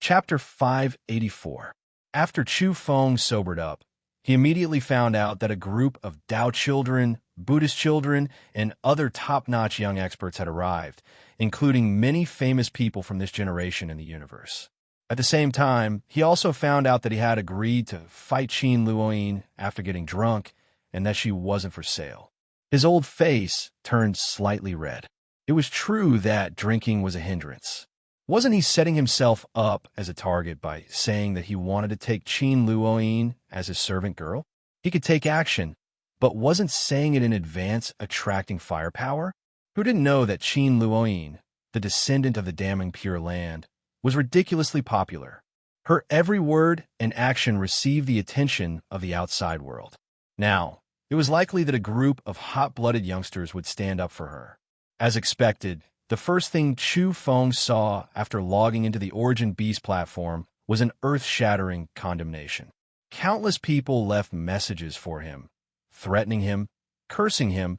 Chapter 584. After Chu Feng sobered up, he immediately found out that a group of Tao children, Buddhist children, and other top-notch young experts had arrived, including many famous people from this generation in the universe. At the same time, he also found out that he had agreed to fight Qin Luoyin after getting drunk, and that she wasn't for sale. His old face turned slightly red. It was true that drinking was a hindrance. Wasn't he setting himself up as a target by saying that he wanted to take Qin Luoyin as his servant girl? He could take action, but wasn't saying it in advance attracting firepower? Who didn't know that Qin Luoyin, the descendant of the damning Pure Land, was ridiculously popular? Her every word and action received the attention of the outside world. Now, it was likely that a group of hot-blooded youngsters would stand up for her. As expected, the first thing Chu Feng saw after logging into the Origin Beast platform was an earth-shattering condemnation. Countless people left messages for him, threatening him, cursing him.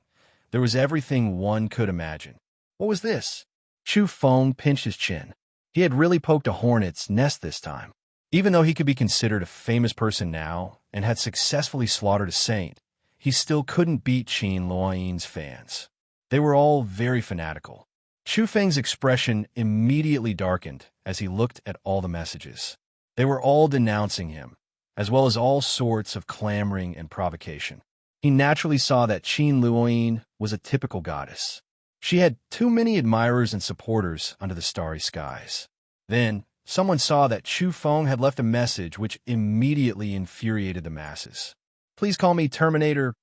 There was everything one could imagine. What was this? Chu Feng pinched his chin. He had really poked a hornet's nest this time. Even though he could be considered a famous person now and had successfully slaughtered a saint, he still couldn't beat Qin Luoyin's fans. They were all very fanatical. Chu Feng's expression immediately darkened as he looked at all the messages. They were all denouncing him, as well as all sorts of clamoring and provocation. He naturally saw that Qin Luoyin was a typical goddess. She had too many admirers and supporters under the starry skies. Then, someone saw that Chu Feng had left a message which immediately infuriated the masses. "Please call me Terminator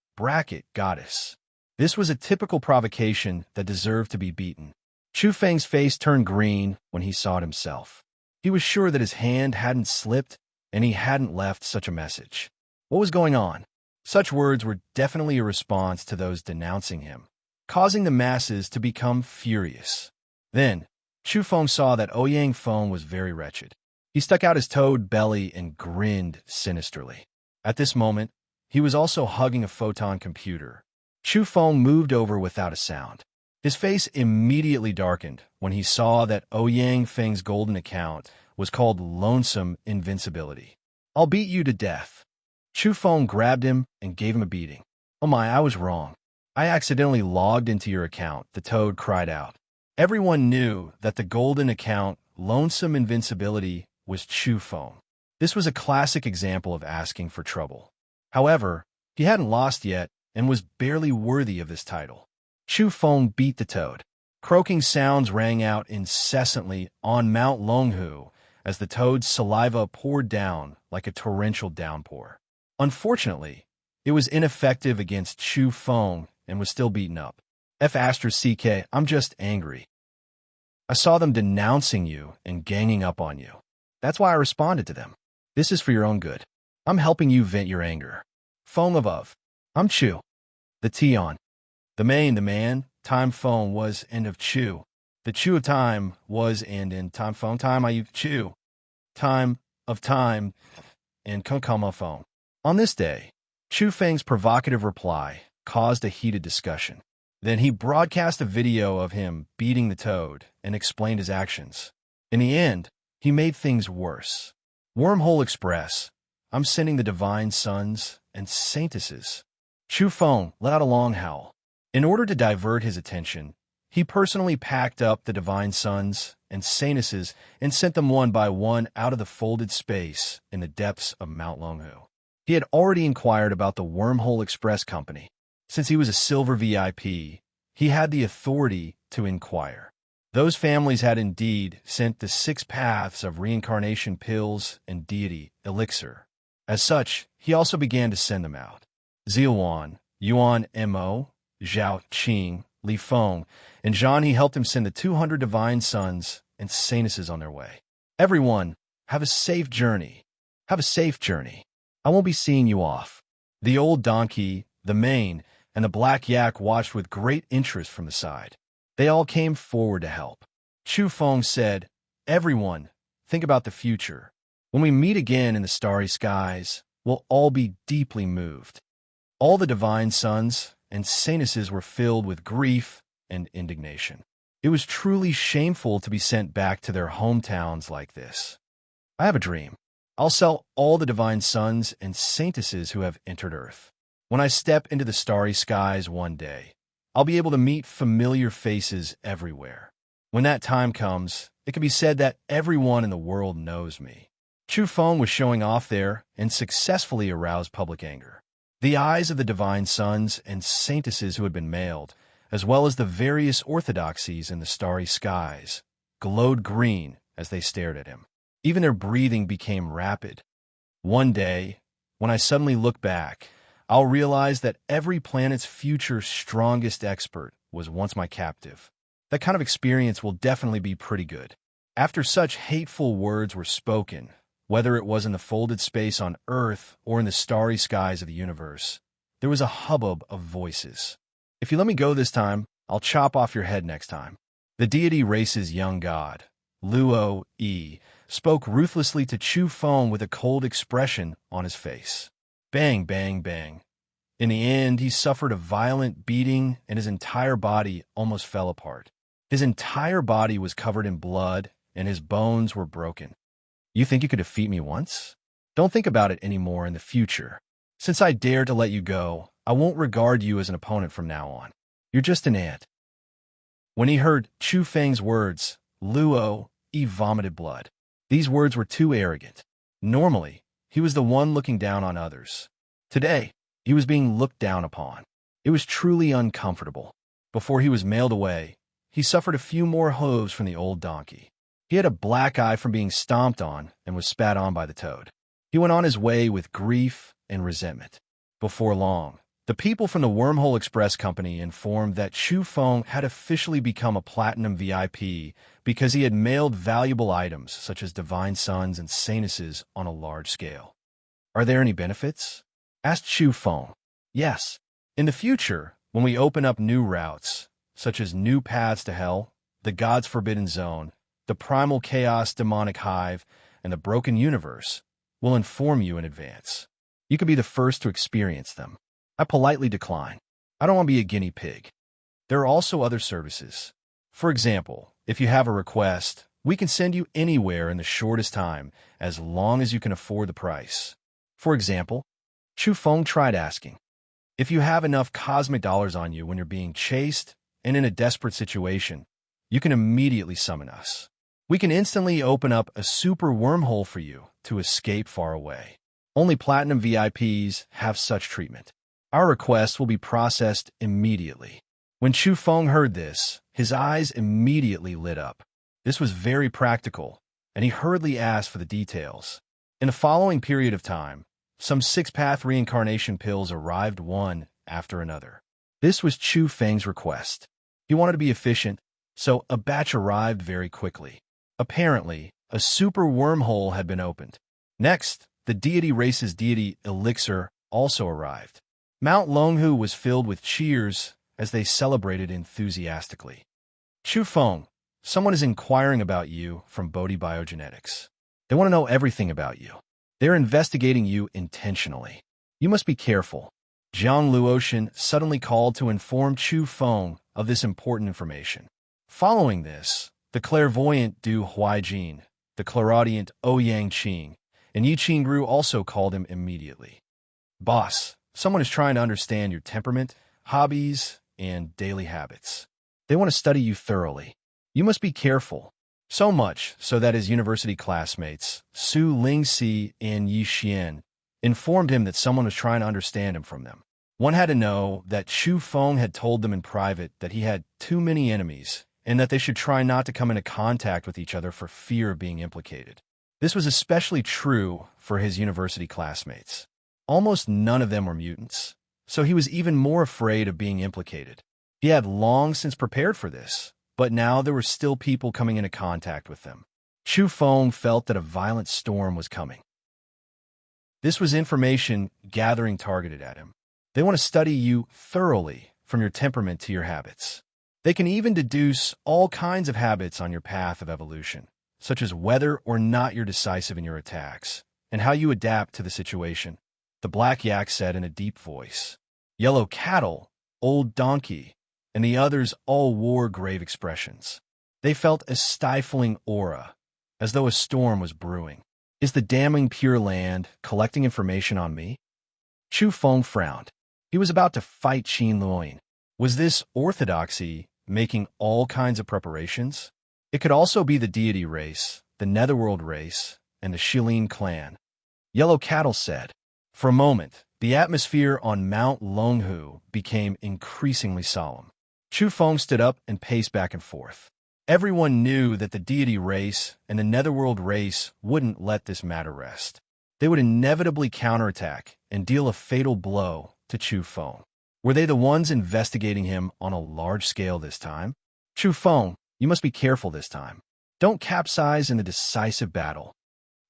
Goddess." This was a typical provocation that deserved to be beaten. Chu Feng's face turned green when he saw it himself. He was sure that his hand hadn't slipped and he hadn't left such a message. What was going on? Such words were definitely a response to those denouncing him, causing the masses to become furious. Then, Chu Feng saw that Ouyang Feng was very wretched. He stuck out his toad belly and grinned sinisterly. At this moment, he was also hugging a photon computer. Chu Feng moved over without a sound. His face immediately darkened when he saw that Ouyang Feng's golden account was called Lonesome Invincibility. "I'll beat you to death." Chu Feng grabbed him and gave him a beating. "Oh my, I was wrong. I accidentally logged into your account," the toad cried out. Everyone knew that the golden account, Lonesome Invincibility, was Chu Feng. This was a classic example of asking for trouble. However, he hadn't lost yet and was barely worthy of this title. Chu Feng beat the toad. Croaking sounds rang out incessantly on Mount Longhu as the toad's saliva poured down like a torrential downpour. Unfortunately, it was ineffective against Chu Feng and was still beaten up. "F***, I'm just angry. I saw them denouncing you and ganging up on you. That's why I responded to them. This is for your own good. I'm helping you vent your anger. Feng above. I'm Chu. The Tion. The man, time Feng was end of Chu. The Chu of time was end in time Feng time I Chu. Time of time and Kunkama Feng." On this day, Chu Feng's provocative reply caused a heated discussion. Then he broadcast a video of him beating the toad and explained his actions. In the end, he made things worse. "Wormhole Express, I'm sending the divine sons and saintesses." Chu Feng let out a long howl. In order to divert his attention, he personally packed up the divine sons and saintesses and sent them one by one out of the folded space in the depths of Mount Longhu. He had already inquired about the Wormhole Express company. Since he was a silver VIP, he had the authority to inquire. Those families had indeed sent the 6 paths of reincarnation pills and deity elixir. As such, he also began to send them out. Ziluan, Yuan Mo, Zhao Qing, Li Feng, and Zhan he helped him send the 200 divine sons and saintesses on their way. "Everyone, have a safe journey. Have a safe journey. I won't be seeing you off." The old donkey, the mane, and the black yak watched with great interest from the side. They all came forward to help. Chu Feng said, "Everyone, think about the future. When we meet again in the starry skies, we'll all be deeply moved." All the divine sons and saintesses were filled with grief and indignation. It was truly shameful to be sent back to their hometowns like this. I have a dream. I'll sell all the divine sons and saintesses who have entered Earth. When I step into the starry skies one day, I'll be able to meet familiar faces everywhere. When that time comes, it can be said that everyone in the world knows me. Chu Feng was showing off there and successfully aroused public anger. The eyes of the divine sons and saintesses who had been mailed, as well as the various orthodoxies in the starry skies, glowed green as they stared at him. Even their breathing became rapid. One day, when I suddenly look back, I'll realize that every planet's future strongest expert was once my captive. That kind of experience will definitely be pretty good. After such hateful words were spoken, whether it was in the folded space on Earth or in the starry skies of the universe, there was a hubbub of voices. If you let me go this time, I'll chop off your head next time. The deity race's young god, Luo Yi, spoke ruthlessly to Chu Feng with a cold expression on his face. Bang, bang, bang. In the end, he suffered a violent beating and his entire body almost fell apart. His entire body was covered in blood and his bones were broken. You think you could defeat me once? Don't think about it anymore in the future. Since I dared to let you go, I won't regard you as an opponent from now on. You're just an ant. When he heard Chu Feng's words, Luo Yi vomited blood. These words were too arrogant. Normally, he was the one looking down on others. Today, he was being looked down upon. It was truly uncomfortable. Before he was mailed away, he suffered a few more hooves from the old donkey. He had a black eye from being stomped on and was spat on by the toad. He went on his way with grief and resentment. Before long, the people from the Wormhole Express Company informed that Chu Feng had officially become a Platinum VIP because he had mailed valuable items such as divine sons and saintesses on a large scale. Are there any benefits? Asked Chu Feng. Yes. In the future, when we open up new routes, such as new paths to hell, the God's Forbidden Zone, the Primal Chaos Demonic Hive, and the Broken Universe, we'll inform you in advance. You could be the first to experience them. I politely decline. I don't want to be a guinea pig. There are also other services. For example, if you have a request, we can send you anywhere in the shortest time, as long as you can afford the price. For example, Chu Feng tried asking, if you have enough cosmic dollars on you when you're being chased and in a desperate situation, you can immediately summon us. We can instantly open up a super wormhole for you to escape far away. Only Platinum VIPs have such treatment. Our request will be processed immediately. When Chu Feng heard this, his eyes immediately lit up. This was very practical, and he hurriedly asked for the details. In the following period of time, some 6-path reincarnation pills arrived one after another. This was Chu Feng's request. He wanted to be efficient, so a batch arrived very quickly. Apparently, a super wormhole had been opened. Next, the deity race's deity elixir also arrived. Mount Longhu was filled with cheers as they celebrated enthusiastically. Chu Feng, someone is inquiring about you from Bodhi Biogenetics. They want to know everything about you. They're investigating you intentionally. You must be careful. Jiang Luotian suddenly called to inform Chu Feng of this important information. Following this, the clairvoyant Du Huaijin, the clairaudient Ouyang Qing, and Yi Qingru also called him immediately. Boss, someone is trying to understand your temperament, hobbies, and daily habits. They want to study you thoroughly. You must be careful. So much so that his university classmates, Su Lingxi and Yi Xian, informed him that someone was trying to understand him from them. One had to know that Chu Feng had told them in private that he had too many enemies and that they should try not to come into contact with each other for fear of being implicated. This was especially true for his university classmates. Almost none of them were mutants, so he was even more afraid of being implicated. He had long since prepared for this, but now there were still people coming into contact with them. Chu Feng felt that a violent storm was coming. This was information gathering targeted at him. They want to study you thoroughly, from your temperament to your habits. They can even deduce all kinds of habits on your path of evolution, such as whether or not you're decisive in your attacks, and how you adapt to the situation. The black yak said in a deep voice. Yellow cattle, old donkey, and the others all wore grave expressions. They felt a stifling aura, as though a storm was brewing. Is the damning Pure Land collecting information on me? Chu Feng frowned. He was about to fight Qin Luoyin. Was this orthodoxy making all kinds of preparations? It could also be the deity race, the Netherworld race, and the Shilin clan. Yellow Cattle said. For a moment, the atmosphere on Mount Longhu became increasingly solemn. Chu Feng stood up and paced back and forth. Everyone knew that the deity race and the Netherworld race wouldn't let this matter rest. They would inevitably counterattack and deal a fatal blow to Chu Feng. Were they the ones investigating him on a large scale this time? Chu Feng, you must be careful this time. Don't capsize in the decisive battle.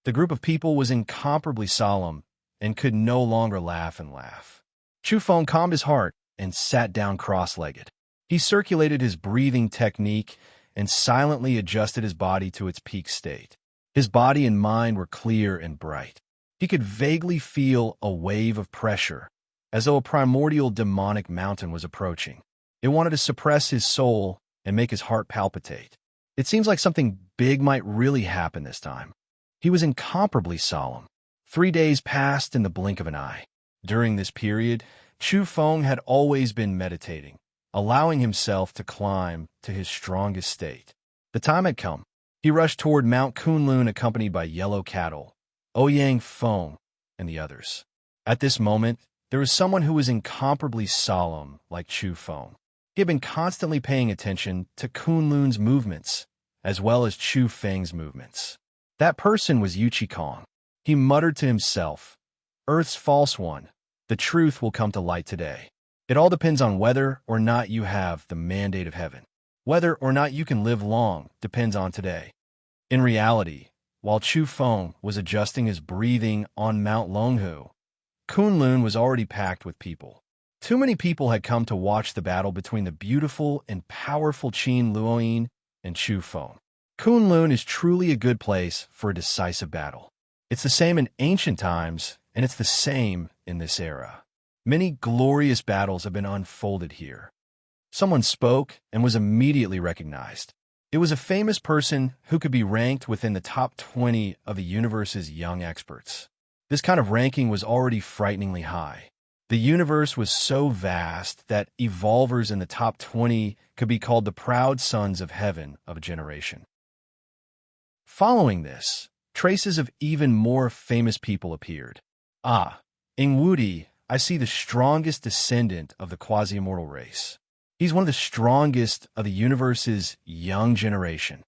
The group of people was incomparably solemn and could no longer laugh and laugh. Chu Feng calmed his heart and sat down cross-legged. He circulated his breathing technique and silently adjusted his body to its peak state. His body and mind were clear and bright. He could vaguely feel a wave of pressure, as though a primordial demonic mountain was approaching. It wanted to suppress his soul and make his heart palpitate. It seems like something big might really happen this time. He was incomparably solemn. 3 days passed in the blink of an eye. During this period, Chu Feng had always been meditating, allowing himself to climb to his strongest state. The time had come. He rushed toward Mount Kunlun accompanied by Yellow Cattle, Ouyang Feng, and the others. At this moment, there was someone who was incomparably solemn like Chu Feng. He had been constantly paying attention to Kunlun's movements, as well as Chu Feng's movements. That person was Yuchi Kong. He muttered to himself, Earth's false one, the truth will come to light today. It all depends on whether or not you have the mandate of heaven. Whether or not you can live long depends on today. In reality, while Chu Feng was adjusting his breathing on Mount Longhu, Kunlun was already packed with people. Too many people had come to watch the battle between the beautiful and powerful Qin Luoyin and Chu Feng. Kunlun is truly a good place for a decisive battle. It's the same in ancient times, and it's the same in this era. Many glorious battles have been unfolded here. Someone spoke and was immediately recognized. It was a famous person who could be ranked within the top 20 of the universe's young experts. This kind of ranking was already frighteningly high. The universe was so vast that evolvers in the top 20 could be called the proud sons of heaven of a generation. Following this, traces of even more famous people appeared. In Wudi, I see the strongest descendant of the quasi-immortal race. He's one of the strongest of the universe's young generation.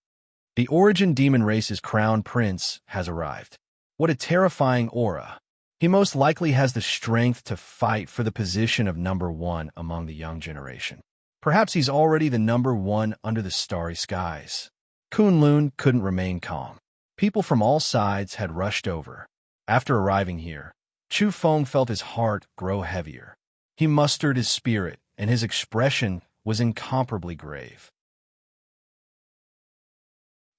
The origin demon race's crown prince has arrived. What a terrifying aura. He most likely has the strength to fight for the position of number one among the young generation. Perhaps he's already the number one under the starry skies. Kunlun couldn't remain calm. People from all sides had rushed over. After arriving here, Chu Feng felt his heart grow heavier. He mustered his spirit, and his expression was incomparably grave.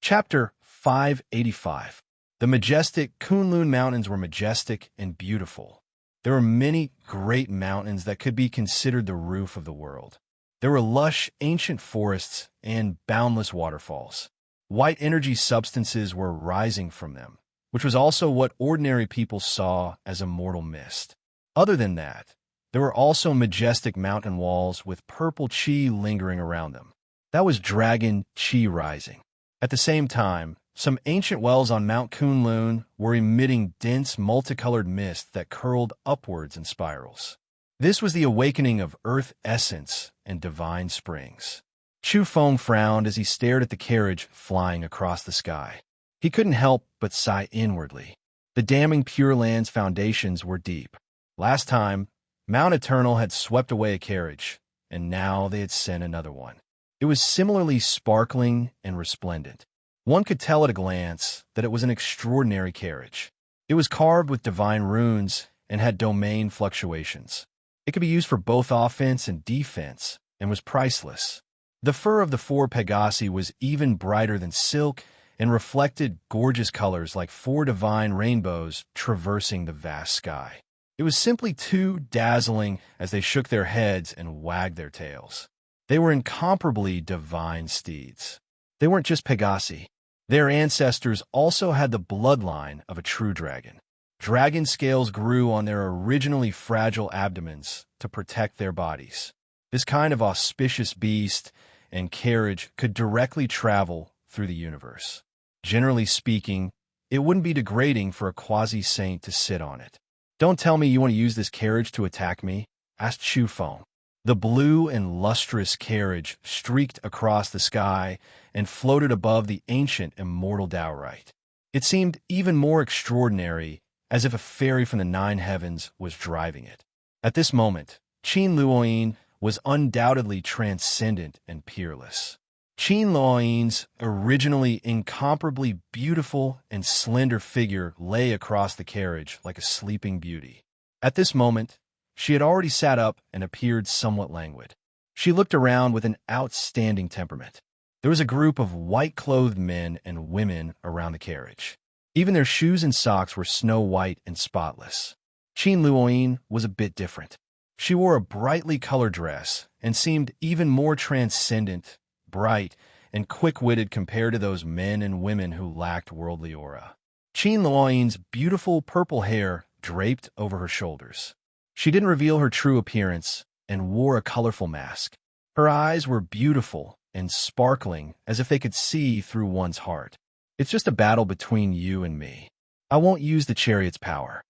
Chapter 585. The majestic Kunlun Mountains were majestic and beautiful. There were many great mountains that could be considered the roof of the world. There were lush, ancient forests and boundless waterfalls. White energy substances were rising from them, which was also what ordinary people saw as immortal mist. Other than that, there were also majestic mountain walls with purple qi lingering around them. That was dragon qi rising. At the same time, some ancient wells on Mount Kunlun were emitting dense, multicolored mist that curled upwards in spirals. This was the awakening of earth essence and divine springs. Chu Feng frowned as he stared at the carriage flying across the sky. He couldn't help but sigh inwardly. The damning Pure Land's foundations were deep. Last time, Mount Eternal had swept away a carriage, and now they had sent another one. It was similarly sparkling and resplendent. One could tell at a glance that it was an extraordinary carriage. It was carved with divine runes and had domain fluctuations. It could be used for both offense and defense, and was priceless. The fur of the 4 Pegasi was even brighter than silk and reflected gorgeous colors like 4 divine rainbows traversing the vast sky. It was simply too dazzling as they shook their heads and wagged their tails. They were incomparably divine steeds. They weren't just Pegasi. Their ancestors also had the bloodline of a true dragon. Dragon scales grew on their originally fragile abdomens to protect their bodies. This kind of auspicious beast and carriage could directly travel through the universe. Generally speaking, it wouldn't be degrading for a quasi-saint to sit on it. "Don't tell me you want to use this carriage to attack me?" asked Chu Feng. The blue and lustrous carriage streaked across the sky and floated above the ancient immortal Taorite. It seemed even more extraordinary, as if a fairy from the nine heavens was driving it. At this moment, Qin Luoyin was undoubtedly transcendent and peerless. Qin Luoyin's originally incomparably beautiful and slender figure lay across the carriage like a sleeping beauty. At this moment, she had already sat up and appeared somewhat languid. She looked around with an outstanding temperament. There was a group of white-clothed men and women around the carriage. Even their shoes and socks were snow-white and spotless. Qin Luoyin was a bit different. She wore a brightly colored dress and seemed even more transcendent, bright, and quick-witted compared to those men and women who lacked worldly aura. Qin Luoyin's beautiful purple hair draped over her shoulders. She didn't reveal her true appearance and wore a colorful mask. Her eyes were beautiful and sparkling as if they could see through one's heart. "It's just a battle between you and me. I won't use the chariot's power."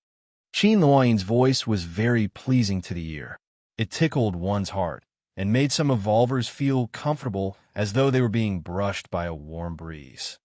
Qin Luoyin's voice was very pleasing to the ear. It tickled one's heart and made some evolvers feel comfortable as though they were being brushed by a warm breeze.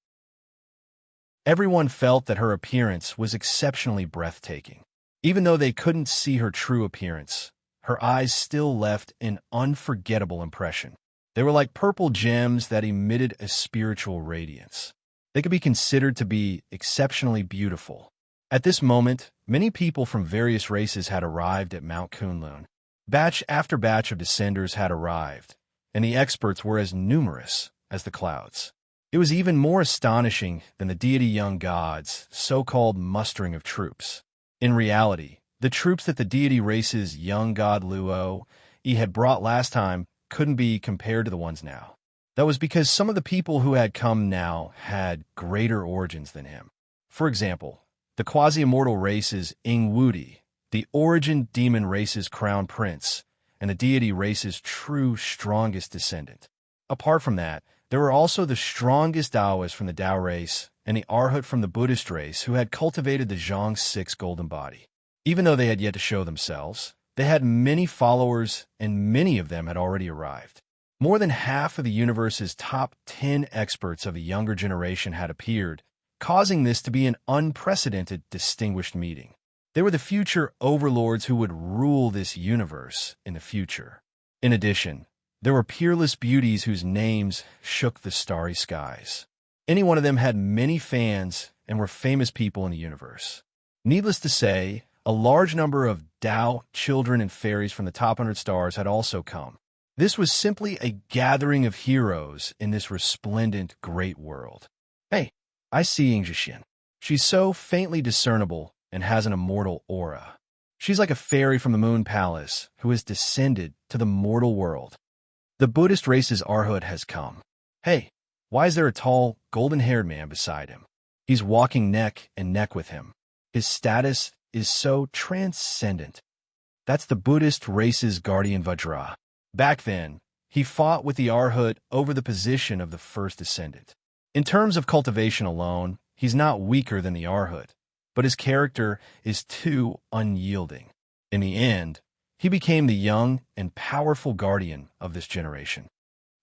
Everyone felt that her appearance was exceptionally breathtaking. Even though they couldn't see her true appearance, her eyes still left an unforgettable impression. They were like purple gems that emitted a spiritual radiance. They could be considered to be exceptionally beautiful. At this moment, many people from various races had arrived at Mount Kunlun. Batch after batch of descenders had arrived, and the experts were as numerous as the clouds. It was even more astonishing than the deity young gods' so-called mustering of troops. In reality, the troops that the deity race's young god Luo had brought last time couldn't be compared to the ones now. That was because some of the people who had come now had greater origins than him. For example, the quasi-immortal race's Ingwudi, the origin demon race's crown prince, and the deity race's true strongest descendant. Apart from that, there were also the strongest Taoists from the Tao race and the Arhat from the Buddhist race who had cultivated the Zhang's 6 golden body. Even though they had yet to show themselves, they had many followers and many of them had already arrived. More than half of the universe's top 10 experts of the younger generation had appeared, causing this to be an unprecedented, distinguished meeting. They were the future overlords who would rule this universe in the future. In addition, there were peerless beauties whose names shook the starry skies. Any one of them had many fans and were famous people in the universe. Needless to say, a large number of Tao, children, and fairies from the top 100 stars had also come. This was simply a gathering of heroes in this resplendent great world. "Hey, I see Yingzhixin. She's so faintly discernible and has an immortal aura. She's like a fairy from the Moon Palace who has descended to the mortal world. The Buddhist race's Arhat has come. Hey, why is there a tall, golden-haired man beside him? He's walking neck and neck with him. His status is so transcendent. That's the Buddhist race's guardian Vajra. Back then, he fought with the Arhat over the position of the first descendant. In terms of cultivation alone, he's not weaker than the Arhat, but his character is too unyielding. In the end, he became the young and powerful guardian of this generation.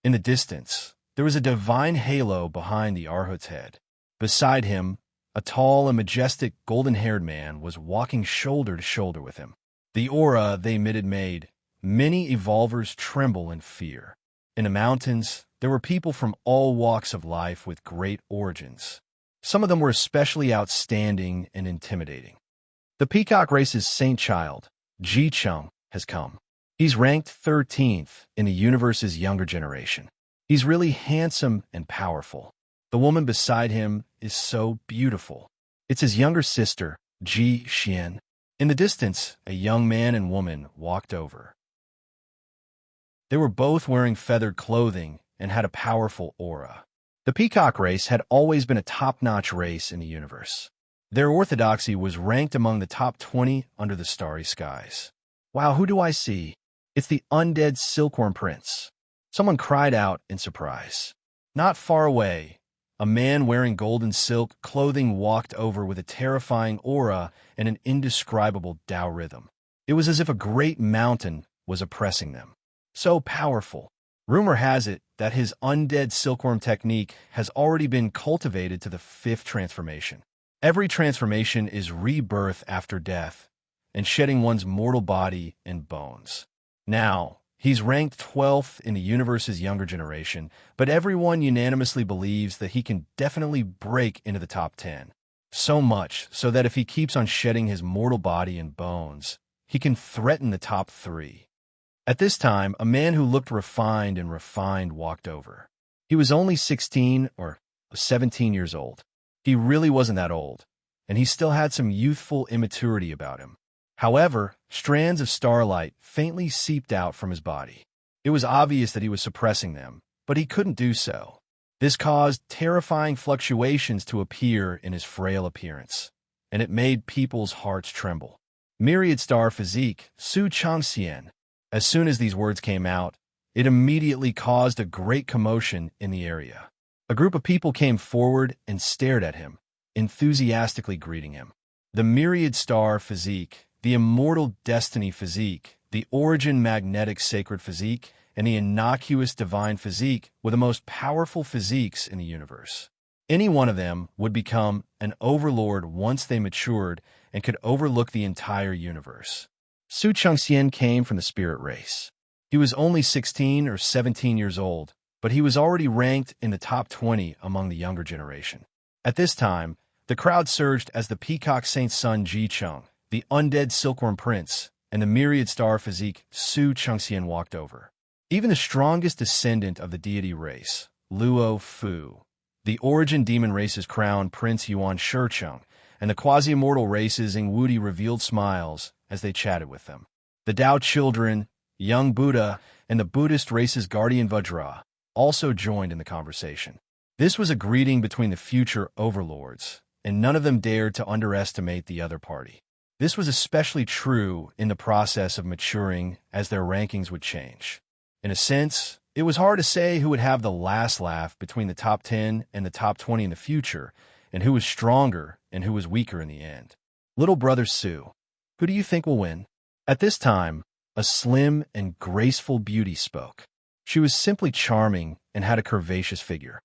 In the distance, there was a divine halo behind the Arhat's head. Beside him, a tall and majestic golden-haired man was walking shoulder to shoulder with him. The aura they emitted made many evolvers tremble in fear. In the mountains, there were people from all walks of life with great origins. Some of them were especially outstanding and intimidating. The peacock race's saint child, Ji Cheng, has come. He's ranked 13th in the universe's younger generation. He's really handsome and powerful. The woman beside him is so beautiful. It's his younger sister, Ji Xian. In the distance, a young man and woman walked over. They were both wearing feathered clothing and had a powerful aura. The peacock race had always been a top-notch race in the universe. Their orthodoxy was ranked among the top 20 under the starry skies. Wow, who do I see? It's the undead silkworm prince. Someone cried out in surprise. Not far away, a man wearing golden silk clothing walked over with a terrifying aura and an indescribable Tao rhythm. It was as if a great mountain was oppressing them. So powerful. Rumor has it that his undead silkworm technique has already been cultivated to the 5th transformation. Every transformation is rebirth after death and shedding one's mortal body and bones. Now, he's ranked 12th in the universe's younger generation, but everyone unanimously believes that he can definitely break into the top 10. So much so that if he keeps on shedding his mortal body and bones, he can threaten the top 3. At this time, a man who looked refined walked over. He was only 16 or 17 years old. He really wasn't that old, and he still had some youthful immaturity about him. However, strands of starlight faintly seeped out from his body. It was obvious that he was suppressing them, but he couldn't do so. This caused terrifying fluctuations to appear in his frail appearance, and it made people's hearts tremble. Myriad star physique, Su Changxian. As soon as these words came out, it immediately caused a great commotion in the area. A group of people came forward and stared at him, enthusiastically greeting him. The myriad star physique, the immortal destiny physique, the origin magnetic sacred physique, and the innocuous divine physique were the most powerful physiques in the universe. Any one of them would become an overlord once they matured and could overlook the entire universe. Su Changxian came from the spirit race. He was only 16 or 17 years old, but he was already ranked in the top 20 among the younger generation. At this time, the crowd surged as the peacock Saint Sun Ji-chung, the undead silkworm prince, and the myriad star physique Su Changxian walked over. Even the strongest descendant of the deity race, Luo Fu, the origin demon race's crown Prince Yuan Shicheng, and the quasi-immortal race's Ingwudi revealed smiles as they chatted with them. The Tao children, young Buddha, and the Buddhist race's guardian Vajra also joined in the conversation. This was a greeting between the future overlords, and none of them dared to underestimate the other party. This was especially true in the process of maturing as their rankings would change. In a sense, it was hard to say who would have the last laugh between the top 10 and the top 20 in the future, and who was stronger and who was weaker in the end. Little brother Su, who do you think will win? At this time, a slim and graceful beauty spoke. She was simply charming and had a curvaceous figure.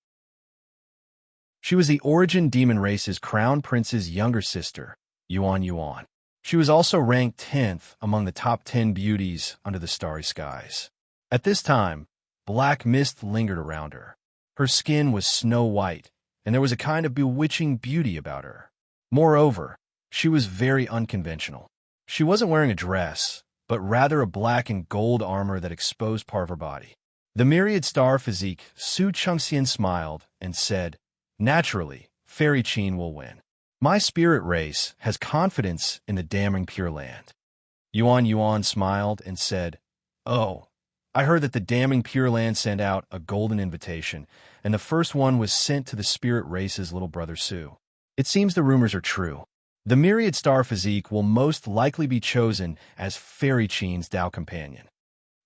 She was the origin demon race's crown prince's younger sister, Yuan Yuan. She was also ranked 10th among the top 10 beauties under the starry skies. At this time, black mist lingered around her. Her skin was snow white, and there was a kind of bewitching beauty about her. Moreover, she was very unconventional. She wasn't wearing a dress, but rather a black and gold armor that exposed part of her body. The myriad star physique, Su Changxian smiled and said, "Naturally, Fairy Qin will win. My spirit race has confidence in the damning Pure Land." Yuan Yuan smiled and said, "Oh, I heard that the damning Pure Land sent out a golden invitation, and the first one was sent to the spirit race's little brother Su. It seems the rumors are true. The myriad star physique will most likely be chosen as Fairy Qin's Tao companion."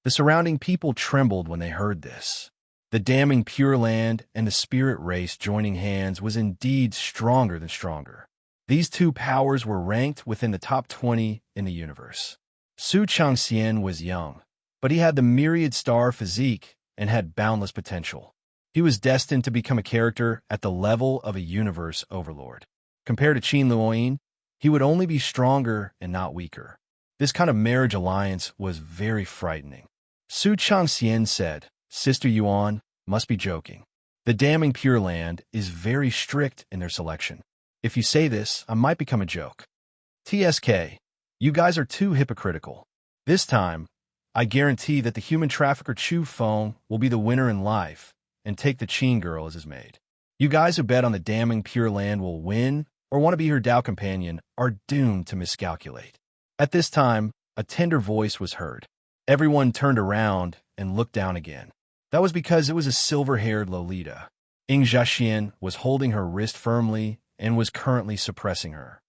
The surrounding people trembled when they heard this. The damning Pure Land and the spirit race joining hands was indeed stronger than stronger. These two powers were ranked within the top 20 in the universe. Su Changxian was young, but he had the myriad star physique and had boundless potential. He was destined to become a character at the level of a universe overlord. Compared to Qin Luoyin, he would only be stronger and not weaker. This kind of marriage alliance was very frightening. Su Changxian said, "Sister Yuan must be joking. The damning Pure Land is very strict in their selection. If you say this, I might become a joke. TSK, you guys are too hypocritical. This time, I guarantee that the human trafficker Chu Feng will be the winner in life and take the Qin girl as his maid. You guys who bet on the damning Pure Land will win or want to be her Tao companion are doomed to miscalculate." At this time, a tender voice was heard. Everyone turned around and looked down again. That was because it was a silver-haired Lolita. Ing Jiaxian was holding her wrist firmly and was currently suppressing her.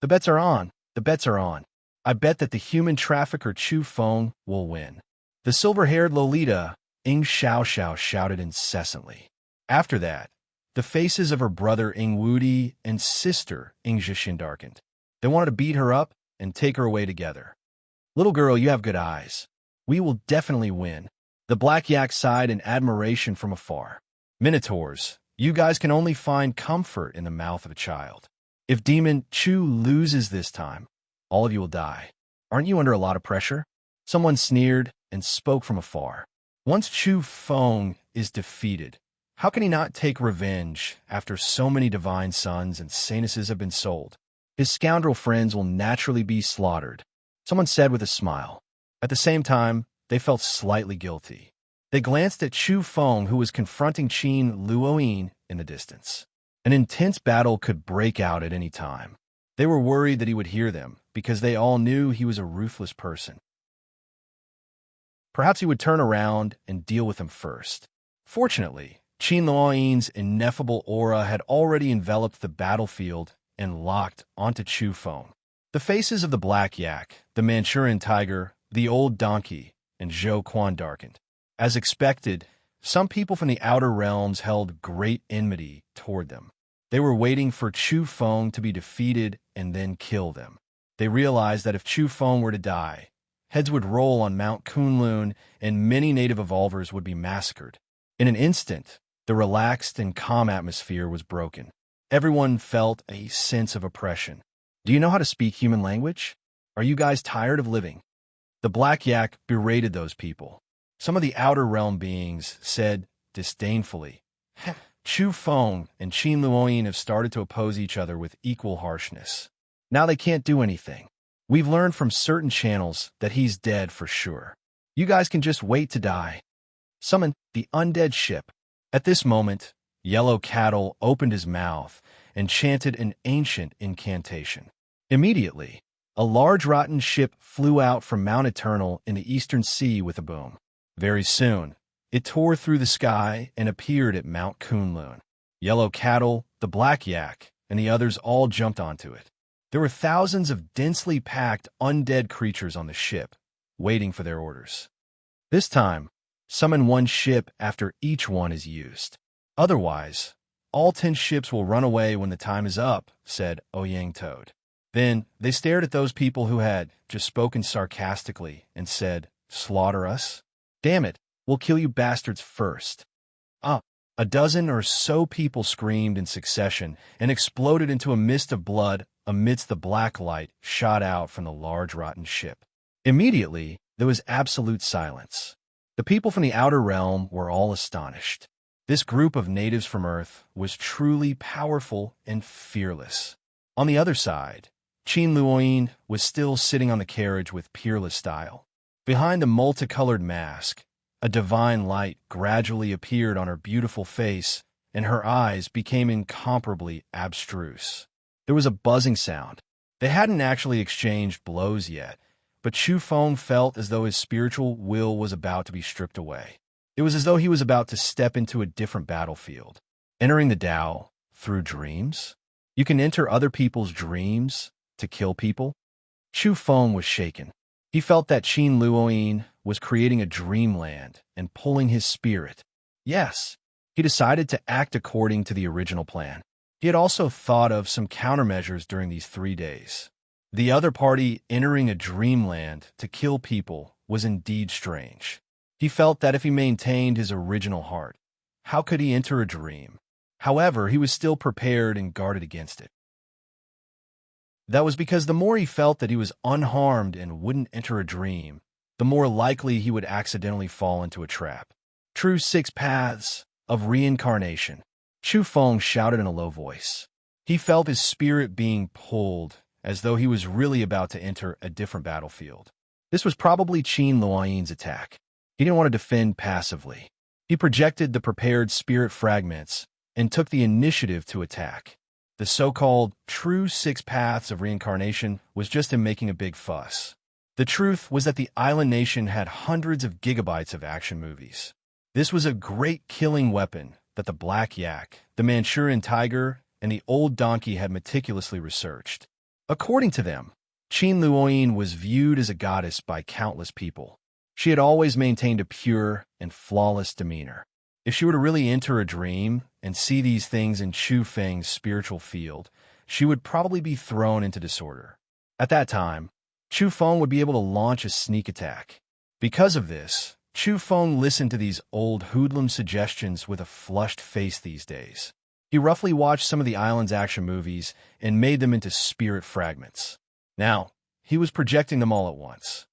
The bets are on. The bets are on. I bet that the human trafficker Chu Feng will win. The silver-haired Lolita, Ing Xiaoxiao shouted incessantly. After that, the faces of her brother Ing Wudi and sister Ing Zhixin darkened. They wanted to beat her up and take her away together. Little girl, you have good eyes. We will definitely win. The Black Yak sighed in admiration from afar. Minotaurs, you guys can only find comfort in the mouth of a child. If Demon Chu loses this time, all of you will die. Aren't you under a lot of pressure? Someone sneered and spoke from afar. Once Chu Feng is defeated, how can he not take revenge after so many divine sons and saintesses have been sold? His scoundrel friends will naturally be slaughtered, someone said with a smile. At the same time, they felt slightly guilty. They glanced at Chu Feng, who was confronting Qin Luoyin in the distance. An intense battle could break out at any time. They were worried that he would hear them, because they all knew he was a ruthless person. Perhaps he would turn around and deal with them first. Fortunately, Qin Luoyin's ineffable aura had already enveloped the battlefield and locked onto Chu Feng. The faces of the Black Yak, the Manchurian Tiger, the Old Donkey, and Zhou Quan darkened. As expected, some people from the outer realms held great enmity toward them. They were waiting for Chu Feng to be defeated and then kill them. They realized that if Chu Feng were to die, heads would roll on Mount Kunlun and many native evolvers would be massacred. In an instant, the relaxed and calm atmosphere was broken. Everyone felt a sense of oppression. Do you know how to speak human language? Are you guys tired of living? The Black Yak berated those people. Some of the outer realm beings said disdainfully, Chu Feng and Qin Luoyin have started to oppose each other with equal harshness. Now they can't do anything. We've learned from certain channels that he's dead for sure. You guys can just wait to die. Summon the undead ship. At this moment, Yellow Cattle opened his mouth and chanted an ancient incantation. Immediately, a large rotten ship flew out from Mount Eternal in the eastern sea with a boom. Very soon, it tore through the sky and appeared at Mount Kunlun. Yellow Cattle, the Black Yak, and the others all jumped onto it. There were thousands of densely packed undead creatures on the ship, waiting for their orders. This time, summon one ship after each one is used. Otherwise, all 10 ships will run away when the time is up, said Ouyang Toad. Then they stared at those people who had just spoken sarcastically and said, slaughter us? Damn it, we'll kill you bastards first. A dozen or so people screamed in succession and exploded into a mist of blood amidst the black light shot out from the large rotten ship. Immediately, there was absolute silence. The people from the outer realm were all astonished. This group of natives from Earth was truly powerful and fearless. On the other side, Qin Luoyin was still sitting on the carriage with peerless style. Behind the multicolored mask, a divine light gradually appeared on her beautiful face, and her eyes became incomparably abstruse. There was a buzzing sound. They hadn't actually exchanged blows yet, but Chu Feng felt as though his spiritual will was about to be stripped away. It was as though he was about to step into a different battlefield. Entering the Tao through dreams? You can enter other people's dreams to kill people? Chu Feng was shaken. He felt that Qin Luoyin was creating a dreamland and pulling his spirit. Yes, he decided to act according to the original plan. He had also thought of some countermeasures during these 3 days. The other party entering a dreamland to kill people was indeed strange. He felt that if he maintained his original heart, how could he enter a dream? However, he was still prepared and guarded against it. That was because the more he felt that he was unharmed and wouldn't enter a dream, the more likely he would accidentally fall into a trap. True 6 paths of reincarnation. Chu Feng shouted in a low voice. He felt his spirit being pulled, as though he was really about to enter a different battlefield. This was probably Qin Luoyin's attack. He didn't want to defend passively. He projected the prepared spirit fragments and took the initiative to attack. The so-called true 6 paths of reincarnation was just him making a big fuss. The truth was that the island nation had hundreds of gigabytes of action movies. This was a great killing weapon that the black yak, the Manchurian tiger, and the old donkey had meticulously researched. According to them, Qin Luoyin was viewed as a goddess by countless people. She had always maintained a pure and flawless demeanor. If she were to really enter a dream and see these things in Chu Feng's spiritual field, she would probably be thrown into disorder. At that time, Chu Feng would be able to launch a sneak attack. Because of this, Chu Feng listened to these old hoodlum suggestions with a flushed face these days. He roughly watched some of the island's action movies and made them into spirit fragments. Now, he was projecting them all at once.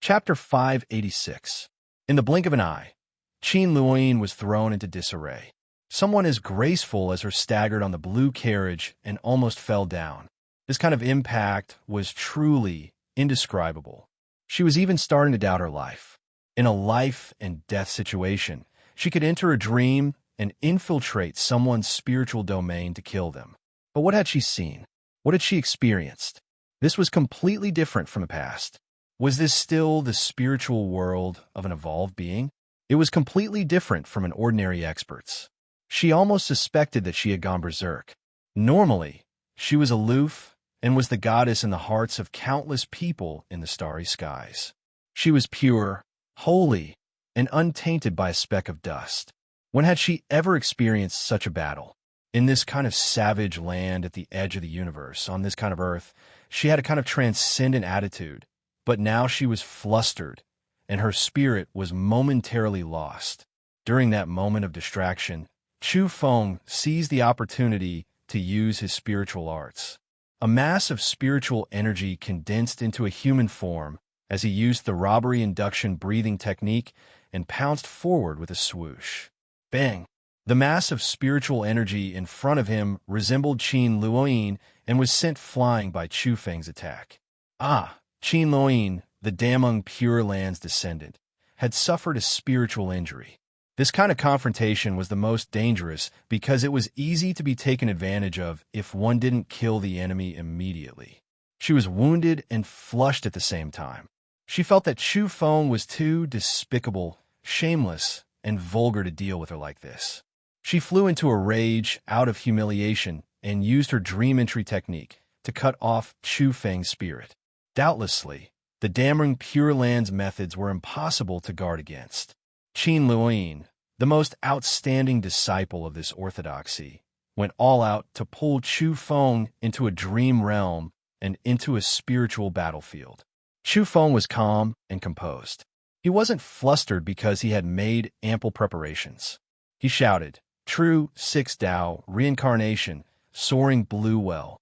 Chapter 586. In the blink of an eye, Qin Luoyin was thrown into disarray. Someone as graceful as her staggered on the blue carriage and almost fell down. This kind of impact was truly indescribable. She was even starting to doubt her life. In a life-and-death situation, she could enter a dream and infiltrate someone's spiritual domain to kill them. But what had she seen? What had she experienced? This was completely different from the past. Was this still the spiritual world of an evolved being? It was completely different from an ordinary expert's. She almost suspected that she had gone berserk. Normally, she was aloof and was the goddess in the hearts of countless people in the starry skies. She was pure, holy, and untainted by a speck of dust. When had she ever experienced such a battle? In this kind of savage land at the edge of the universe, on this kind of earth, she had a kind of transcendent attitude, but now she was flustered, and her spirit was momentarily lost. During that moment of distraction, Chu Feng seized the opportunity to use his spiritual arts. A mass of spiritual energy condensed into a human form as he used the robbery induction breathing technique and pounced forward with a swoosh. Bang! The mass of spiritual energy in front of him resembled Qin Luoyin and was sent flying by Chu Feng's attack. Qin Luoyin, the Dameng Pure Land's descendant, had suffered a spiritual injury. This kind of confrontation was the most dangerous because it was easy to be taken advantage of if one didn't kill the enemy immediately. She was wounded and flushed at the same time. She felt that Chu Feng was too despicable, shameless, and vulgar to deal with her like this. She flew into a rage out of humiliation and used her dream entry technique to cut off Chu Feng's spirit. Doubtlessly, the Dameng Pure Land's methods were impossible to guard against. Qin Luoyin, the most outstanding disciple of this orthodoxy, went all out to pull Chu Feng into a dream realm and into a spiritual battlefield. Chu Feng was calm and composed. He wasn't flustered because he had made ample preparations. He shouted, "True Six Tao, reincarnation, soaring blue well."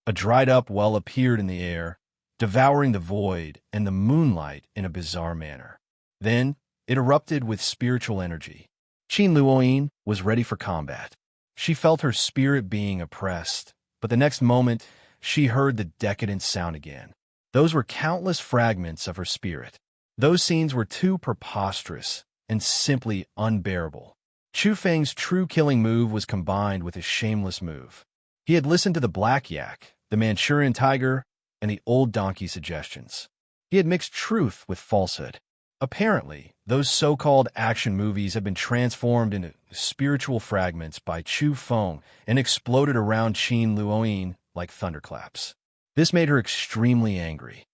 A dried-up well appeared in the air, devouring the void and the moonlight in a bizarre manner. Then, it erupted with spiritual energy. Qin Luoyin was ready for combat. She felt her spirit being oppressed, but the next moment, she heard the decadent sound again. Those were countless fragments of her spirit. Those scenes were too preposterous and simply unbearable. Chu Feng's true killing move was combined with his shameless move. He had listened to the black yak, the Manchurian tiger, and the old donkey suggestions. He had mixed truth with falsehood. Apparently, those so-called action movies had been transformed into spiritual fragments by Chu Feng and exploded around Qin Luoyin like thunderclaps. This made her extremely angry.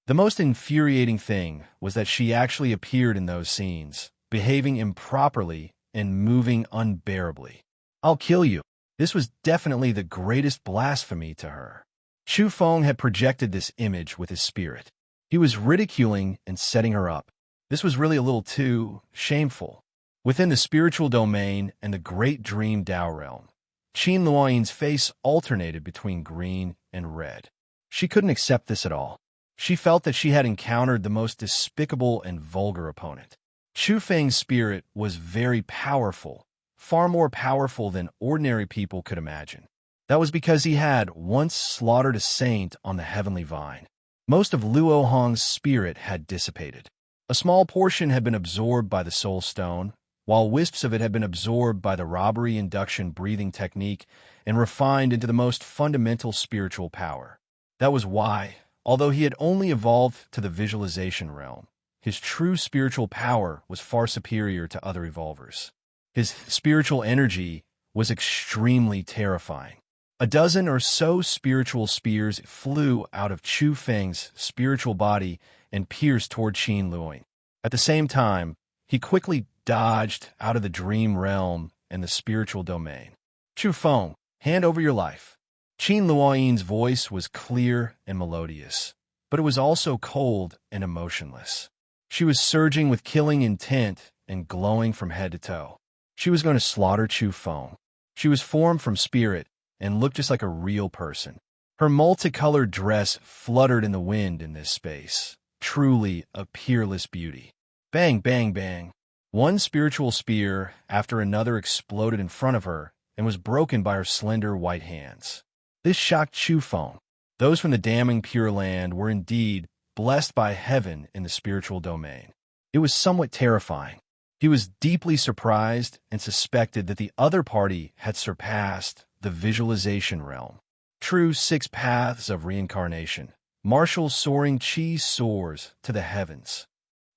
The most infuriating thing was that she actually appeared in those scenes, behaving improperly and moving unbearably. "I'll kill you." This was definitely the greatest blasphemy to her. Chu Feng had projected this image with his spirit. He was ridiculing and setting her up. This was really a little too shameful. Within the spiritual domain and the great dream Tao realm, Qin Luoyin's face alternated between green and red. She couldn't accept this at all. She felt that she had encountered the most despicable and vulgar opponent. Chu Feng's spirit was very powerful, far more powerful than ordinary people could imagine. That was because he had once slaughtered a saint on the heavenly vine. Most of Luo Hong's spirit had dissipated. A small portion had been absorbed by the soul stone, while wisps of it had been absorbed by the robbery induction breathing technique and refined into the most fundamental spiritual power. That was why, although he had only evolved to the visualization realm, his true spiritual power was far superior to other evolvers. His spiritual energy was extremely terrifying. A dozen or so spiritual spears flew out of Chu Feng's spiritual body and pierced toward Qin Luoying. At the same time, he quickly dodged out of the dream realm and the spiritual domain. Chu Feng, hand over your life. Qin Luoying's voice was clear and melodious, but it was also cold and emotionless. She was surging with killing intent and glowing from head to toe. She was going to slaughter Chu Feng. She was formed from spirit and looked just like a real person. Her multicolored dress fluttered in the wind in this space, truly a peerless beauty. Bang, bang, bang. One spiritual spear after another exploded in front of her and was broken by her slender white hands. This shocked Chu Feng. Those from the damning Pure Land were indeed blessed by heaven in the spiritual domain. It was somewhat terrifying. He was deeply surprised and suspected that the other party had surpassed the visualization realm. True 6 paths of reincarnation. Martial soaring chi soars to the heavens.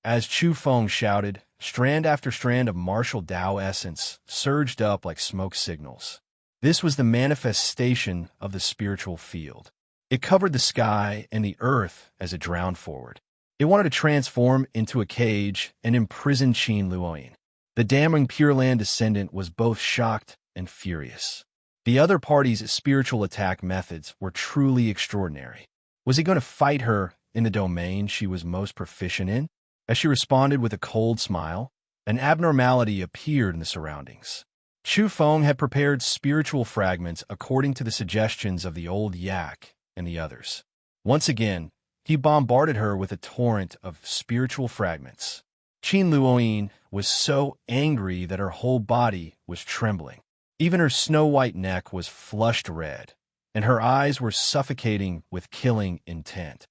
As Chu Feng shouted, strand after strand of martial Tao essence surged up like smoke signals. This was the manifestation of the spiritual field. It covered the sky and the earth as it drowned forward. It wanted to transform into a cage and imprison Qin Luoying. The damning Pure Land descendant was both shocked and furious. The other party's spiritual attack methods were truly extraordinary. Was he going to fight her in the domain she was most proficient in? As she responded with a cold smile, an abnormality appeared in the surroundings. Chu Feng had prepared spiritual fragments according to the suggestions of the old yak and the others. Once again, he bombarded her with a torrent of spiritual fragments. Qin Luoying was so angry that her whole body was trembling. Even her snow-white neck was flushed red, and her eyes were suffocating with killing intent.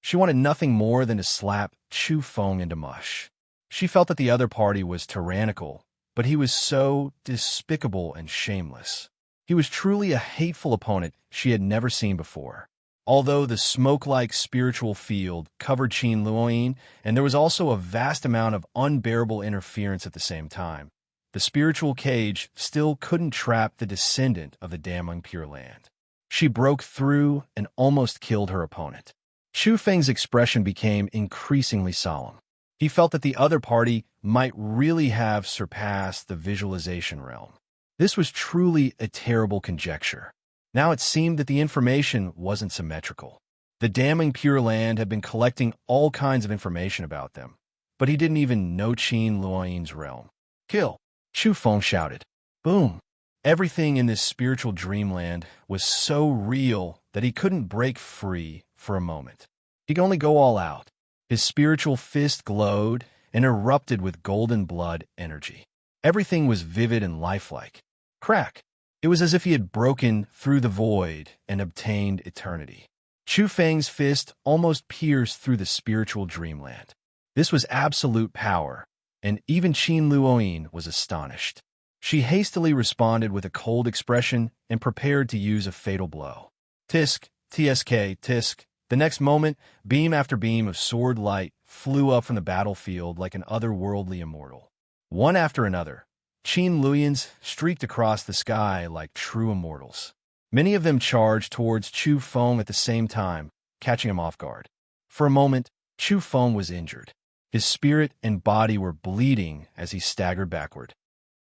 She wanted nothing more than to slap Chu Feng into mush. She felt that the other party was tyrannical, but he was so despicable and shameless. He was truly a hateful opponent she had never seen before. Although the smoke-like spiritual field covered Qin Luoying, and there was also a vast amount of unbearable interference at the same time, the spiritual cage still couldn't trap the descendant of the damning Pure Land. She broke through and almost killed her opponent. Chu Feng's expression became increasingly solemn. He felt that the other party might really have surpassed the visualization realm. This was truly a terrible conjecture. Now it seemed that the information wasn't symmetrical. The damning Pure Land had been collecting all kinds of information about them, but he didn't even know Qin Luoying's realm. Kill! Chu Feng shouted. Boom! Everything in this spiritual dreamland was so real that he couldn't break free for a moment. He could only go all out. His spiritual fist glowed and erupted with golden blood energy. Everything was vivid and lifelike. Crack! It was as if he had broken through the void and obtained eternity. Chu Feng's fist almost pierced through the spiritual dreamland. This was absolute power, and even Qin Luoying was astonished. She hastily responded with a cold expression and prepared to use a fatal blow. Tisk, tsk, tisk. The next moment, beam after beam of sword light flew up from the battlefield like an otherworldly immortal. One after another, Qin Luoying's streaked across the sky like true immortals. Many of them charged towards Chu Feng at the same time, catching him off guard. For a moment, Chu Feng was injured. His spirit and body were bleeding as he staggered backward.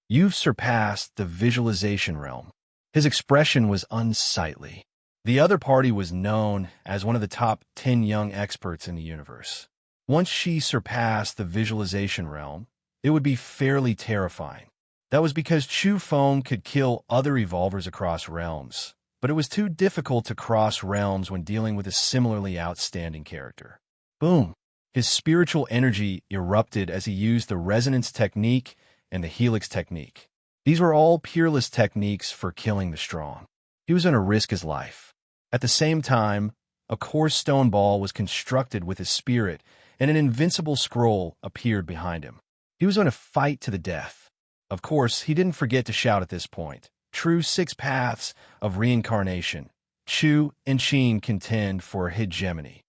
You've surpassed the visualization realm. His expression was unsightly. The other party was known as one of the top 10 young experts in the universe. Once she surpassed the visualization realm, it would be fairly terrifying. That was because Chu Feng could kill other evolvers across realms, but it was too difficult to cross realms when dealing with a similarly outstanding character. Boom! His spiritual energy erupted as he used the resonance technique and the helix technique. These were all peerless techniques for killing the strong. He was going to risk his life. At the same time, a coarse stone ball was constructed with his spirit, and an invincible scroll appeared behind him. He was going to fight to the death. Of course, he didn't forget to shout at this point. True 6 paths of reincarnation. Chu and Qin contend for hegemony.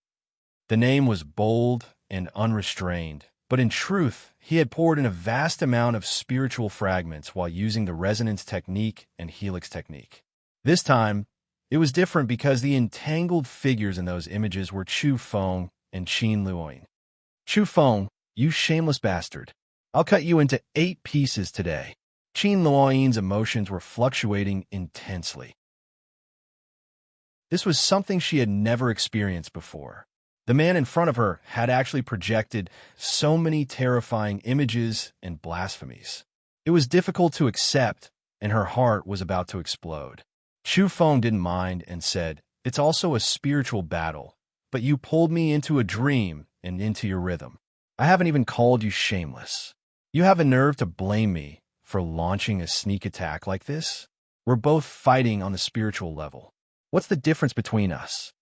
The name was bold and unrestrained, but in truth, he had poured in a vast amount of spiritual fragments while using the resonance technique and helix technique. This time, it was different because the entangled figures in those images were Chu Feng and Qin Luoyin. Chu Feng, you shameless bastard. I'll cut you into 8 pieces today. Qin Luoyin's emotions were fluctuating intensely. This was something she had never experienced before. The man in front of her had actually projected so many terrifying images and blasphemies. It was difficult to accept, and her heart was about to explode. Chu Feng didn't mind and said, "It's also a spiritual battle, but you pulled me into a dream and into your rhythm. I haven't even called you shameless. You have a nerve to blame me for launching a sneak attack like this? We're both fighting on the spiritual level. What's the difference between us?"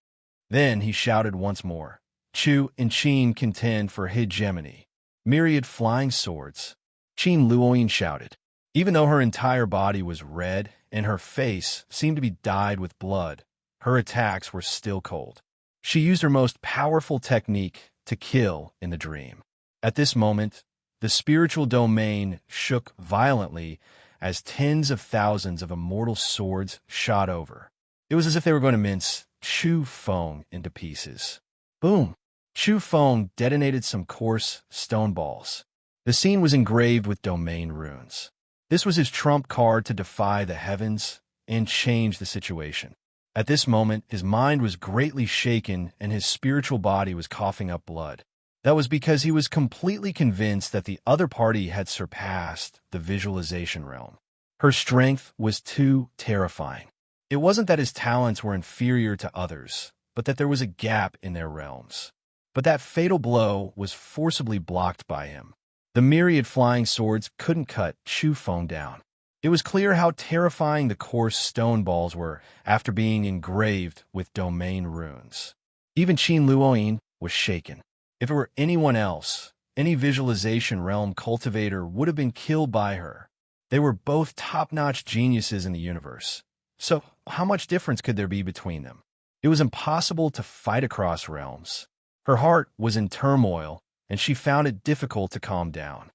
Then he shouted once more, "Chu and Qin contend for hegemony. Myriad flying swords." Qin Luoyin shouted. Even though her entire body was red and her face seemed to be dyed with blood, her attacks were still cold. She used her most powerful technique to kill in the dream. At this moment, the spiritual domain shook violently as tens of thousands of immortal swords shot over. It was as if they were going to mince Chu Feng into pieces. Boom! Chu Feng detonated some coarse stone balls. The scene was engraved with domain runes. This was his trump card to defy the heavens and change the situation. At this moment, his mind was greatly shaken and his spiritual body was coughing up blood. That was because he was completely convinced that the other party had surpassed the visualization realm. Her strength was too terrifying. It wasn't that his talents were inferior to others, but that there was a gap in their realms. But that fatal blow was forcibly blocked by him. The myriad flying swords couldn't cut Chu Feng down. It was clear how terrifying the coarse stone balls were after being engraved with domain runes. Even Qin Luoyin was shaken. If it were anyone else, any visualization realm cultivator would have been killed by her. They were both top-notch geniuses in the universe. So, how much difference could there be between them? It was impossible to fight across realms. Her heart was in turmoil, and she found it difficult to calm down.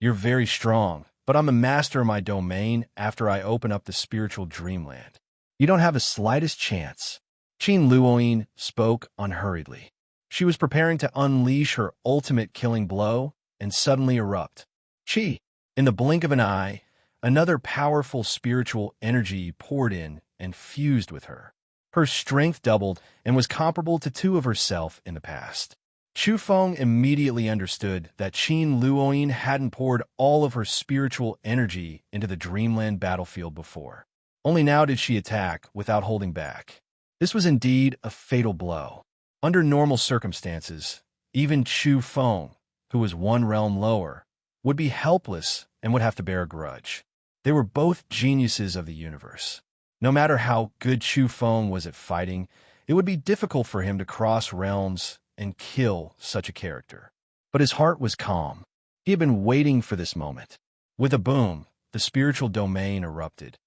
"You're very strong, but I'm a master of my domain after I open up the spiritual dreamland. You don't have the slightest chance." Qin Luoyin spoke unhurriedly. She was preparing to unleash her ultimate killing blow and suddenly erupt. Chi! In the blink of an eye, another powerful spiritual energy poured in and fused with her. Her strength doubled and was comparable to 2 of herself in the past. Chu Feng immediately understood that Qin Luoyin hadn't poured all of her spiritual energy into the dreamland battlefield before. Only now did she attack without holding back. This was indeed a fatal blow. Under normal circumstances, even Chu Feng, who was 1 realm lower, would be helpless and would have to bear a grudge. They were both geniuses of the universe. No matter how good Chu Feng was at fighting, it would be difficult for him to cross realms and kill such a character. But his heart was calm. He had been waiting for this moment. With a boom, the spiritual domain erupted.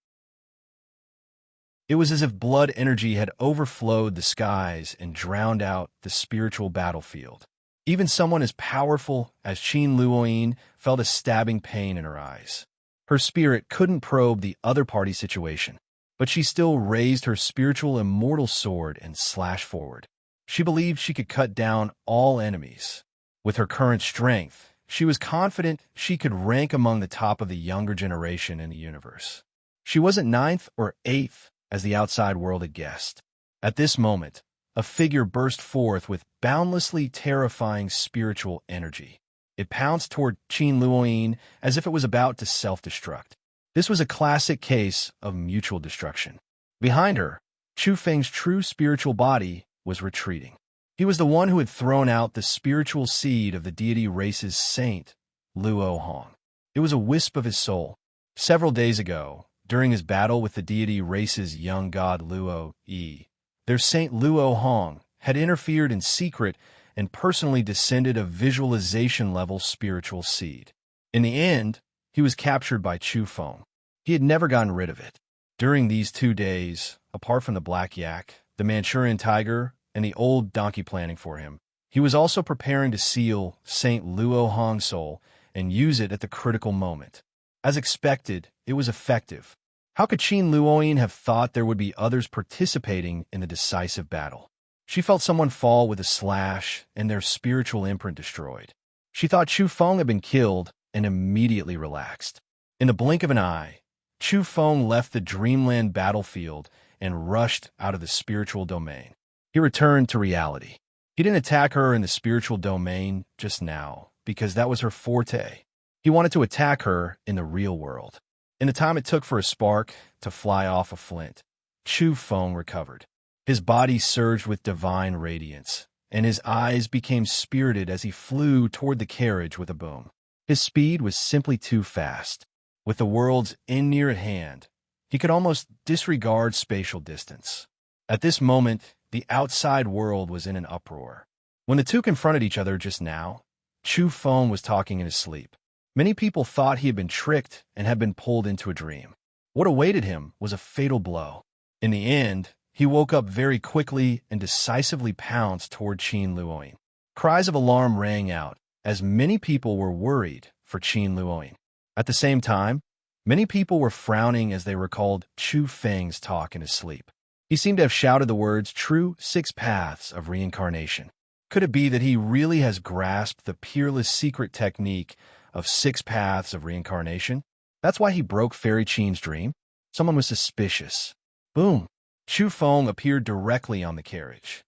It was as if blood energy had overflowed the skies and drowned out the spiritual battlefield. Even someone as powerful as Qin Luoyin felt a stabbing pain in her eyes. Her spirit couldn't probe the other party's situation, but she still raised her spiritual immortal sword and slashed forward. She believed she could cut down all enemies. With her current strength, she was confident she could rank among the top of the younger generation in the universe. She wasn't 9th or 8th, as the outside world had guessed. At this moment, a figure burst forth with boundlessly terrifying spiritual energy. It pounced toward Qin Luoyin as if it was about to self-destruct. This was a classic case of mutual destruction. Behind her, Chu Feng's true spiritual body was retreating. He was the one who had thrown out the spiritual seed of the deity race's saint, Luo Hong. It was a wisp of his soul. Several days ago, during his battle with the deity race's young god Luo Yi, their saint Luo Hong had interfered in secret and personally descended a visualization-level spiritual seed. In the end, he was captured by Chu Feng. He had never gotten rid of it. During these 2 days, apart from the black yak, the Manchurian tiger, and the old donkey planning for him, He was also preparing to seal St. Luo Hong's soul and use it at the critical moment. As expected, it was effective. How could Qin Luoyin have thought there would be others participating in the decisive battle? She felt someone fall with a slash and their spiritual imprint destroyed. She thought Chu Feng had been killed and immediately relaxed. In the blink of an eye, Chu Feng left the dreamland battlefield and rushed out of the spiritual domain. He returned to reality. He didn't attack her in the spiritual domain just now, because that was her forte. He wanted to attack her in the real world. In the time it took for a spark to fly off a flint, Chu Feng recovered. His body surged with divine radiance, and his eyes became spirited as he flew toward the carriage with a boom. His speed was simply too fast. With the world's end near at hand, he could almost disregard spatial distance. At this moment, the outside world was in an uproar. When the two confronted each other just now, Chu Feng was talking in his sleep. Many people thought he had been tricked and had been pulled into a dream. What awaited him was a fatal blow. In the end, he woke up very quickly and decisively pounced toward Qin Luoyin. Cries of alarm rang out, as many people were worried for Qin Luoyin. At the same time, many people were frowning as they recalled Chu Feng's talk in his sleep. He seemed to have shouted the words true 6 paths of reincarnation. Could it be that he really has grasped the peerless secret technique of 6 paths of reincarnation? That's why he broke Fairy Qin's dream? Someone was suspicious. Boom! Chu Feng appeared directly on the carriage.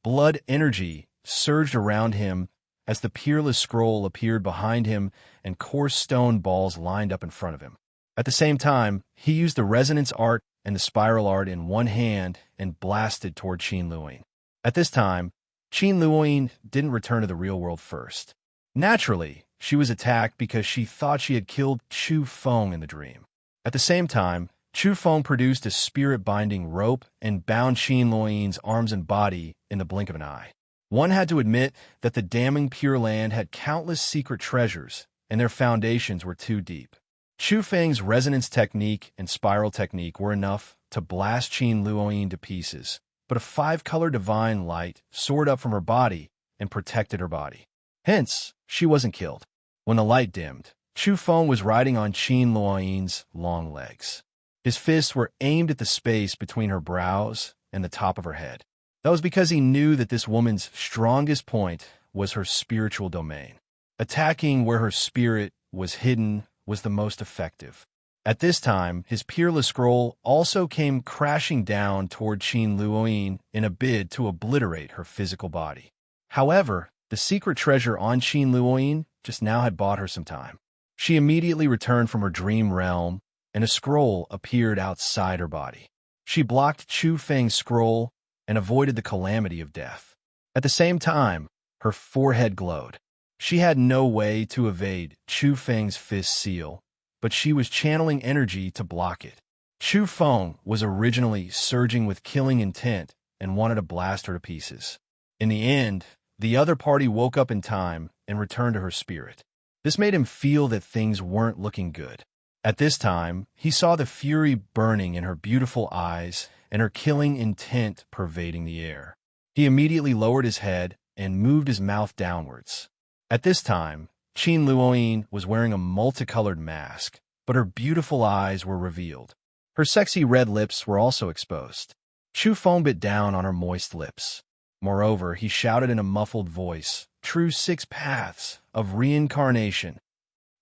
Blood energy surged around him as the peerless scroll appeared behind him and coarse stone balls lined up in front of him. At the same time, he used the resonance art and the spiral art in one hand and blasted toward Qin Luoyin. At this time, Qin Luoyin didn't return to the real world first. Naturally, she was attacked because she thought she had killed Chu Feng in the dream. At the same time, Chu Feng produced a spirit-binding rope and bound Qin Luoyin's arms and body in the blink of an eye. One had to admit that the damning Pure Land had countless secret treasures, and their foundations were too deep. Chu Feng's resonance technique and spiral technique were enough to blast Qin Luoyin to pieces, but a 5-color divine light soared up from her body and protected her body. Hence, she wasn't killed. When the light dimmed, Chu Feng was riding on Qin Luoyin's long legs. His fists were aimed at the space between her brows and the top of her head. That was because he knew that this woman's strongest point was her spiritual domain. Attacking where her spirit was hidden was the most effective. At this time, his peerless scroll also came crashing down toward Qin Luoyin in a bid to obliterate her physical body. However, the secret treasure on Qin Luoyin just now had bought her some time. She immediately returned from her dream realm, and a scroll appeared outside her body. She blocked Chu Feng's scroll and avoided the calamity of death. At the same time, her forehead glowed. She had no way to evade Chu Feng's fist seal, but she was channeling energy to block it. Chu Feng was originally surging with killing intent and wanted to blast her to pieces. In the end, the other party woke up in time and returned to her spirit. This made him feel that things weren't looking good. At this time, he saw the fury burning in her beautiful eyes and her killing intent pervading the air. He immediately lowered his head and moved his mouth downwards. At this time, Qin Luoyin was wearing a multicolored mask, but her beautiful eyes were revealed. Her sexy red lips were also exposed. Chu Feng bit down on her moist lips. Moreover, he shouted in a muffled voice, true 6 paths of reincarnation.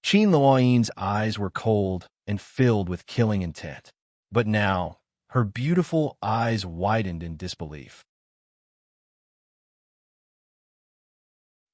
Qin Luoyin's eyes were cold and filled with killing intent. But now, her beautiful eyes widened in disbelief.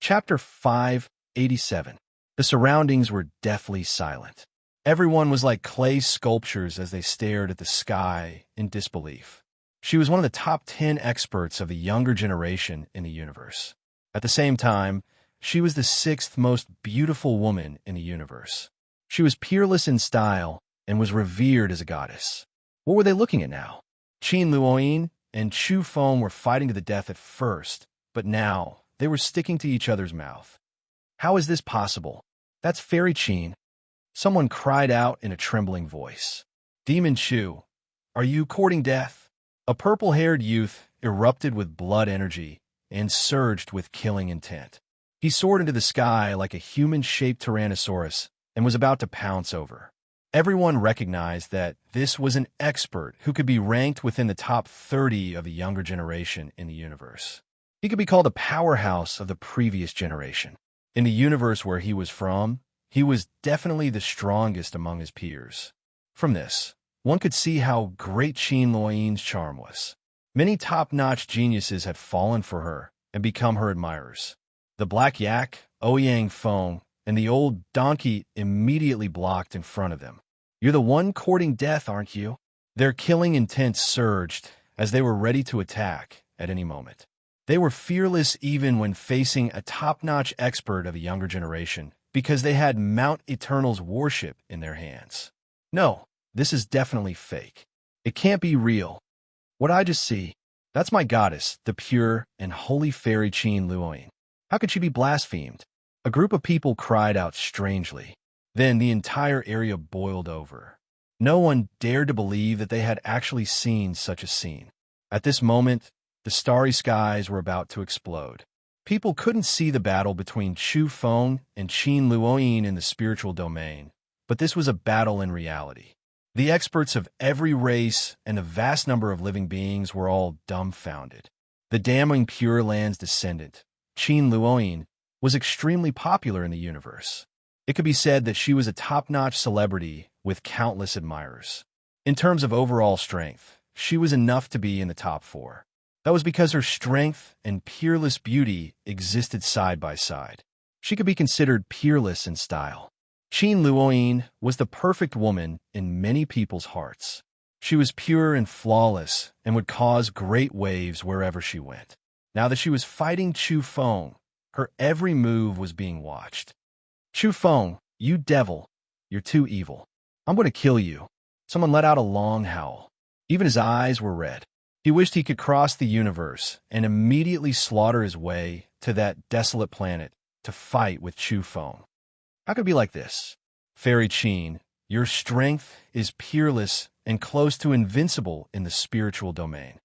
Chapter 587. The surroundings were deathly silent. Everyone was like clay sculptures as they stared at the sky in disbelief. She was one of the top 10 experts of the younger generation in the universe. At the same time, she was the 6th most beautiful woman in the universe. She was peerless in style and was revered as a goddess. What were they looking at now? Qin Luoyin and Chu Feng were fighting to the death at first, but now they were sticking to each other's mouth. How is this possible? That's Fairy Qin. Someone cried out in a trembling voice. Demon Chu, are you courting death? A purple-haired youth erupted with blood energy and surged with killing intent. He soared into the sky like a human-shaped Tyrannosaurus and was about to pounce over. Everyone recognized that this was an expert who could be ranked within the top 30 of the younger generation in the universe. He could be called a powerhouse of the previous generation. In the universe where he was from, he was definitely the strongest among his peers. From this, one could see how great Qin Luoyin's charm was. Many top-notch geniuses had fallen for her and become her admirers. The Black Yak, Ouyang Feng, and the old donkey immediately blocked in front of them. "You're the one courting death, aren't you?" Their killing intent surged as they were ready to attack at any moment. They were fearless even when facing a top-notch expert of a younger generation because they had Mount Eternal's worship in their hands. "No, this is definitely fake. It can't be real. What I just see, that's my goddess, the pure and holy fairy Qin Luoyin. How could she be blasphemed?" A group of people cried out strangely. Then the entire area boiled over. No one dared to believe that they had actually seen such a scene. At this moment, the starry skies were about to explode. People couldn't see the battle between Chu Feng and Qin Luoyin in the spiritual domain, but this was a battle in reality. The experts of every race and a vast number of living beings were all dumbfounded. The damning Pure Land's descendant, Qin Luoyin, was extremely popular in the universe. It could be said that she was a top-notch celebrity with countless admirers. In terms of overall strength, she was enough to be in the top 4. That was because her strength and peerless beauty existed side by side. She could be considered peerless in style. Qin Luoyin was the perfect woman in many people's hearts. She was pure and flawless and would cause great waves wherever she went. Now that she was fighting Chu Feng, her every move was being watched. "Chu Feng, you devil, you're too evil. I'm going to kill you." Someone let out a long howl. Even his eyes were red. He wished he could cross the universe and immediately slaughter his way to that desolate planet to fight with Chu Feng. How could it be like this? "Fairy Qin, your strength is peerless and close to invincible in the spiritual domain.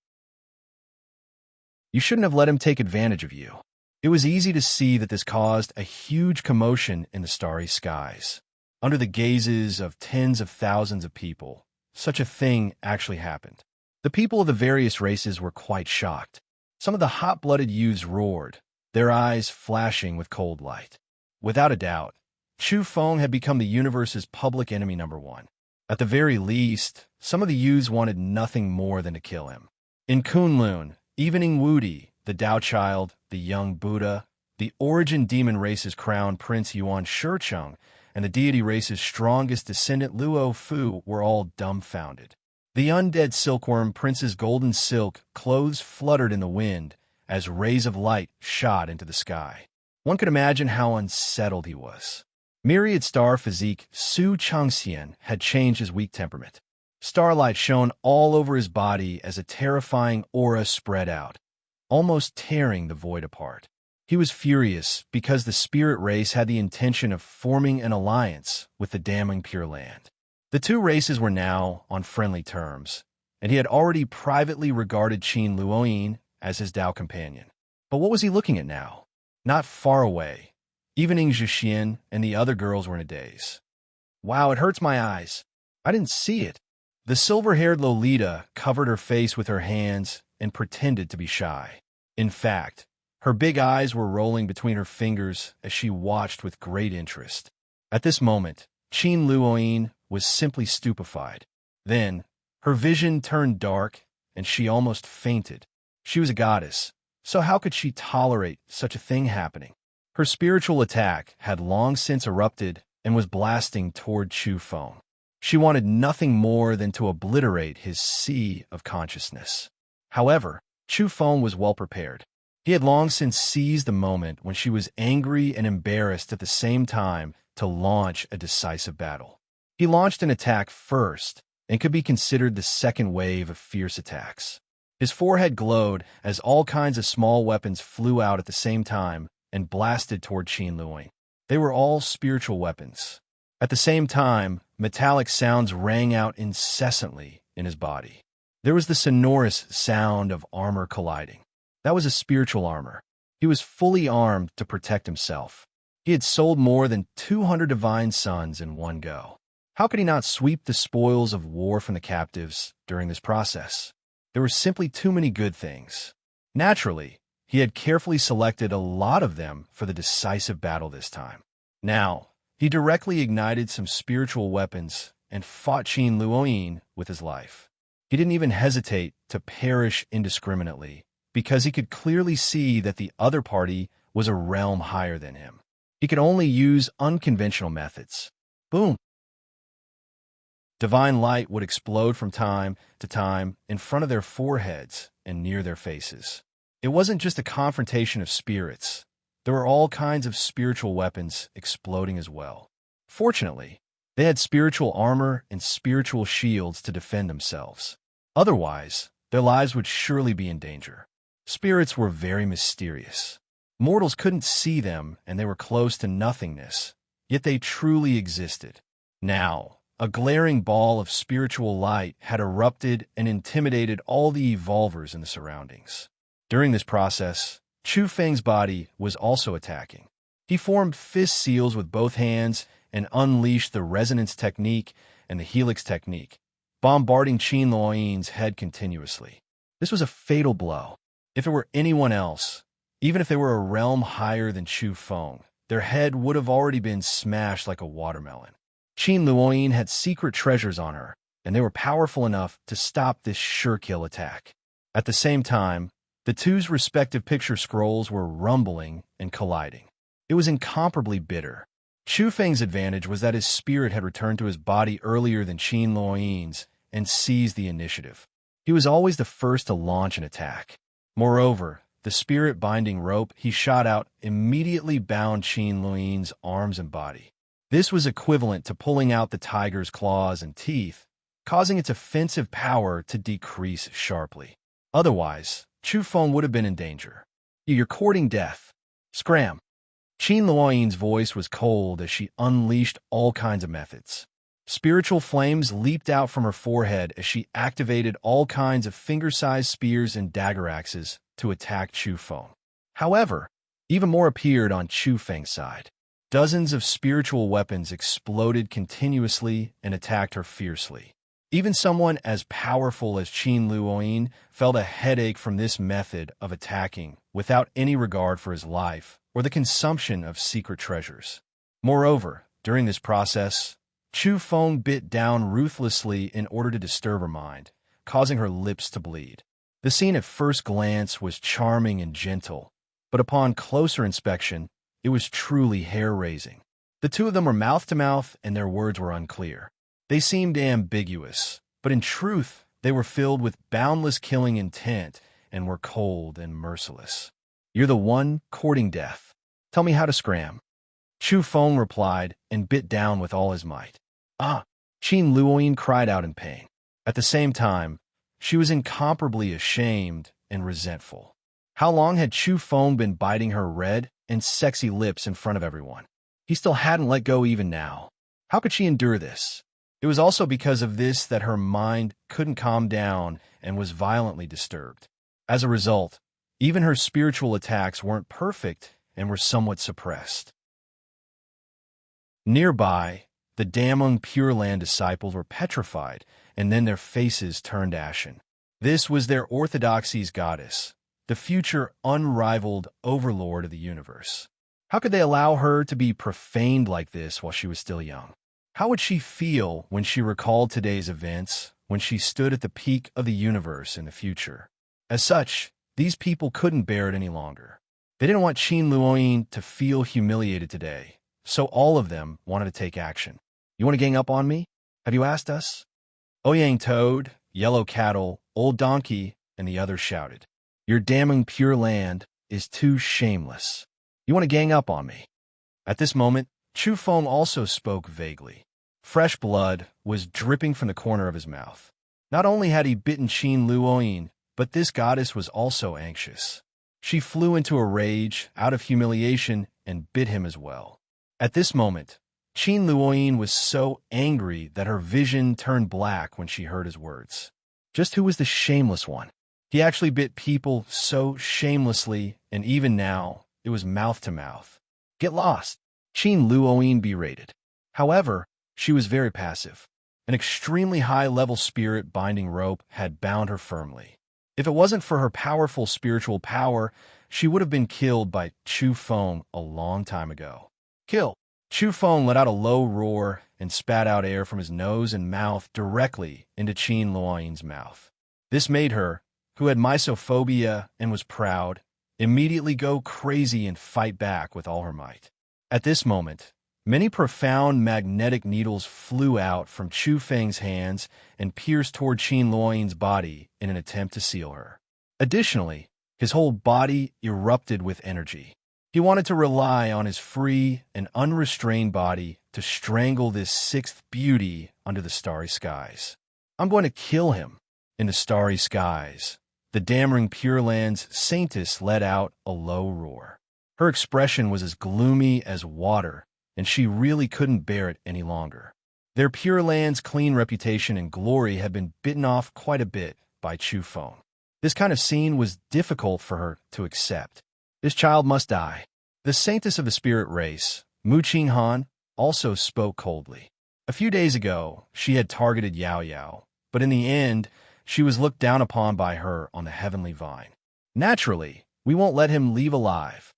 You shouldn't have let him take advantage of you." It was easy to see that this caused a huge commotion in the starry skies. Under the gazes of tens of thousands of people, such a thing actually happened. The people of the various races were quite shocked. Some of the hot-blooded youths roared, their eyes flashing with cold light. Without a doubt, Chu Feng had become the universe's public enemy number 1. At the very least, some of the youths wanted nothing more than to kill him. In Kunlun, even in Wudi, the Tao Child, the young Buddha, the origin demon race's crown Prince Yuan Shicheng, and the deity race's strongest descendant Luo Fu were all dumbfounded. The undead silkworm Prince's golden silk clothes fluttered in the wind as rays of light shot into the sky. One could imagine how unsettled he was. Myriad star physique Su Changxian had changed his weak temperament. Starlight shone all over his body as a terrifying aura spread out, almost tearing the void apart. He was furious because the spirit race had the intention of forming an alliance with the damning Pure Land. The two races were now on friendly terms, and he had already privately regarded Qin Luoyin as his Tao companion. But what was he looking at now? Not far away, even Ing Zhixian and the other girls were in a daze. "Wow, it hurts my eyes. I didn't see it." The silver-haired Lolita covered her face with her hands and pretended to be shy. In fact, her big eyes were rolling between her fingers as she watched with great interest. At this moment, Qin Luoyin was simply stupefied. Then, her vision turned dark, and she almost fainted. She was a goddess, so how could she tolerate such a thing happening? Her spiritual attack had long since erupted and was blasting toward Chu Feng. She wanted nothing more than to obliterate his sea of consciousness. However, Chu Feng was well prepared. He had long since seized the moment when she was angry and embarrassed at the same time to launch a decisive battle. He launched an attack first and could be considered the second wave of fierce attacks. His forehead glowed as all kinds of small weapons flew out at the same time and blasted toward Qin Luoyin. They were all spiritual weapons. At the same time, metallic sounds rang out incessantly in his body. There was the sonorous sound of armor colliding. That was a spiritual armor. He was fully armed to protect himself. He had sold more than 200 divine sons in one go. How could he not sweep the spoils of war from the captives during this process? There were simply too many good things. Naturally, he had carefully selected a lot of them for the decisive battle this time. Now, he directly ignited some spiritual weapons and fought Qin Luoyin with his life. He didn't even hesitate to perish indiscriminately because he could clearly see that the other party was a realm higher than him. He could only use unconventional methods. Boom! Divine light would explode from time to time in front of their foreheads and near their faces. It wasn't just a confrontation of spirits. There were all kinds of spiritual weapons exploding as well. Fortunately, they had spiritual armor and spiritual shields to defend themselves. Otherwise, their lives would surely be in danger. Spirits were very mysterious. Mortals couldn't see them, and they were close to nothingness, yet they truly existed. Now, a glaring ball of spiritual light had erupted and intimidated all the evolvers in the surroundings. During this process, Chu Feng's body was also attacking. He formed fist seals with both hands and unleashed the resonance technique and the helix technique, bombarding Qin Luoyin's head continuously. This was a fatal blow. If it were anyone else, even if they were a realm higher than Chu Feng, their head would have already been smashed like a watermelon. Qin Luoyin had secret treasures on her, and they were powerful enough to stop this sure-kill attack. At the same time, the two's respective picture scrolls were rumbling and colliding. It was incomparably bitter. Chu Feng's advantage was that his spirit had returned to his body earlier than Qin Luoyin's and seized the initiative. He was always the first to launch an attack. Moreover, the spirit-binding rope he shot out immediately bound Qin Luoyin's arms and body. This was equivalent to pulling out the tiger's claws and teeth, causing its offensive power to decrease sharply. Otherwise, Chu Feng would have been in danger. You're courting death. Scram! Qin Luoyin's voice was cold as she unleashed all kinds of methods. Spiritual flames leaped out from her forehead as she activated all kinds of finger-sized spears and dagger axes to attack Chu Feng. However, even more appeared on Chu Feng's side. Dozens of spiritual weapons exploded continuously and attacked her fiercely. Even someone as powerful as Qin Luoyin felt a headache from this method of attacking without any regard for his life or the consumption of secret treasures. Moreover, during this process, Chu Feng bit down ruthlessly in order to disturb her mind, causing her lips to bleed. The scene at first glance was charming and gentle, but upon closer inspection, it was truly hair-raising. The two of them were mouth-to-mouth, and their words were unclear. They seemed ambiguous, but in truth, they were filled with boundless killing intent and were cold and merciless. You're the one courting death. Tell me how to scram. Chu Feng replied and bit down with all his might. Ah! Qin Luoyin cried out in pain. At the same time, she was incomparably ashamed and resentful. How long had Chu Feng been biting her red and sexy lips in front of everyone? He still hadn't let go even now. How could she endure this? It was also because of this that her mind couldn't calm down and was violently disturbed. As a result, even her spiritual attacks weren't perfect and were somewhat suppressed. Nearby, the Damung Pure Land disciples were petrified, and then their faces turned ashen. This was their orthodoxy's goddess, the future unrivaled overlord of the universe. How could they allow her to be profaned like this while she was still young? How would she feel when she recalled today's events, when she stood at the peak of the universe in the future? As such, these people couldn't bear it any longer. They didn't want Qin Luoyin to feel humiliated today, so all of them wanted to take action. You want to gang up on me? Have you asked us? Ouyang Toad, Yellow Cattle, Old Donkey, and the others shouted. Your damning Pure Land is too shameless. You want to gang up on me? At this moment, Chu Feng also spoke vaguely. Fresh blood was dripping from the corner of his mouth. Not only had he bitten Qin Luoyin, but this goddess was also anxious. She flew into a rage out of humiliation and bit him as well. At this moment, Qin Luoyin was so angry that her vision turned black when she heard his words. Just who was the shameless one? He actually bit people so shamelessly, and even now, it was mouth to mouth. Get lost. Qin Luoyin berated. However, she was very passive. An extremely high-level spirit binding rope had bound her firmly. If it wasn't for her powerful spiritual power, she would have been killed by Chu Feng a long time ago. Kill! Chu Feng let out a low roar and spat out air from his nose and mouth directly into Qin Luoyin's mouth. This made her, who had mysophobia and was proud, immediately go crazy and fight back with all her might. At this moment, many profound magnetic needles flew out from Chu Feng's hands and pierced toward Qin Luoyin's body in an attempt to seal her. Additionally, his whole body erupted with energy. He wanted to rely on his free and unrestrained body to strangle this sixth beauty under the starry skies. I'm going to kill him. In the starry skies, the Dammering Pure Land's saintess let out a low roar. Her expression was as gloomy as water, and she really couldn't bear it any longer. Their Pure Land's clean reputation and glory had been bitten off quite a bit by Chu Feng. This kind of scene was difficult for her to accept. This child must die. The saintess of the spirit race, Mu Qinghan, also spoke coldly. A few days ago, she had targeted Yao Yao, but in the end, she was looked down upon by her on the heavenly vine. Naturally, we won't let him leave alive.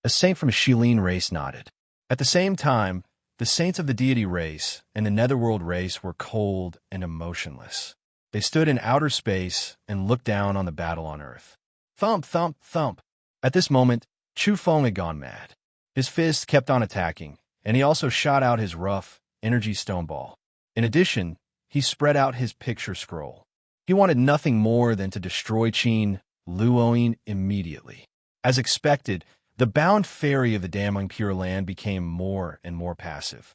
A saint from Shilin race nodded. At the same time, the saints of the deity race and the netherworld race were cold and emotionless. They stood in outer space and looked down on the battle on earth. Thump, thump, thump. At this moment, Chu Feng had gone mad. His fists kept on attacking, and he also shot out his rough, energy stone ball. In addition, he spread out his picture scroll. He wanted nothing more than to destroy Qin Luoyin immediately. As expected, the bound fairy of the Damming Pure Land became more and more passive.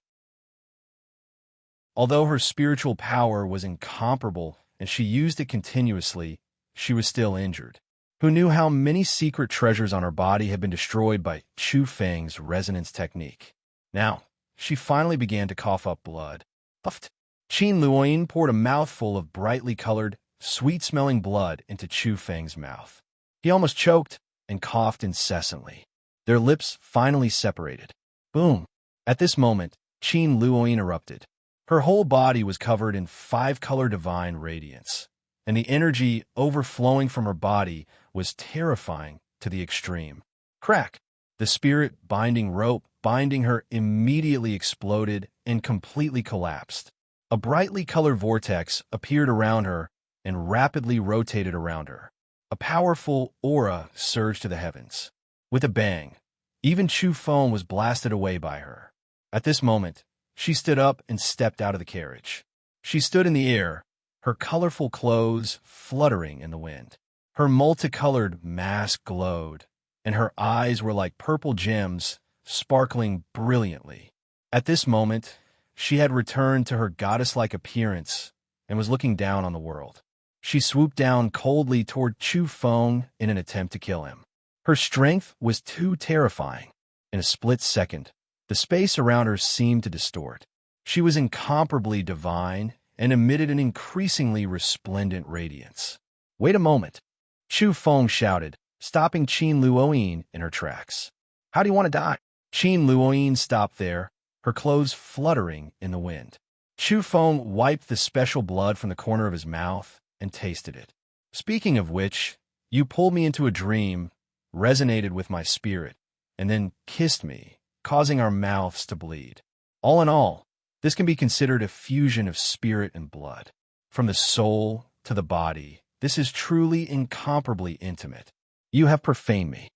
Although her spiritual power was incomparable and she used it continuously, she was still injured. Who knew how many secret treasures on her body had been destroyed by Chu Feng's resonance technique? Now, she finally began to cough up blood. Puffed. Qin Luoyin poured a mouthful of brightly colored, sweet-smelling blood into Chu Feng's mouth. He almost choked and coughed incessantly. Their lips finally separated. Boom! At this moment, Qin Luoyin erupted. Her whole body was covered in five-color divine radiance, and the energy overflowing from her body was terrifying to the extreme. Crack! The spirit binding rope binding her immediately exploded and completely collapsed. A brightly colored vortex appeared around her and rapidly rotated around her. A powerful aura surged to the heavens. With a bang, even Chu Feng was blasted away by her. At this moment, she stood up and stepped out of the carriage. She stood in the air, her colorful clothes fluttering in the wind. Her multicolored mask glowed, and her eyes were like purple gems, sparkling brilliantly. At this moment, she had returned to her goddess-like appearance and was looking down on the world. She swooped down coldly toward Chu Feng in an attempt to kill him. Her strength was too terrifying. In a split second, the space around her seemed to distort. She was incomparably divine and emitted an increasingly resplendent radiance. Wait a moment, Chu Feng shouted, stopping Qin Luoyin in her tracks. How do you want to die? Qin Luoyin stopped there, her clothes fluttering in the wind. Chu Feng wiped the special blood from the corner of his mouth and tasted it. Speaking of which, you pulled me into a dream, resonated with my spirit, and then kissed me, causing our mouths to bleed. All in all, this can be considered a fusion of spirit and blood. From the soul to the body, this is truly incomparably intimate. You have profaned me.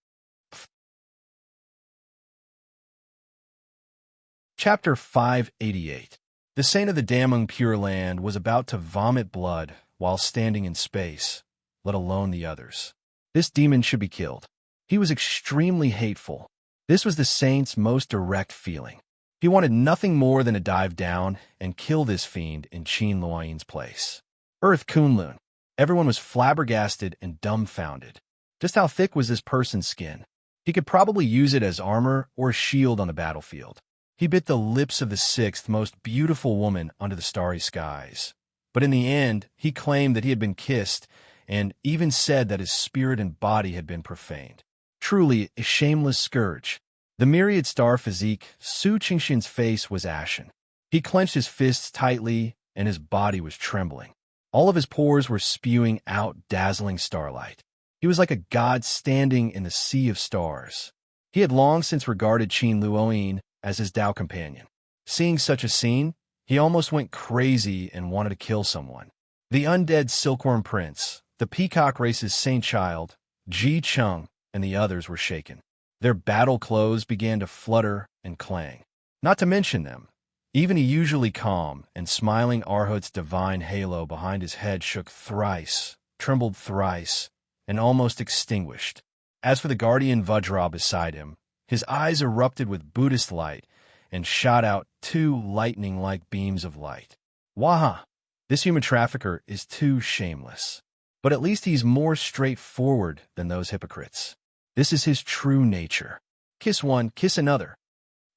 Chapter 588. The saint of the Damming Pure Land was about to vomit blood while standing in space, let alone the others. This demon should be killed. He was extremely hateful. This was the saint's most direct feeling. He wanted nothing more than to dive down and kill this fiend in Qin Luoyin's place. Earth Kunlun. Everyone was flabbergasted and dumbfounded. Just how thick was this person's skin? He could probably use it as armor or a shield on the battlefield. He bit the lips of the sixth most beautiful woman under the starry skies. But in the end, he claimed that he had been kissed, and even said that his spirit and body had been profaned. Truly a shameless scourge. The myriad star physique, Su Qingxin's face was ashen. He clenched his fists tightly, and his body was trembling. All of his pores were spewing out dazzling starlight. He was like a god standing in the sea of stars. He had long since regarded Qin Luoyin as his Tao companion. Seeing such a scene, he almost went crazy and wanted to kill someone. The undead silkworm prince, the peacock race's saint child, Ji Cheng, and the others were shaken. Their battle clothes began to flutter and clang. Not to mention them, even a usually calm and smiling Arhut's divine halo behind his head shook thrice, trembled thrice, and almost extinguished. As for the guardian Vajra beside him, his eyes erupted with Buddhist light and shot out two lightning-like beams of light. Waha! This human trafficker is too shameless. But at least he's more straightforward than those hypocrites. This is his true nature. Kiss one, kiss another.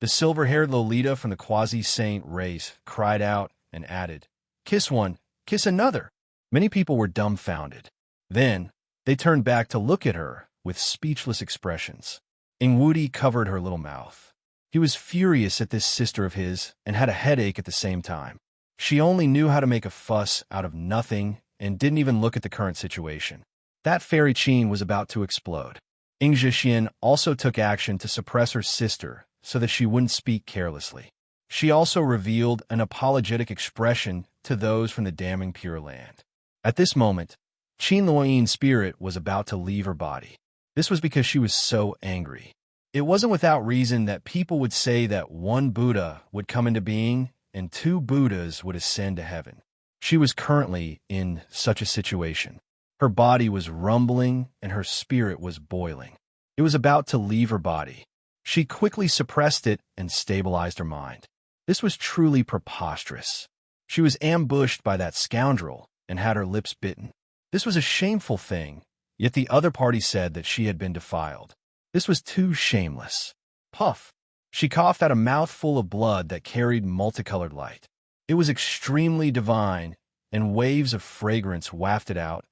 The silver-haired Lolita from the quasi-saint race cried out and added, Kiss one, kiss another. Many people were dumbfounded. Then, they turned back to look at her with speechless expressions. Ingwudi covered her little mouth. He was furious at this sister of his and had a headache at the same time. She only knew how to make a fuss out of nothing and didn't even look at the current situation. That fairy Qin was about to explode. Ing Zhixian also took action to suppress her sister so that she wouldn't speak carelessly. She also revealed an apologetic expression to those from the damning Pure Land. At this moment, Qin Luoyin's spirit was about to leave her body. This was because she was so angry. It wasn't without reason that people would say that one Buddha would come into being and two Buddhas would ascend to heaven. She was currently in such a situation. Her body was rumbling and her spirit was boiling. It was about to leave her body. She quickly suppressed it and stabilized her mind. This was truly preposterous. She was ambushed by that scoundrel and had her lips bitten. This was a shameful thing, yet the other party said that she had been defiled. This was too shameless. Puff! She coughed out a mouthful of blood that carried multicolored light. It was extremely divine, and waves of fragrance wafted out,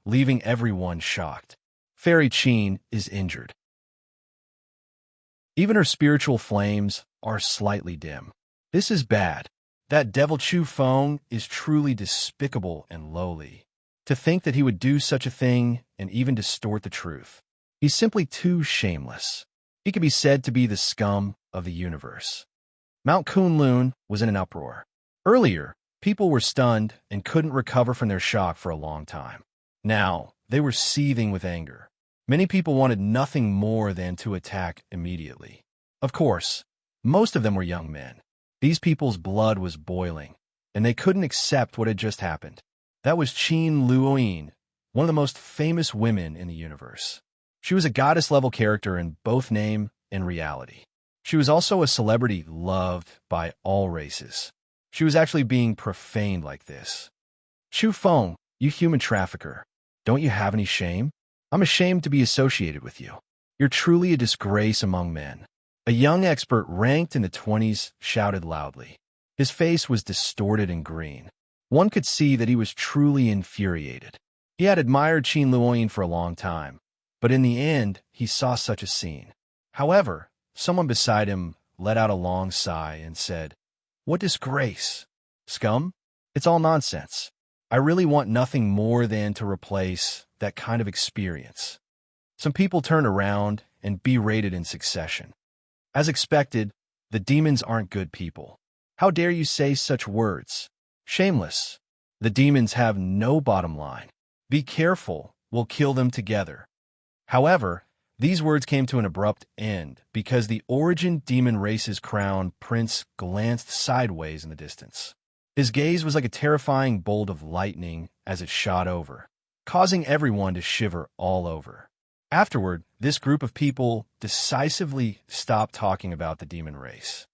leaving everyone shocked. Fairy Qin is injured. Even her spiritual flames are slightly dim. This is bad. That devil Chu Feng is truly despicable and lowly. To think that he would do such a thing and even distort the truth. He's simply too shameless. He could be said to be the scum of the universe. Mount Kunlun was in an uproar. Earlier, people were stunned and couldn't recover from their shock for a long time. Now, they were seething with anger. Many people wanted nothing more than to attack immediately. Of course, most of them were young men. These people's blood was boiling, and they couldn't accept what had just happened. That was Qin Luoyin, one of the most famous women in the universe. She was a goddess-level character in both name and reality. She was also a celebrity loved by all races. She was actually being profaned like this. Chu Feng, you human trafficker, don't you have any shame? I'm ashamed to be associated with you. You're truly a disgrace among men. A young expert ranked in the 20s shouted loudly. His face was distorted and green. One could see that he was truly infuriated. He had admired Qin Luoyin for a long time, but in the end, he saw such a scene. However, someone beside him let out a long sigh and said, What disgrace! Scum? It's all nonsense. I really want nothing more than to replace that kind of experience. Some people turned around and berated in succession. As expected, the demons aren't good people. How dare you say such words? Shameless. The demons have no bottom line. Be careful, we'll kill them together. However, these words came to an abrupt end because the origin demon race's crown prince glanced sideways in the distance. His gaze was like a terrifying bolt of lightning as it shot over, causing everyone to shiver all over. Afterward, this group of people decisively stopped talking about the demon race.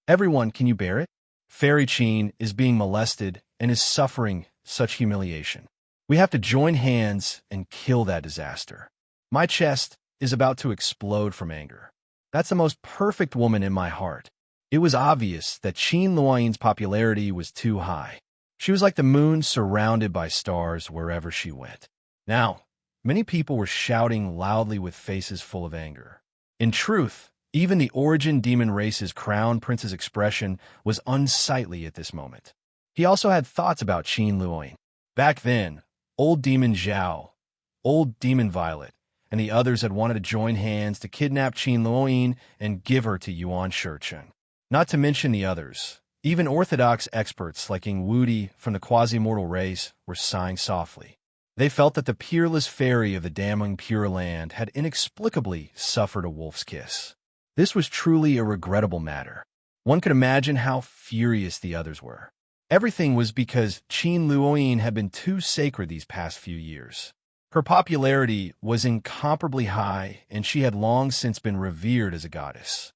Everyone, can you bear it? Fairy Qin is being molested and is suffering such humiliation. We have to join hands and kill that disaster. My chest is about to explode from anger. That's the most perfect woman in my heart. It was obvious that Qin Luoyin's popularity was too high. She was like the moon surrounded by stars wherever she went. Now, many people were shouting loudly with faces full of anger. In truth, even the origin demon race's crown prince's expression was unsightly at this moment. He also had thoughts about Qin Luoying. Back then, old demon Zhao, old demon Violet, and the others had wanted to join hands to kidnap Qin Luoying and give her to Yuan Shichen. Not to mention the others. Even orthodox experts like Ying Wudi from the quasi-mortal race were sighing softly. They felt that the peerless fairy of the damning Pure Land had inexplicably suffered a wolf's kiss. This was truly a regrettable matter. One could imagine how furious the others were. Everything was because Qin Luoying had been too sacred these past few years. Her popularity was incomparably high, and she had long since been revered as a goddess.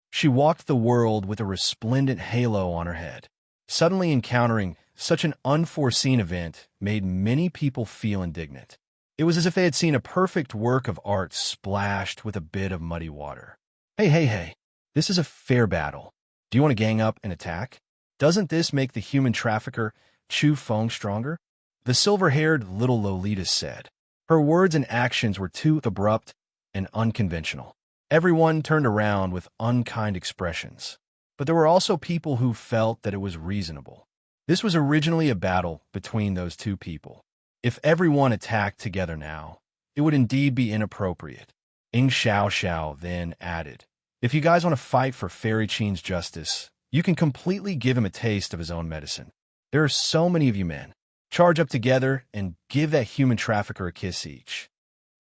She walked the world with a resplendent halo on her head. Suddenly encountering such an unforeseen event made many people feel indignant. It was as if they had seen a perfect work of art splashed with a bit of muddy water. Hey, this is a fair battle. Do you want to gang up and attack? Doesn't this make the human trafficker Chu Feng stronger? The silver-haired little Lolita said. Her words and actions were too abrupt and unconventional. Everyone turned around with unkind expressions. But there were also people who felt that it was reasonable. This was originally a battle between those two people. If everyone attacked together now, it would indeed be inappropriate. Ying Xiao then added, if you guys want to fight for Fairy Qin's justice, you can completely give him a taste of his own medicine. There are so many of you men. Charge up together and give that human trafficker a kiss each.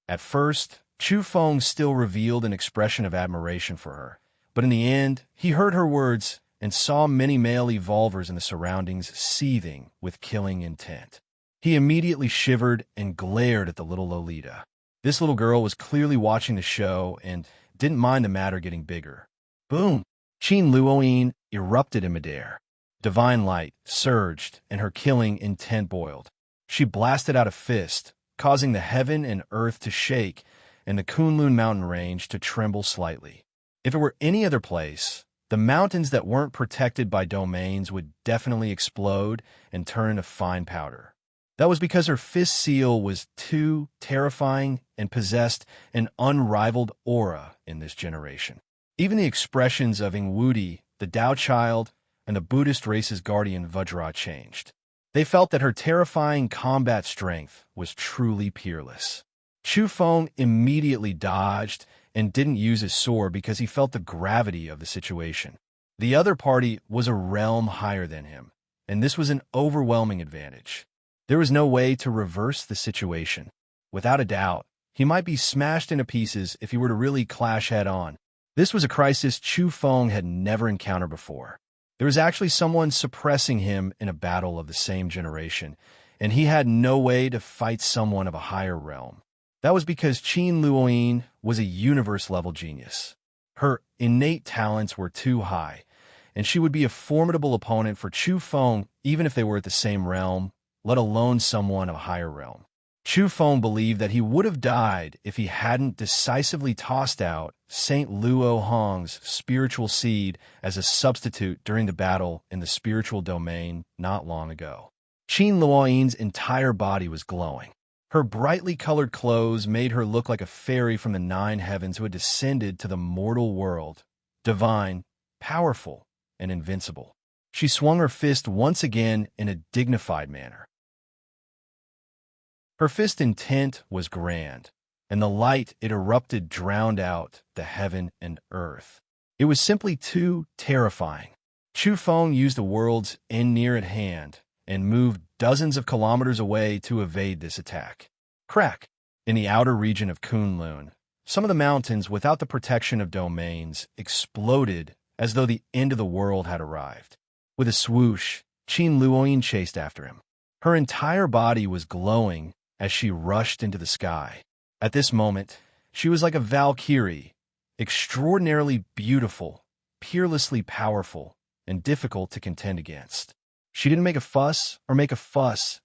At first, Chu Feng still revealed an expression of admiration for her, but in the end, he heard her words and saw many male evolvers in the surroundings seething with killing intent. He immediately shivered and glared at the little Lolita. This little girl was clearly watching the show and didn't mind the matter getting bigger. Boom! Qin Luoying erupted in midair. Divine light surged, and her killing intent boiled. She blasted out a fist, causing the heaven and earth to shake and the Kunlun mountain range to tremble slightly. If it were any other place, the mountains that weren't protected by domains would definitely explode and turn into fine powder. That was because her fist seal was too terrifying and possessed an unrivaled aura in this generation. Even the expressions of Ying Wudi, the Tao Child, and the Buddhist race's guardian Vajra changed. They felt that her terrifying combat strength was truly peerless. Chu Feng immediately dodged and didn't use his sword because he felt the gravity of the situation. The other party was a realm higher than him, and this was an overwhelming advantage. There was no way to reverse the situation. Without a doubt, he might be smashed into pieces if he were to really clash head-on. This was a crisis Chu Feng had never encountered before. There was actually someone suppressing him in a battle of the same generation, and he had no way to fight someone of a higher realm. That was because Qin Luoying was a universe-level genius. Her innate talents were too high, and she would be a formidable opponent for Chu Feng even if they were at the same realm, let alone someone of a higher realm. Chu Feng believed that he would have died if he hadn't decisively tossed out Saint Luo Hong's spiritual seed as a substitute during the battle in the spiritual domain not long ago. Qin Luoying's entire body was glowing. Her brightly colored clothes made her look like a fairy from the 9 heavens who had descended to the mortal world, divine, powerful, and invincible. She swung her fist once again in a dignified manner. Her fist intent was grand, and the light it erupted drowned out the heaven and earth. It was simply too terrifying. Chu Feng used the world's end near at hand and moved dozens of kilometers away to evade this attack. Crack! In the outer region of Kunlun, some of the mountains without the protection of domains exploded as though the end of the world had arrived. With a swoosh, Qin Luoying chased after him. Her entire body was glowing as she rushed into the sky. At this moment, she was like a Valkyrie, extraordinarily beautiful, peerlessly powerful, and difficult to contend against. She didn't make a fuss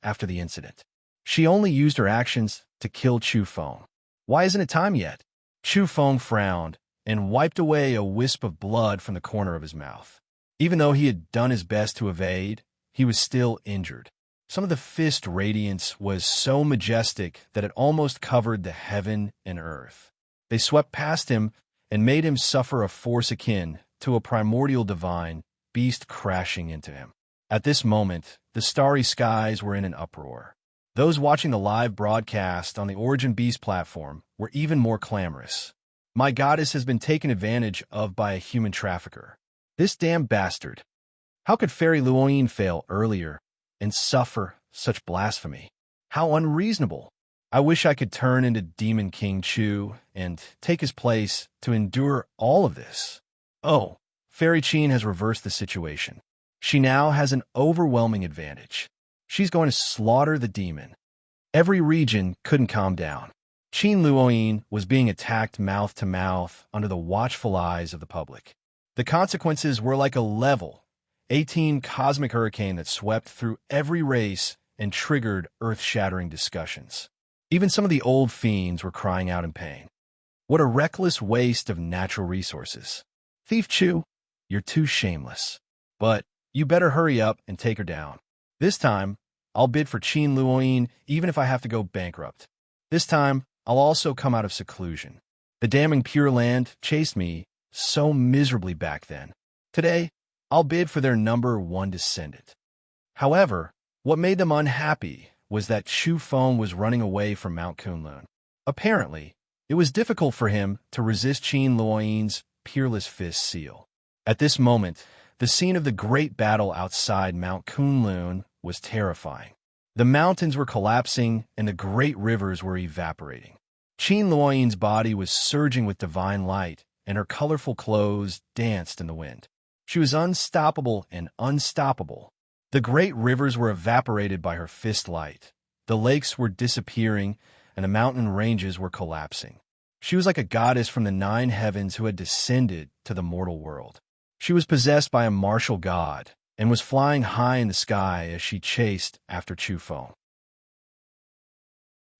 after the incident. She only used her actions to kill Chu Feng. Why isn't it time yet? Chu Feng frowned and wiped away a wisp of blood from the corner of his mouth. Even though he had done his best to evade, he was still injured. Some of the fist radiance was so majestic that it almost covered the heaven and earth. They swept past him and made him suffer a force akin to a primordial divine beast crashing into him. At this moment, the starry skies were in an uproar. Those watching the live broadcast on the Origin Beast platform were even more clamorous. My goddess has been taken advantage of by a human trafficker. This damn bastard. How could Fairy Luoying fail earlier and suffer such blasphemy? How unreasonable. I wish I could turn into Demon King Chu and take his place to endure all of this. Oh, Fairy Qin has reversed the situation. She now has an overwhelming advantage. She's going to slaughter the demon. Every region couldn't calm down. Qin Luoying was being attacked mouth to mouth under the watchful eyes of the public. The consequences were like a level 18 cosmic hurricane that swept through every race and triggered earth-shattering discussions. Even some of the old fiends were crying out in pain. What a reckless waste of natural resources. Thief Chu, you're too shameless. But you better hurry up and take her down. This time, I'll bid for Qin Luoying even if I have to go bankrupt. This time, I'll also come out of seclusion. The damning Pure Land chased me so miserably back then. Today, I'll bid for their #1 descendant. However, what made them unhappy was that Chu Feng was running away from Mount Kunlun. Apparently, it was difficult for him to resist Qin Luoying's peerless fist seal. At this moment, the scene of the great battle outside Mount Kunlun was terrifying. The mountains were collapsing and the great rivers were evaporating. Qin Luoying's body was surging with divine light, and her colorful clothes danced in the wind. She was unstoppable and unstoppable. The great rivers were evaporated by her fist light. The lakes were disappearing, and the mountain ranges were collapsing. She was like a goddess from the 9 heavens who had descended to the mortal world. She was possessed by a martial god and was flying high in the sky as she chased after Chu Feng.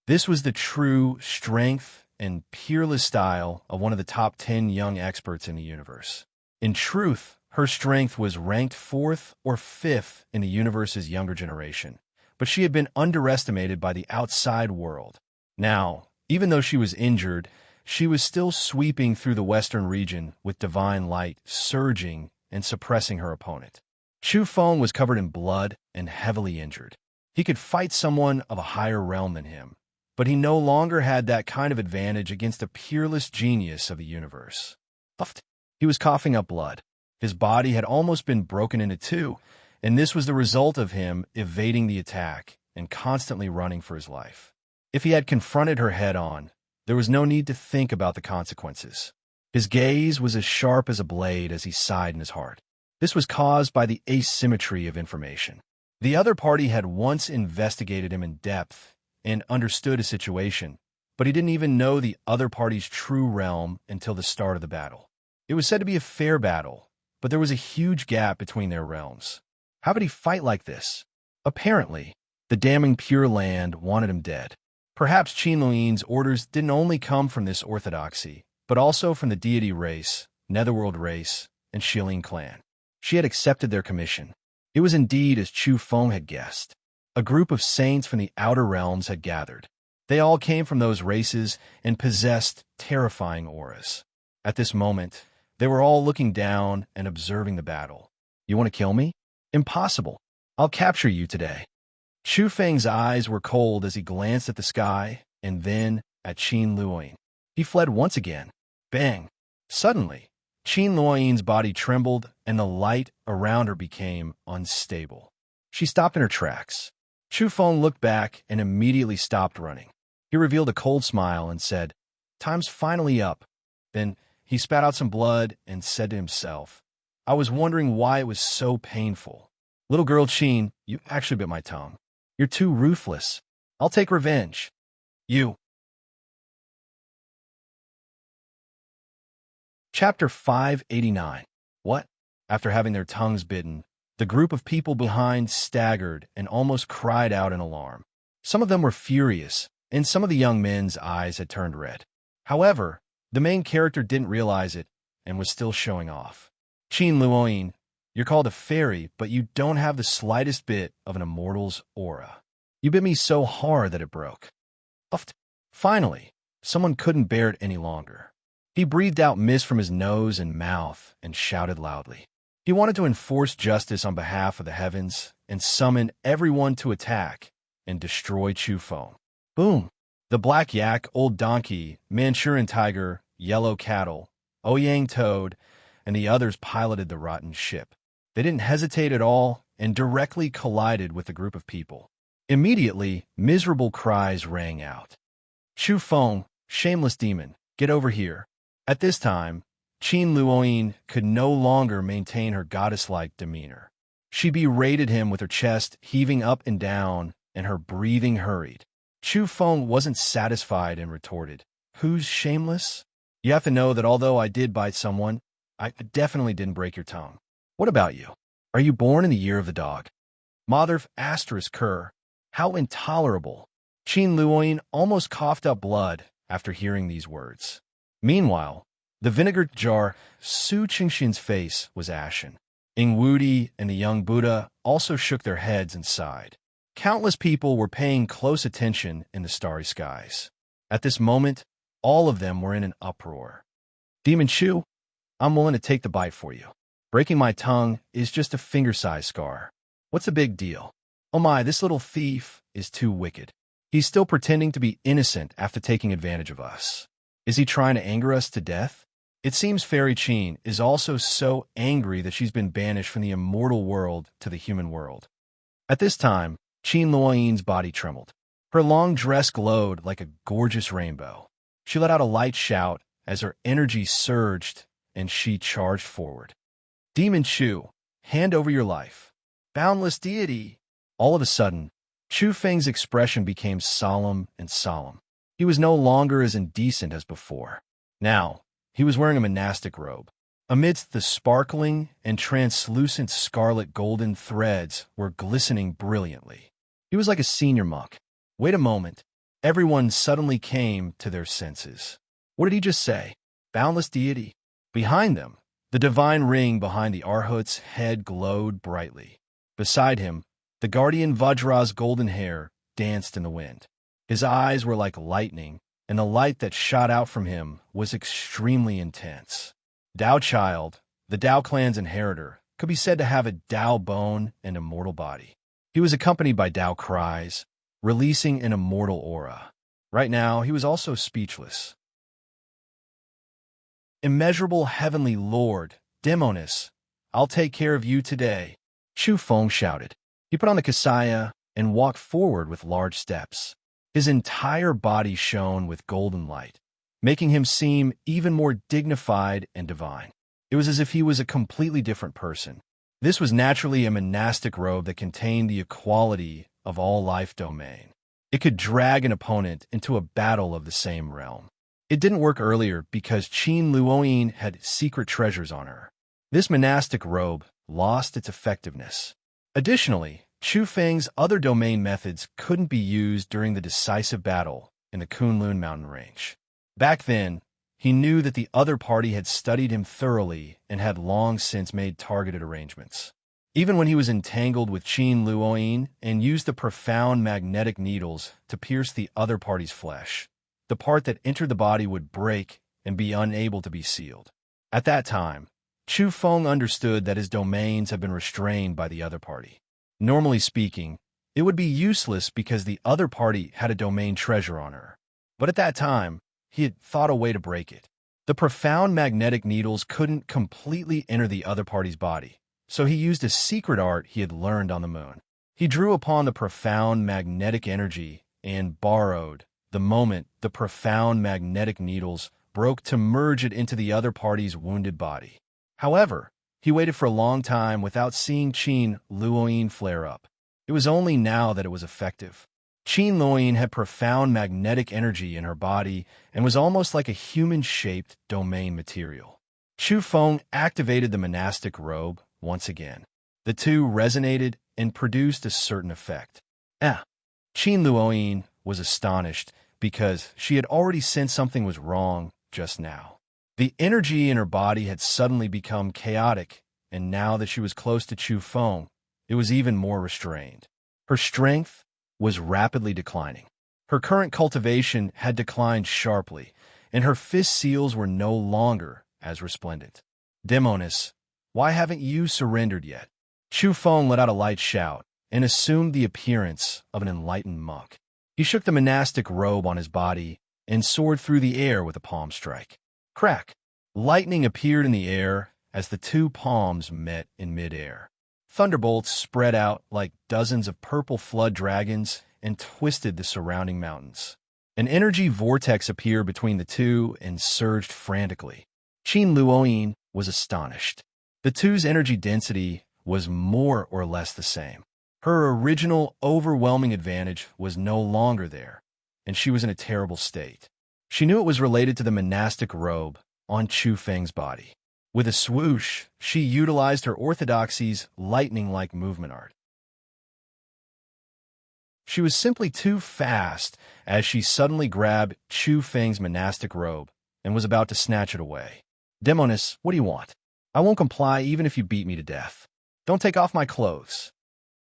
This was the true strength and peerless style of one of the top 10 young experts in the universe. In truth, her strength was ranked 4th or 5th in the universe's younger generation, but she had been underestimated by the outside world. Now, even though she was injured, she was still sweeping through the western region with divine light surging and suppressing her opponent. Chu Feng was covered in blood and heavily injured. He could fight someone of a higher realm than him, but he no longer had that kind of advantage against a peerless genius of the universe. He was coughing up blood. His body had almost been broken into 2, and this was the result of him evading the attack and constantly running for his life. If he had confronted her head-on, there was no need to think about the consequences. His gaze was as sharp as a blade as he sighed in his heart. This was caused by the asymmetry of information. The other party had once investigated him in depth and understood his situation, but he didn't even know the other party's true realm until the start of the battle. It was said to be a fair battle, but there was a huge gap between their realms. How could he fight like this? Apparently, the damning Pure Land wanted him dead. Perhaps Qin Luoying's orders didn't only come from this orthodoxy, but also from the deity race, Netherworld race, and Shilin clan. She had accepted their commission. It was indeed as Chu Feng had guessed. A group of saints from the outer realms had gathered. They all came from those races and possessed terrifying auras. At this moment, they were all looking down and observing the battle. You want to kill me? Impossible. I'll capture you today. Chu Feng's eyes were cold as he glanced at the sky and then at Qin Luoying. He fled once again. Bang! Suddenly, Qin Luoying's body trembled and the light around her became unstable. She stopped in her tracks. Chu Feng looked back and immediately stopped running. He revealed a cold smile and said, "Time's finally up." Then he spat out some blood and said to himself, "I was wondering why it was so painful. Little girl Qin, you actually bit my tongue. You're too ruthless. I'll take revenge. You." Chapter 589. What? After having their tongues bitten, the group of people behind staggered and almost cried out in alarm. Some of them were furious, and some of the young men's eyes had turned red. However, the main character didn't realize it and was still showing off. Qin Luoying, You're called a fairy, but you don't have the slightest bit of an immortal's aura. You bit me so hard that it broke. Uffed. Finally, someone couldn't bear it any longer. He breathed out mist from his nose and mouth and shouted loudly. He wanted to enforce justice on behalf of the heavens and summon everyone to attack and destroy Chufeng. Boom! The black yak, old donkey, Manchurian tiger, yellow cattle, Ouyang toad, and the others piloted the rotten ship. They didn't hesitate at all and directly collided with the group of people. Immediately, miserable cries rang out. Chufeng, shameless demon, get over here. At this time, Qin Luoyin could no longer maintain her goddess-like demeanor. She berated him with her chest heaving up and down and her breathing hurried. Chufeng wasn't satisfied and retorted, "Who's shameless? You have to know that although I did bite someone, I definitely didn't break your tongue. What about you? Are you born in the year of the dog?" Motherf asterisk cur. How intolerable. Qin Luoyin almost coughed up blood after hearing these words. Meanwhile, the vinegar jar, Su Qingxin's face was ashen. Ing Wudi and the young Buddha also shook their heads and sighed. Countless people were paying close attention in the starry skies. At this moment, all of them were in an uproar. Demon Chu, I'm willing to take the bite for you. Breaking my tongue is just a finger-sized scar. What's the big deal? Oh my, this little thief is too wicked. He's still pretending to be innocent after taking advantage of us. Is he trying to anger us to death? It seems Fairy Qin is also so angry that she's been banished from the immortal world to the human world. At this time, Qin Luoyin's body trembled. Her long dress glowed like a gorgeous rainbow. She let out a light shout as her energy surged and she charged forward. Demon Chu, hand over your life. Boundless deity. All of a sudden, Chufeng's expression became solemn and solemn. He was no longer as indecent as before. Now, he was wearing a monastic robe. Amidst the sparkling and translucent scarlet golden threads were glistening brilliantly. He was like a senior monk. Wait a moment. Everyone suddenly came to their senses. What did he just say? Boundless deity. Behind them, the divine ring behind the Arhut's head glowed brightly. Beside him, the guardian Vajra's golden hair danced in the wind. His eyes were like lightning, and the light that shot out from him was extremely intense. Dao Child, the Dao clan's inheritor, could be said to have a Dao bone and immortal body. He was accompanied by Dao cries, releasing an immortal aura. Right now, he was also speechless. Immeasurable heavenly lord, Demonis, I'll take care of you today, Chufeng shouted. He put on the kasaya and walked forward with large steps. His entire body shone with golden light, making him seem even more dignified and divine. It was as if he was a completely different person. This was naturally a monastic robe that contained the equality of all life domain. It could drag an opponent into a battle of the same realm. It didn't work earlier because Qin Luoyin had secret treasures on her. This monastic robe lost its effectiveness. Additionally, Chufeng's other domain methods couldn't be used during the decisive battle in the Kunlun mountain range. Back then, he knew that the other party had studied him thoroughly and had long since made targeted arrangements. Even when he was entangled with Qin Luoyin and used the profound magnetic needles to pierce the other party's flesh, the part that entered the body would break and be unable to be sealed. At that time, Chufeng understood that his domains had been restrained by the other party. Normally speaking, it would be useless because the other party had a domain treasure on her. But at that time, he had thought a way to break it. The profound magnetic needles couldn't completely enter the other party's body, so he used a secret art he had learned on the moon. He drew upon the profound magnetic energy and borrowed the moment the profound magnetic needles broke to merge it into the other party's wounded body. However, he waited for a long time without seeing Qin Luoyin flare up. It was only now that it was effective. Qin Luoyin had profound magnetic energy in her body and was almost like a human-shaped domain material. Chufeng activated the monastic robe once again. The two resonated and produced a certain effect. Qin Luoyin was astonished because she had already sensed something was wrong just now. The energy in her body had suddenly become chaotic and now that she was close to Chu Feng, it was even more restrained. Her strength was rapidly declining. Her current cultivation had declined sharply, and her fist seals were no longer as resplendent. Demonis, why haven't you surrendered yet? Chu Feng let out a light shout and assumed the appearance of an enlightened monk. He shook the monastic robe on his body and soared through the air with a palm strike. Crack! Lightning appeared in the air as the two palms met in midair. Thunderbolts spread out like dozens of purple flood dragons and twisted the surrounding mountains. An energy vortex appeared between the two and surged frantically. Qin Luoyin was astonished. The two's energy density was more or less the same. Her original overwhelming advantage was no longer there, and she was in a terrible state. She knew it was related to the monastic robe on Chu Feng's body. With a swoosh, she utilized her orthodoxy's lightning-like movement art. She was simply too fast as she suddenly grabbed Chu Feng's monastic robe and was about to snatch it away. Demonis, what do you want? I won't comply even if you beat me to death. Don't take off my clothes.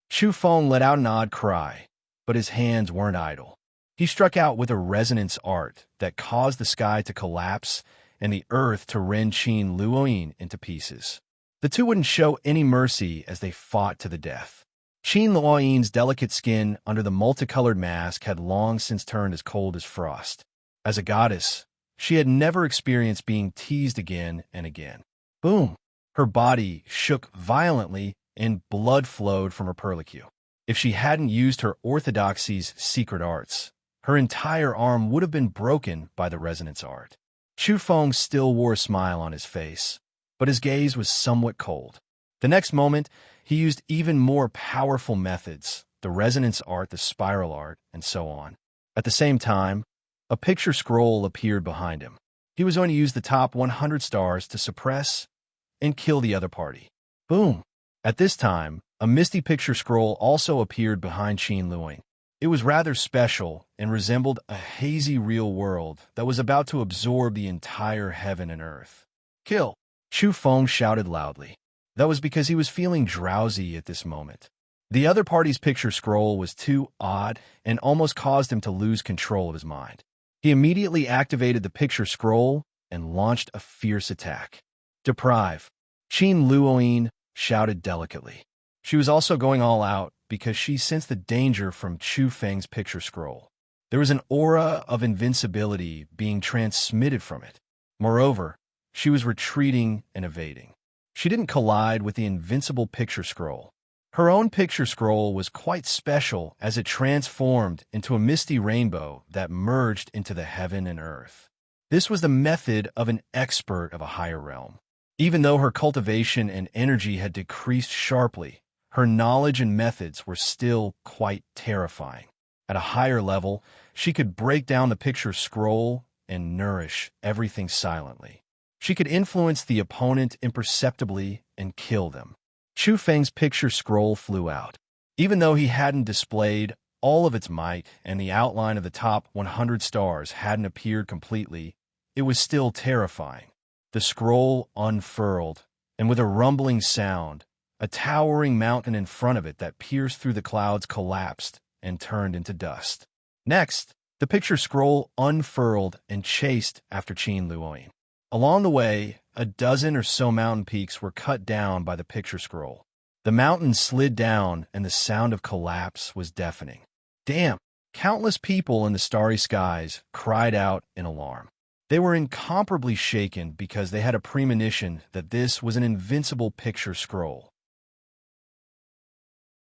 Chu Feng let out an odd cry, but his hands weren't idle. He struck out with a resonance art that caused the sky to collapse and the earth to rend Qin Luoyin into pieces. The two wouldn't show any mercy as they fought to the death. Qin Luoyin's delicate skin under the multicolored mask had long since turned as cold as frost. As a goddess, she had never experienced being teased again and again. Boom! Her body shook violently and blood flowed from her perlicue. If she hadn't used her orthodoxy's secret arts, her entire arm would have been broken by the resonance art. Chu Feng still wore a smile on his face, but his gaze was somewhat cold. The next moment, he used even more powerful methods, the resonance art, the spiral art, and so on. At the same time, a picture scroll appeared behind him. He was going to use the top 100 stars to suppress and kill the other party. Boom! At this time, a misty picture scroll also appeared behind Qin Luoyin. It was rather special and resembled a hazy real world that was about to absorb the entire heaven and earth. Kill! Chu Feng shouted loudly. That was because he was feeling drowsy at this moment. The other party's picture scroll was too odd and almost caused him to lose control of his mind. He immediately activated the picture scroll and launched a fierce attack. Deprive! Qin Luoyin shouted delicately. She was also going all out because she sensed the danger from Chu Feng's picture scroll. There was an aura of invincibility being transmitted from it. Moreover, she was retreating and evading. She didn't collide with the invincible picture scroll. Her own picture scroll was quite special as it transformed into a misty rainbow that merged into the heaven and earth. This was the method of an expert of a higher realm. Even though her cultivation and energy had decreased sharply, her knowledge and methods were still quite terrifying. At a higher level, she could break down the picture scroll and nourish everything silently. She could influence the opponent imperceptibly and kill them. Chu Feng's picture scroll flew out. Even though he hadn't displayed all of its might and the outline of the top 100 stars hadn't appeared completely, it was still terrifying. The scroll unfurled, and with a rumbling sound, a towering mountain in front of it that pierced through the clouds collapsed and turned into dust. Next, the picture scroll unfurled and chased after Qin Luoyin. Along the way, a dozen or so mountain peaks were cut down by the picture scroll. The mountains slid down and the sound of collapse was deafening. Damn! Countless people in the starry skies cried out in alarm. They were incomparably shaken because they had a premonition that this was an invincible picture scroll.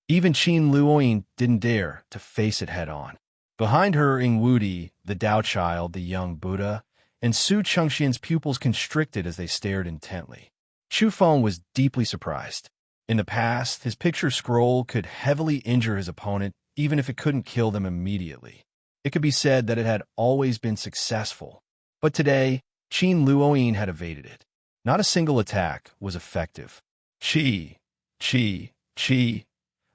Even Qin Luoyin didn't dare to face it head-on. Behind her, Ingwudi, the Tao child, the young Buddha, and Su Chengxian's pupils constricted as they stared intently. Chu Feng was deeply surprised. In the past, his picture scroll could heavily injure his opponent even if it couldn't kill them immediately. It could be said that it had always been successful. But today, Qin Luoyin had evaded it. Not a single attack was effective. Chi, chi, chi.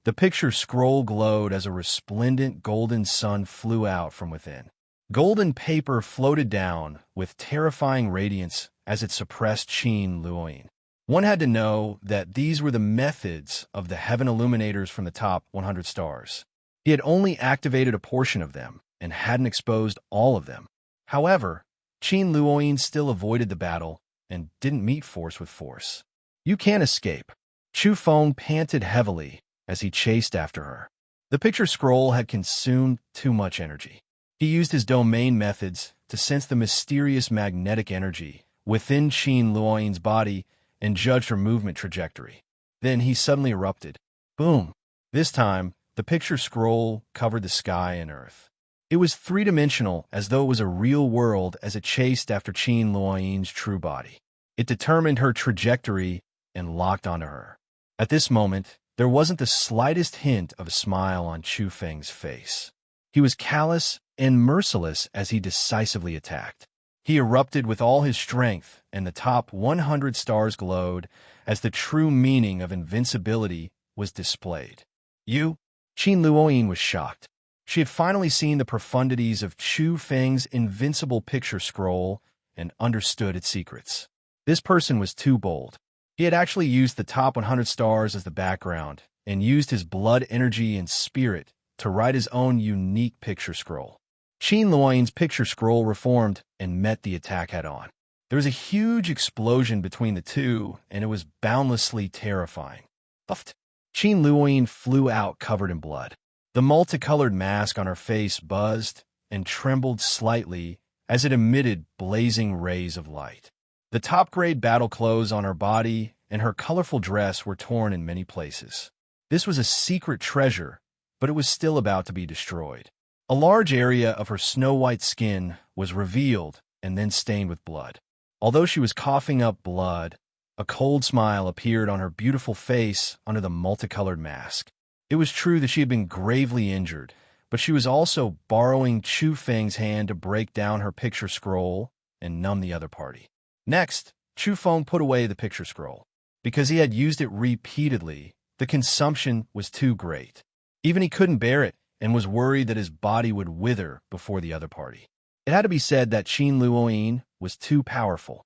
The picture scroll glowed as a resplendent golden sun flew out from within. Golden paper floated down with terrifying radiance as it suppressed Qin Luoyin. One had to know that these were the methods of the heaven illuminators from the top 100 stars. He had only activated a portion of them and hadn't exposed all of them. However, Qin Luoyin still avoided the battle and didn't meet force with force. You can't escape. Chu Feng panted heavily as he chased after her. The picture scroll had consumed too much energy. He used his domain methods to sense the mysterious magnetic energy within Qin Luoyin's body and judged her movement trajectory. Then he suddenly erupted. Boom! This time, the picture scroll covered the sky and earth. It was three-dimensional, as though it was a real world as it chased after Qin Luoyin's true body. It determined her trajectory and locked onto her. At this moment, there wasn't the slightest hint of a smile on Chu Feng's face. He was callous and merciless as he decisively attacked. He erupted with all his strength, and the top 100 stars glowed as the true meaning of invincibility was displayed. You? Qin Luoyin was shocked. She had finally seen the profundities of Chu Feng's invincible picture scroll and understood its secrets. This person was too bold. He had actually used the top 100 stars as the background and used his blood energy and spirit to write his own unique picture scroll. Qin Luoyin's picture scroll reformed and met the attack head-on. There was a huge explosion between the two, and it was boundlessly terrifying. Puffed. Qin Luoyin flew out covered in blood. The multicolored mask on her face buzzed and trembled slightly as it emitted blazing rays of light. The top-grade battle clothes on her body and her colorful dress were torn in many places. This was a secret treasure, but it was still about to be destroyed. A large area of her snow-white skin was revealed and then stained with blood. Although she was coughing up blood, a cold smile appeared on her beautiful face under the multicolored mask. It was true that she had been gravely injured, but she was also borrowing Chu Feng's hand to break down her picture scroll and numb the other party. Next, Chu Feng put away the picture scroll. Because he had used it repeatedly, the consumption was too great. Even he couldn't bear it and was worried that his body would wither before the other party. It had to be said that Qin Luoyin was too powerful.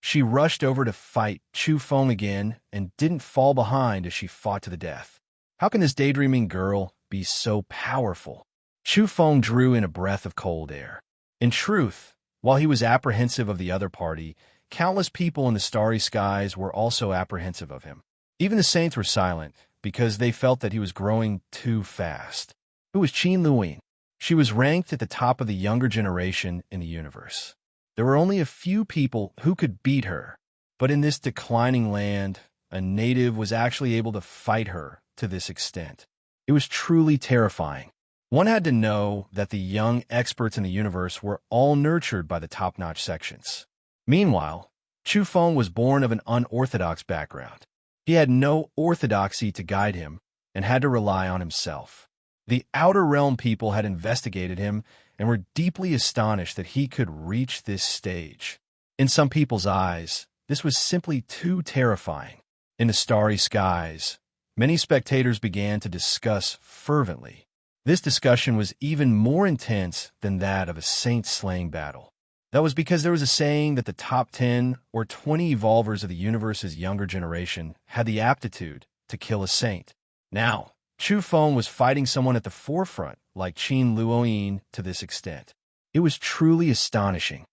She rushed over to fight Chu Feng again and didn't fall behind as she fought to the death. How can this daydreaming girl be so powerful? Chu Feng drew in a breath of cold air. In truth, while he was apprehensive of the other party, countless people in the starry skies were also apprehensive of him. Even the saints were silent because they felt that he was growing too fast. Who was Qin Luoyin? She was ranked at the top of the younger generation in the universe. There were only a few people who could beat her, but in this declining land, a native was actually able to fight her to this extent. It was truly terrifying. One had to know that the young experts in the universe were all nurtured by the top-notch sections. Meanwhile, Chu Feng was born of an unorthodox background. He had no orthodoxy to guide him and had to rely on himself. The Outer Realm people had investigated him and were deeply astonished that he could reach this stage. In some people's eyes, this was simply too terrifying. In the starry skies, many spectators began to discuss fervently. This discussion was even more intense than that of a saint-slaying battle. That was because there was a saying that the top 10 or 20 evolvers of the universe's younger generation had the aptitude to kill a saint. Now, Chu Feng was fighting someone at the forefront like Qin Luoyin to this extent. It was truly astonishing.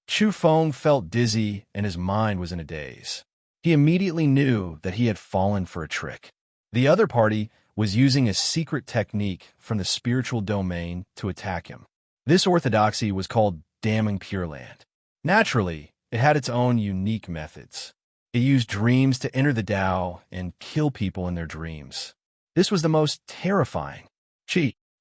Chu Feng felt dizzy and his mind was in a daze. He immediately knew that he had fallen for a trick. The other party was using a secret technique from the spiritual domain to attack him. This orthodoxy was called damning Pure Land. Naturally, it had its own unique methods. It used dreams to enter the Tao and kill people in their dreams. This was the most terrifying.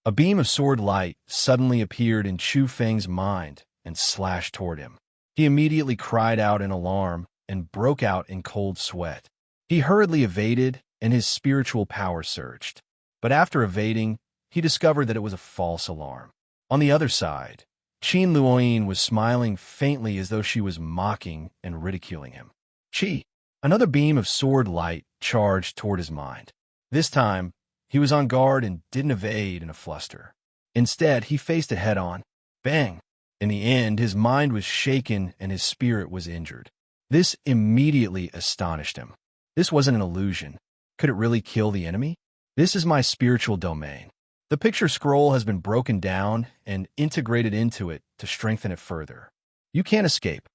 A beam of sword light suddenly appeared in Chu Feng's mind and slashed toward him. He immediately cried out in alarm and broke out in cold sweat. He hurriedly evaded, and his spiritual power surged. But after evading, he discovered that it was a false alarm. On the other side, Qin Luoyin was smiling faintly as though she was mocking and ridiculing him. Another beam of sword light charged toward his mind. This time, he was on guard and didn't evade in a fluster. Instead, he faced it head-on. Bang! In the end, his mind was shaken and his spirit was injured. This immediately astonished him. This wasn't an illusion. Could it really kill the enemy? This is my spiritual domain. The picture scroll has been broken down and integrated into it to strengthen it further. You can't escape.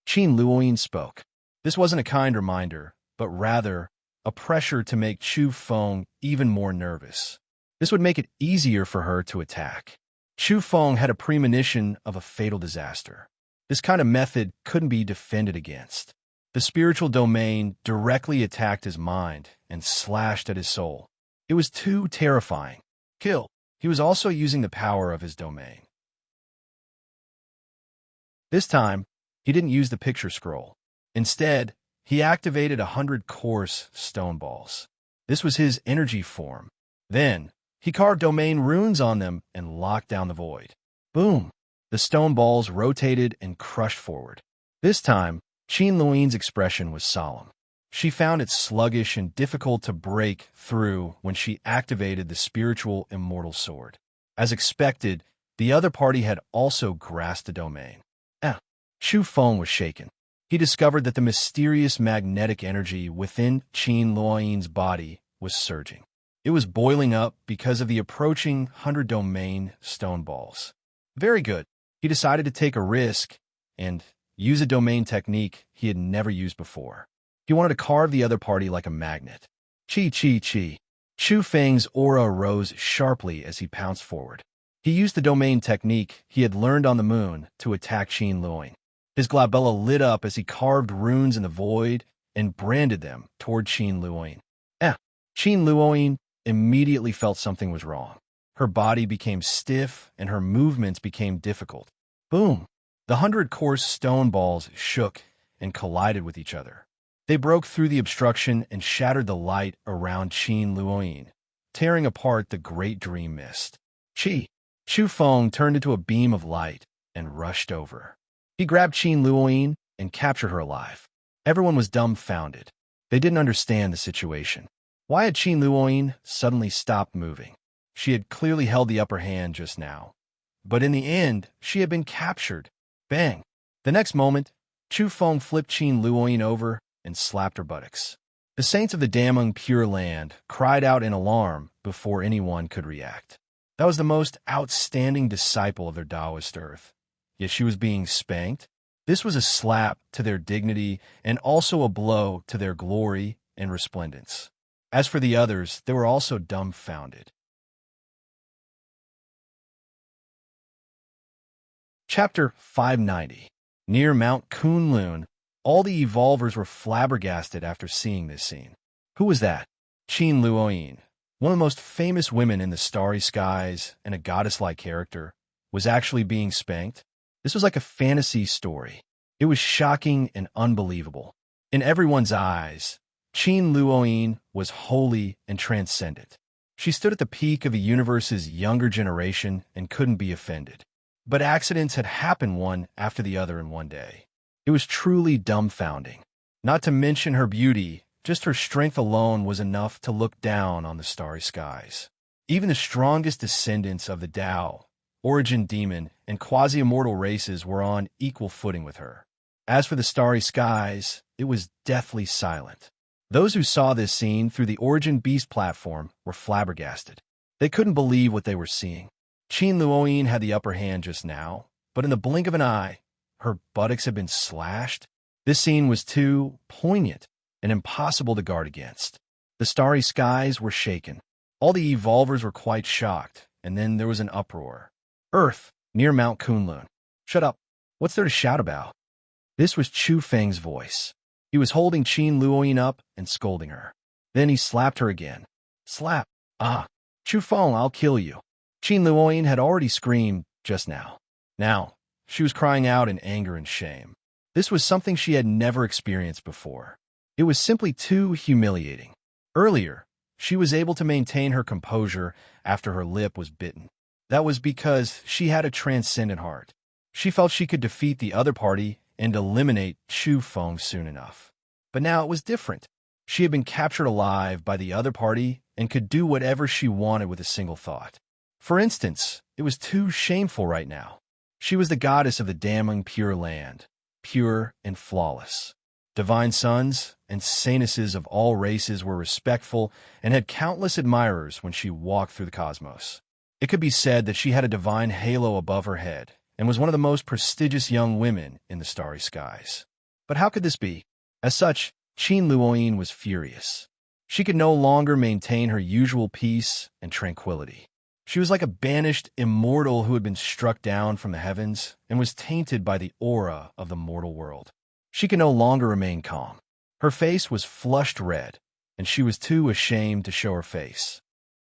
Qin Luoyin spoke. This wasn't a kind reminder, but rather a pressure to make Chu Feng even more nervous. This would make it easier for her to attack. Chu Feng had a premonition of a fatal disaster. This kind of method couldn't be defended against. The spiritual domain directly attacked his mind and slashed at his soul. It was too terrifying. Kill. He was also using the power of his domain. This time, he didn't use the picture scroll. Instead, he activated 100 coarse stone balls. This was his energy form. Then, he carved domain runes on them and locked down the void. Boom! The stone balls rotated and crushed forward. This time, Qin Luoyin's expression was solemn. She found it sluggish and difficult to break through when she activated the spiritual immortal sword. As expected, the other party had also grasped the domain. Chu Feng was shaken. He discovered that the mysterious magnetic energy within Qin Luoyin's body was surging. It was boiling up because of the approaching 100 domain stone balls. Very good. He decided to take a risk and use a domain technique he had never used before. He wanted to carve the other party like a magnet. Chi, chi, chi. Chu Feng's aura rose sharply as he pounced forward. He used the domain technique he had learned on the moon to attack Qin Luoyin. His glabella lit up as he carved runes in the void and branded them toward Qin Luoyin. Qin Luoyin immediately felt something was wrong. Her body became stiff and her movements became difficult. Boom! The 100 coarse stone balls shook and collided with each other. They broke through the obstruction and shattered the light around Qin Luoyin, tearing apart the great dream mist. Chu Feng turned into a beam of light and rushed over. He grabbed Qin Luoyin and captured her alive. Everyone was dumbfounded. They didn't understand the situation. Why had Qin Luoyin suddenly stopped moving? She had clearly held the upper hand just now. But in the end, she had been captured. Bang! The next moment, Chu Feng flipped Qin Luoyin over and slapped her buttocks. The saints of the Damung Pure Land cried out in alarm before anyone could react. That was the most outstanding disciple of their Taoist earth. Yet she was being spanked. This was a slap to their dignity and also a blow to their glory and resplendence. As for the others, they were also dumbfounded. Chapter 590. Near Mount Kunlun, all the evolvers were flabbergasted after seeing this scene. Who was that? Qin Luoyin, one of the most famous women in the starry skies and a goddess-like character, was actually being spanked. This was like a fantasy story. It was shocking and unbelievable. In everyone's eyes, Qin Luoyin was holy and transcendent. She stood at the peak of the universe's younger generation and couldn't be offended. But accidents had happened one after the other in one day. It was truly dumbfounding. Not to mention her beauty, just her strength alone was enough to look down on the starry skies. Even the strongest descendants of the Tao, origin demon, and quasi-immortal races were on equal footing with her. As for the starry skies, it was deathly silent. Those who saw this scene through the Origin Beast platform were flabbergasted. They couldn't believe what they were seeing. Qin Luoyin had the upper hand just now, but in the blink of an eye, her buttocks had been slashed. This scene was too poignant and impossible to guard against. The starry skies were shaken. All the evolvers were quite shocked, and then there was an uproar. Earth, near Mount Kunlun. Shut up. What's there to shout about? This was Chu Feng's voice. He was holding Qin Luoyin up and scolding her. Then he slapped her again. Slap. Chu Feng, I'll kill you. Qin Luoyin had already screamed just now. Now, she was crying out in anger and shame. This was something she had never experienced before. It was simply too humiliating. Earlier, she was able to maintain her composure after her lip was bitten. That was because she had a transcendent heart. She felt she could defeat the other party and eliminate Chu Feng soon enough. But now it was different. She had been captured alive by the other party and could do whatever she wanted with a single thought. For instance, it was too shameful right now. She was the goddess of the Damung Pure Land, pure and flawless. Divine sons and saintesses of all races were respectful and had countless admirers when she walked through the cosmos. It could be said that she had a divine halo above her head and was one of the most prestigious young women in the starry skies. But how could this be? As such, Qin Luoyin was furious. She could no longer maintain her usual peace and tranquility. She was like a banished immortal who had been struck down from the heavens and was tainted by the aura of the mortal world. She could no longer remain calm. Her face was flushed red, and she was too ashamed to show her face.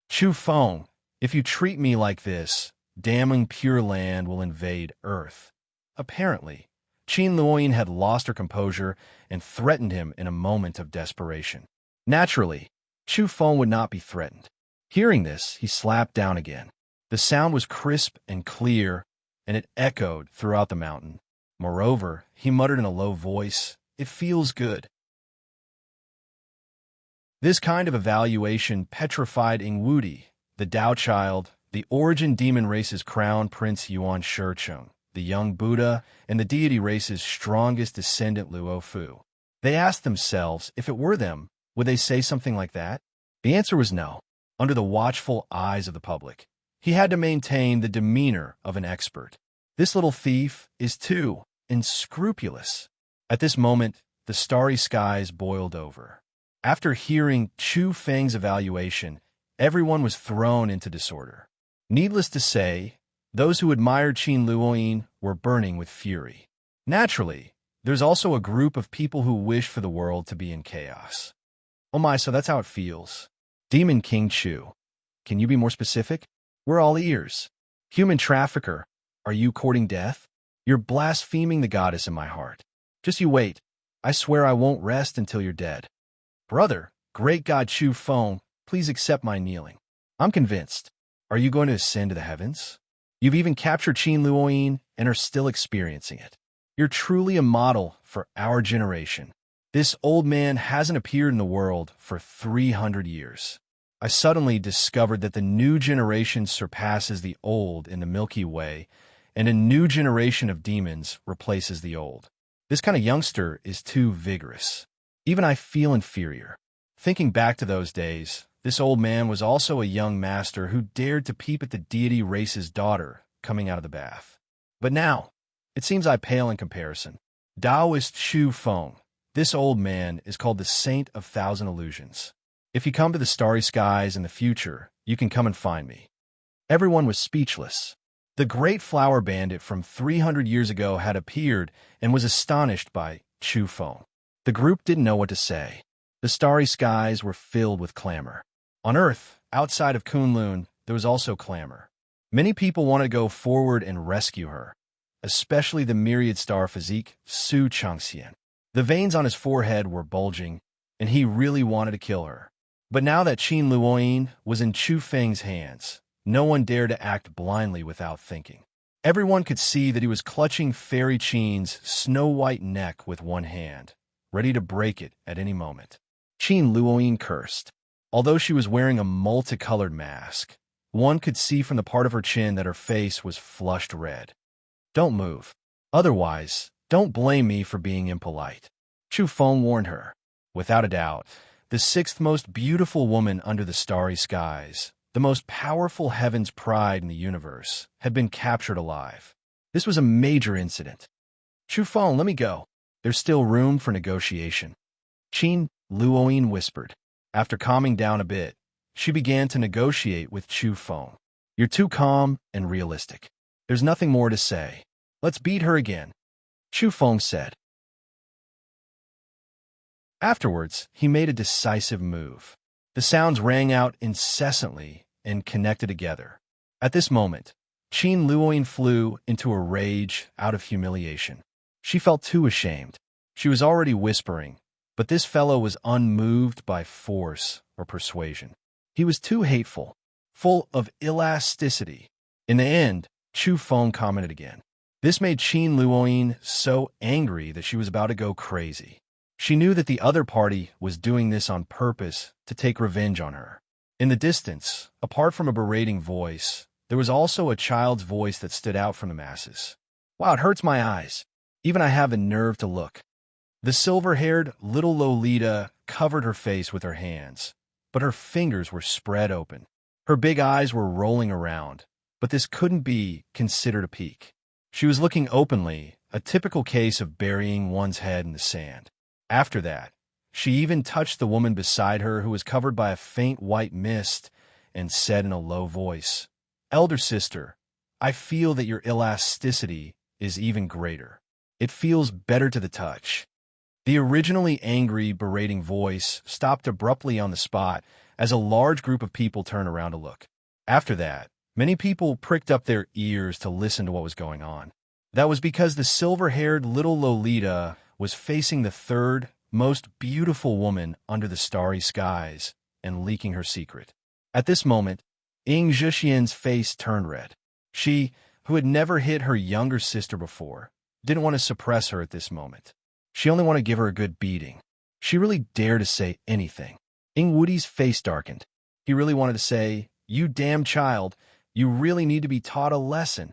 Chu Feng, if you treat me like this, damning Pure Land will invade Earth. Apparently, Qin Luoyin had lost her composure and threatened him in a moment of desperation. Naturally, Chu Feng would not be threatened. Hearing this, he slapped down again. The sound was crisp and clear, and it echoed throughout the mountain. Moreover, he muttered in a low voice, "It feels good." This kind of evaluation petrified Ingwudi, the Tao child, the origin demon race's crown prince Yuan Shicheng, the young Buddha, and the deity race's strongest descendant Luo Fu. They asked themselves, if it were them, would they say something like that? The answer was no. Under the watchful eyes of the public, he had to maintain the demeanor of an expert. This little thief is too unscrupulous. At this moment, the starry skies boiled over. After hearing Chu Feng's evaluation, everyone was thrown into disorder. Needless to say, those who admired Qin Luoyin were burning with fury. Naturally, there's also a group of people who wish for the world to be in chaos. Oh my, so that's how it feels. Demon King Chu, can you be more specific? We're all ears. Human trafficker, are you courting death? You're blaspheming the goddess in my heart. Just you wait. I swear I won't rest until you're dead. Brother, great god Chu Feng, please accept my kneeling. I'm convinced. Are you going to ascend to the heavens? You've even captured Qin Luoyin and are still experiencing it. You're truly a model for our generation. This old man hasn't appeared in the world for 300 years. I suddenly discovered that the new generation surpasses the old in the Milky Way, and a new generation of demons replaces the old. This kind of youngster is too vigorous. Even I feel inferior. Thinking back to those days, this old man was also a young master who dared to peep at the deity race's daughter coming out of the bath. But now, it seems I pale in comparison. Taoist Chu Feng, this old man is called the Saint of Thousand Illusions. If you come to the starry skies in the future, you can come and find me. Everyone was speechless. The great flower bandit from 300 years ago had appeared and was astonished by Chu Feng. The group didn't know what to say. The starry skies were filled with clamor. On Earth, outside of Kunlun, there was also clamor. Many people wanted to go forward and rescue her, especially the myriad star physique Su Changxian. The veins on his forehead were bulging, and he really wanted to kill her. But now that Qin Luoyin was in Chu Feng's hands, no one dared to act blindly without thinking. Everyone could see that he was clutching Fairy Qin's snow-white neck with one hand, ready to break it at any moment. Qin Luoyin cursed. Although she was wearing a multicolored mask, one could see from the part of her chin that her face was flushed red. Don't move. Otherwise, don't blame me for being impolite. Chu Feng warned her. Without a doubt, the sixth most beautiful woman under the starry skies, the most powerful heaven's pride in the universe, had been captured alive. This was a major incident. Chu Feng, let me go. There's still room for negotiation. Qin Luoyin whispered. After calming down a bit, she began to negotiate with Chu Feng. You're too calm and realistic. There's nothing more to say. Let's beat her again, Chu Feng said. Afterwards, he made a decisive move. The sounds rang out incessantly and connected together. At this moment, Qin Luoyin flew into a rage out of humiliation. She felt too ashamed. She was already whispering, but this fellow was unmoved by force or persuasion. He was too hateful, full of elasticity. In the end, Chu Feng commented again. This made Qin Luoyin so angry that she was about to go crazy. She knew that the other party was doing this on purpose to take revenge on her. In the distance, apart from a berating voice, there was also a child's voice that stood out from the masses. Wow, it hurts my eyes. Even I have the nerve to look. The silver-haired little Lolita covered her face with her hands, but her fingers were spread open. Her big eyes were rolling around, but this couldn't be considered a peek. She was looking openly, a typical case of burying one's head in the sand. After that, she even touched the woman beside her who was covered by a faint white mist and said in a low voice, "Elder sister, I feel that your elasticity is even greater. It feels better to the touch." The originally angry, berating voice stopped abruptly on the spot as a large group of people turned around to look. After that, many people pricked up their ears to listen to what was going on. That was because the silver-haired little Lolita was facing the third most beautiful woman under the starry skies and leaking her secret. At this moment, Ying Zhixian's face turned red. She, who had never hit her younger sister before, didn't want to suppress her at this moment. She only wanted to give her a good beating. She really dared to say anything. Ying Wudi's face darkened. He really wanted to say, "You damn child, you really need to be taught a lesson."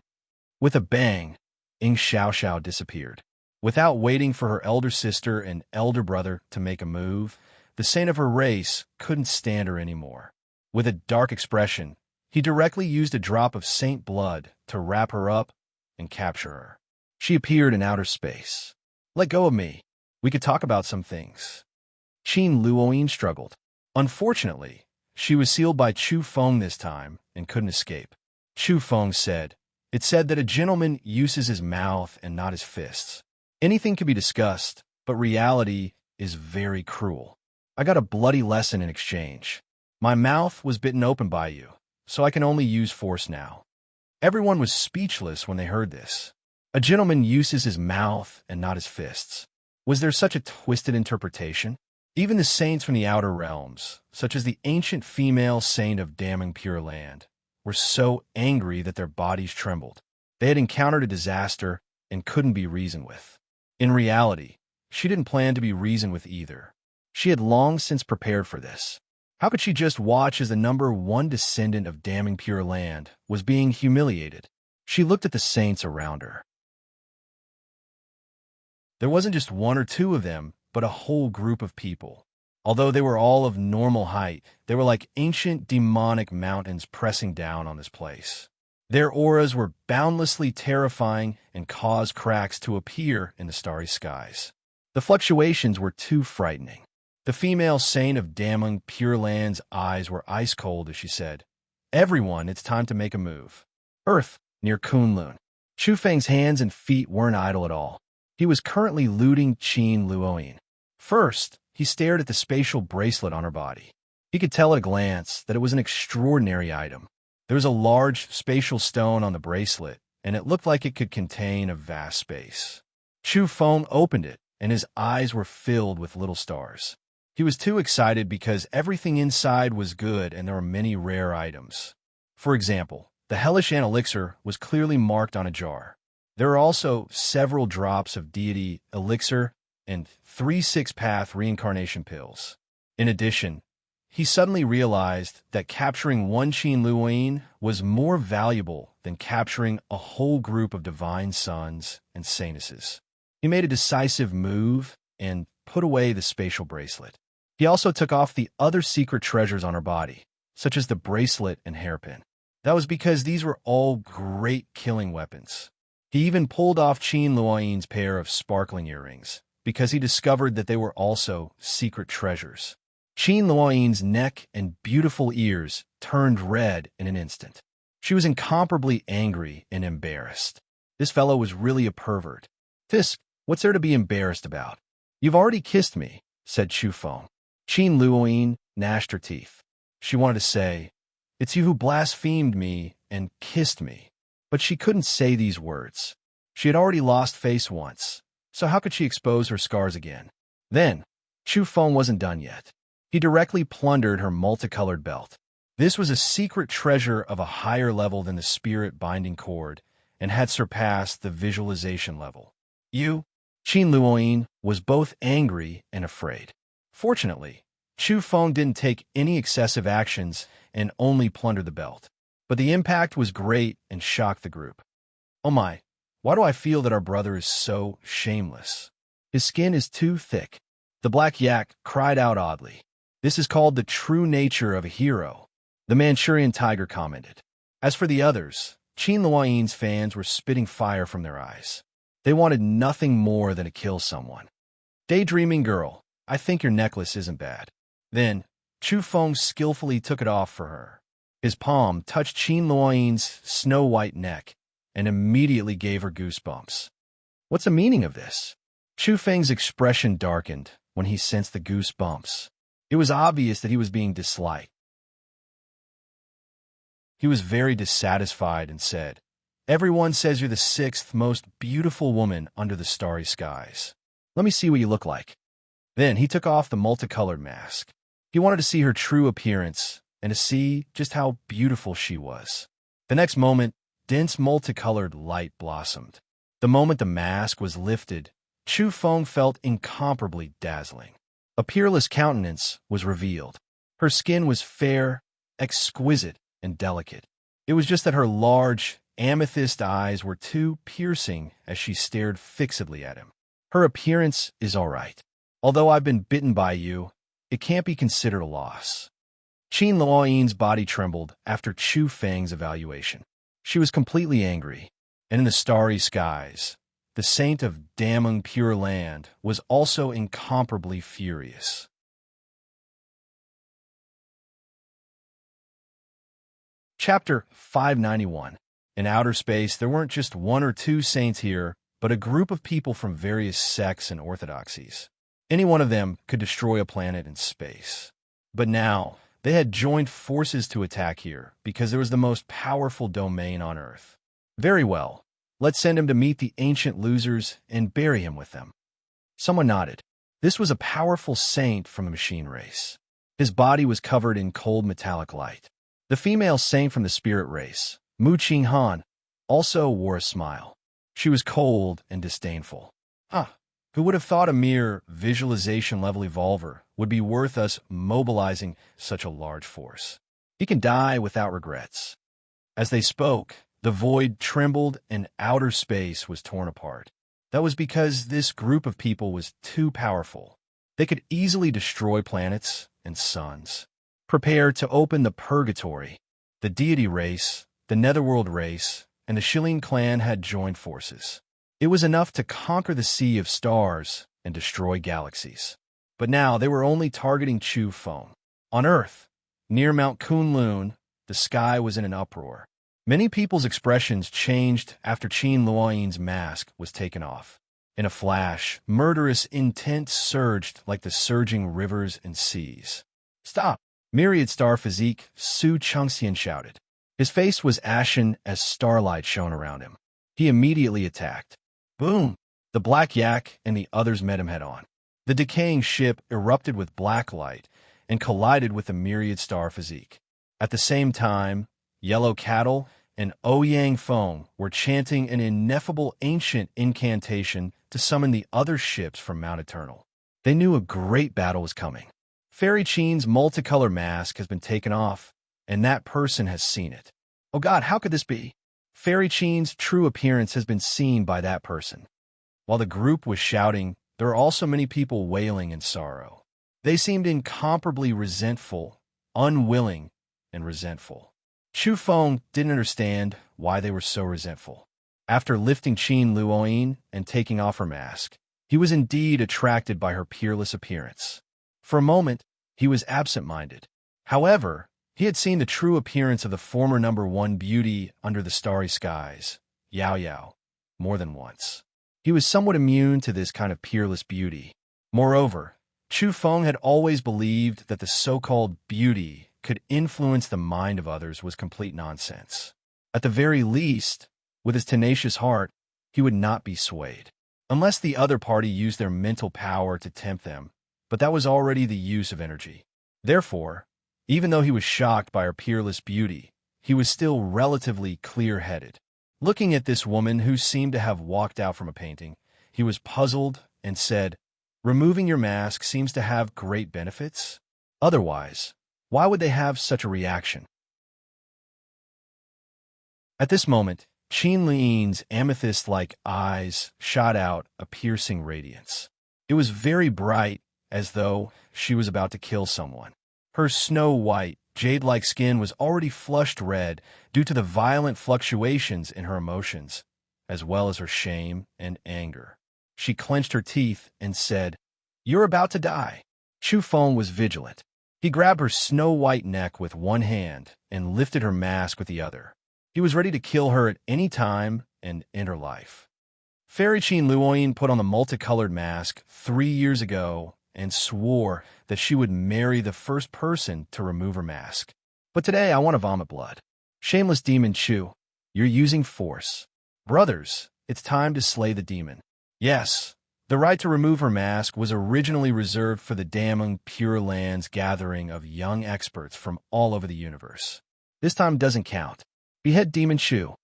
With a bang, Ying Xiaoxiao disappeared. Without waiting for her elder sister and elder brother to make a move, the saint of her race couldn't stand her anymore. With a dark expression, he directly used a drop of saint blood to wrap her up and capture her. She appeared in outer space. "Let go of me. We could talk about some things." Qin Luoyin struggled. Unfortunately, she was sealed by Chu Feng this time and couldn't escape. Chu Feng said, "It said that a gentleman uses his mouth and not his fists. Anything can be discussed, but reality is very cruel. I got a bloody lesson in exchange. My mouth was bitten open by you, so I can only use force now." Everyone was speechless when they heard this. A gentleman uses his mouth and not his fists. Was there such a twisted interpretation? Even the saints from the outer realms, such as the ancient female saint of damning pure land, were so angry that their bodies trembled. They had encountered a disaster and couldn't be reasoned with. In reality, she didn't plan to be reasoned with either. She had long since prepared for this. How could she just watch as the number one descendant of damning pure land was being humiliated? She looked at the saints around her. There wasn't just one or two of them, but a whole group of people. Although they were all of normal height, they were like ancient demonic mountains pressing down on this place. Their auras were boundlessly terrifying and caused cracks to appear in the starry skies. The fluctuations were too frightening. The female saint of damning pure land's eyes were ice cold as she said, "Everyone, it's time to make a move." Earth, near Kunlun. Chu Feng's hands and feet weren't idle at all. He was currently looting Qin Luoyin. First, he stared at the spatial bracelet on her body. He could tell at a glance that it was an extraordinary item. There was a large spatial stone on the bracelet, and it looked like it could contain a vast space. Chu Feng opened it, and his eyes were filled with little stars. He was too excited because everything inside was good and there were many rare items. For example, the hellish elixir was clearly marked on a jar. There are also several drops of deity elixir and 3 six-path reincarnation pills. In addition, he suddenly realized that capturing one Qin Luoyin was more valuable than capturing a whole group of divine sons and saintesses. He made a decisive move and put away the spatial bracelet. He also took off the other secret treasures on her body, such as the bracelet and hairpin. That was because these were all great killing weapons. He even pulled off Qin Luoyin's pair of sparkling earrings, because he discovered that they were also secret treasures. Qin Luoyin's neck and beautiful ears turned red in an instant. She was incomparably angry and embarrassed. This fellow was really a pervert. "Tisk, what's there to be embarrassed about? You've already kissed me," said Chu Feng. Qin Luoyin gnashed her teeth. She wanted to say, "It's you who blasphemed me and kissed me." But she couldn't say these words. She had already lost face once, so how could she expose her scars again? Then, Chu Feng wasn't done yet. He directly plundered her multicolored belt. This was a secret treasure of a higher level than the spirit binding cord and had surpassed the visualization level. "You?" Qin Luoyin was both angry and afraid. Fortunately, Chu Feng didn't take any excessive actions and only plundered the belt. But the impact was great and shocked the group. "Oh my, why do I feel that our brother is so shameless?" His skin is too thick. The black yak cried out oddly. This is called the true nature of a hero, the Manchurian tiger commented. As for the others, Qin Luoyin's fans were spitting fire from their eyes. They wanted nothing more than to kill someone. Daydreaming girl, I think your necklace isn't bad. Then, Chu Feng skillfully took it off for her. His palm touched Qin Luoyin's snow-white neck and immediately gave her goosebumps. What's the meaning of this? Chu Feng's expression darkened when he sensed the goosebumps. It was obvious that he was being disliked. He was very dissatisfied and said, Everyone says you're the sixth most beautiful woman under the starry skies. Let me see what you look like. Then he took off the multicolored mask. He wanted to see her true appearance and to see just how beautiful she was. The next moment, dense multicolored light blossomed. The moment the mask was lifted, Chu Feng felt incomparably dazzling. A peerless countenance was revealed. Her skin was fair, exquisite, and delicate. It was just that her large, amethyst eyes were too piercing as she stared fixedly at him. Her appearance is all right. Although I've been bitten by you, it can't be considered a loss. Qin Luoyin's body trembled after Chu Feng's evaluation. She was completely angry, and in the starry skies, the saint of damning pure land was also incomparably furious. Chapter 591. In outer space, there weren't just one or two saints here, but a group of people from various sects and orthodoxies. Any one of them could destroy a planet in space. But now, they had joined forces to attack here because there was the most powerful domain on Earth. Very well. Let's send him to meet the ancient losers and bury him with them. Someone nodded. This was a powerful saint from the machine race. His body was covered in cold metallic light. The female saint from the spirit race, Mu Qing Han, also wore a smile. She was cold and disdainful. Who would have thought a mere visualization-level evolver would be worth us mobilizing such a large force? He can die without regrets. As they spoke, the void trembled and outer space was torn apart. That was because this group of people was too powerful. They could easily destroy planets and suns. Prepare to open the purgatory. The deity race, the netherworld race, and the Shilin clan had joined forces. It was enough to conquer the sea of stars and destroy galaxies. But now they were only targeting Chu Feng. On Earth, near Mount Kunlun, the sky was in an uproar. Many people's expressions changed after Qin Luoyin's mask was taken off. In a flash, murderous intent surged like the surging rivers and seas. Stop! Myriad Star Physique, Su Chengxian shouted. His face was ashen as starlight shone around him. He immediately attacked. Boom! The black yak and the others met him head-on. The decaying ship erupted with black light and collided with the Myriad Star Physique. At the same time, Yellow Cattle and Ouyang Feng were chanting an ineffable ancient incantation to summon the other ships from Mount Eternal. They knew a great battle was coming. Fairy Qin's multicolor mask has been taken off, and that person has seen it. Oh God, how could this be? Fairy Qin's true appearance has been seen by that person. While the group was shouting, there were also many people wailing in sorrow. They seemed incomparably resentful, unwilling, and resentful. Chu Feng didn't understand why they were so resentful. After lifting Qin Luoyin and taking off her mask, he was indeed attracted by her peerless appearance. For a moment, he was absent-minded. However, he had seen the true appearance of the former #1 beauty under the starry skies, Yao Yao, more than once. He was somewhat immune to this kind of peerless beauty. Moreover, Chu Feng had always believed that the so-called beauty could influence the mind of others was complete nonsense. At the very least, with his tenacious heart, he would not be swayed. Unless the other party used their mental power to tempt them, but that was already the use of energy. Therefore, even though he was shocked by her peerless beauty, he was still relatively clear-headed. Looking at this woman who seemed to have walked out from a painting, he was puzzled and said, "Removing your mask seems to have great benefits. Otherwise, why would they have such a reaction?" At this moment, Qin Li's amethyst-like eyes shot out a piercing radiance. It was very bright, as though she was about to kill someone. Her snow-white, jade-like skin was already flushed red due to the violent fluctuations in her emotions, as well as her shame and anger. She clenched her teeth and said, "You're about to die." Chu Feng was vigilant. He grabbed her snow-white neck with one hand and lifted her mask with the other. He was ready to kill her at any time and end her life. Fairy Qin Luoyin put on the multicolored mask 3 years ago and swore that she would marry the first person to remove her mask. But today I want to vomit blood. Shameless demon Chu, you're using force. Brothers, it's time to slay the demon. Yes, the right to remove her mask was originally reserved for the damning Pure Lands gathering of young experts from all over the universe. This time doesn't count. Behead Demon Chu.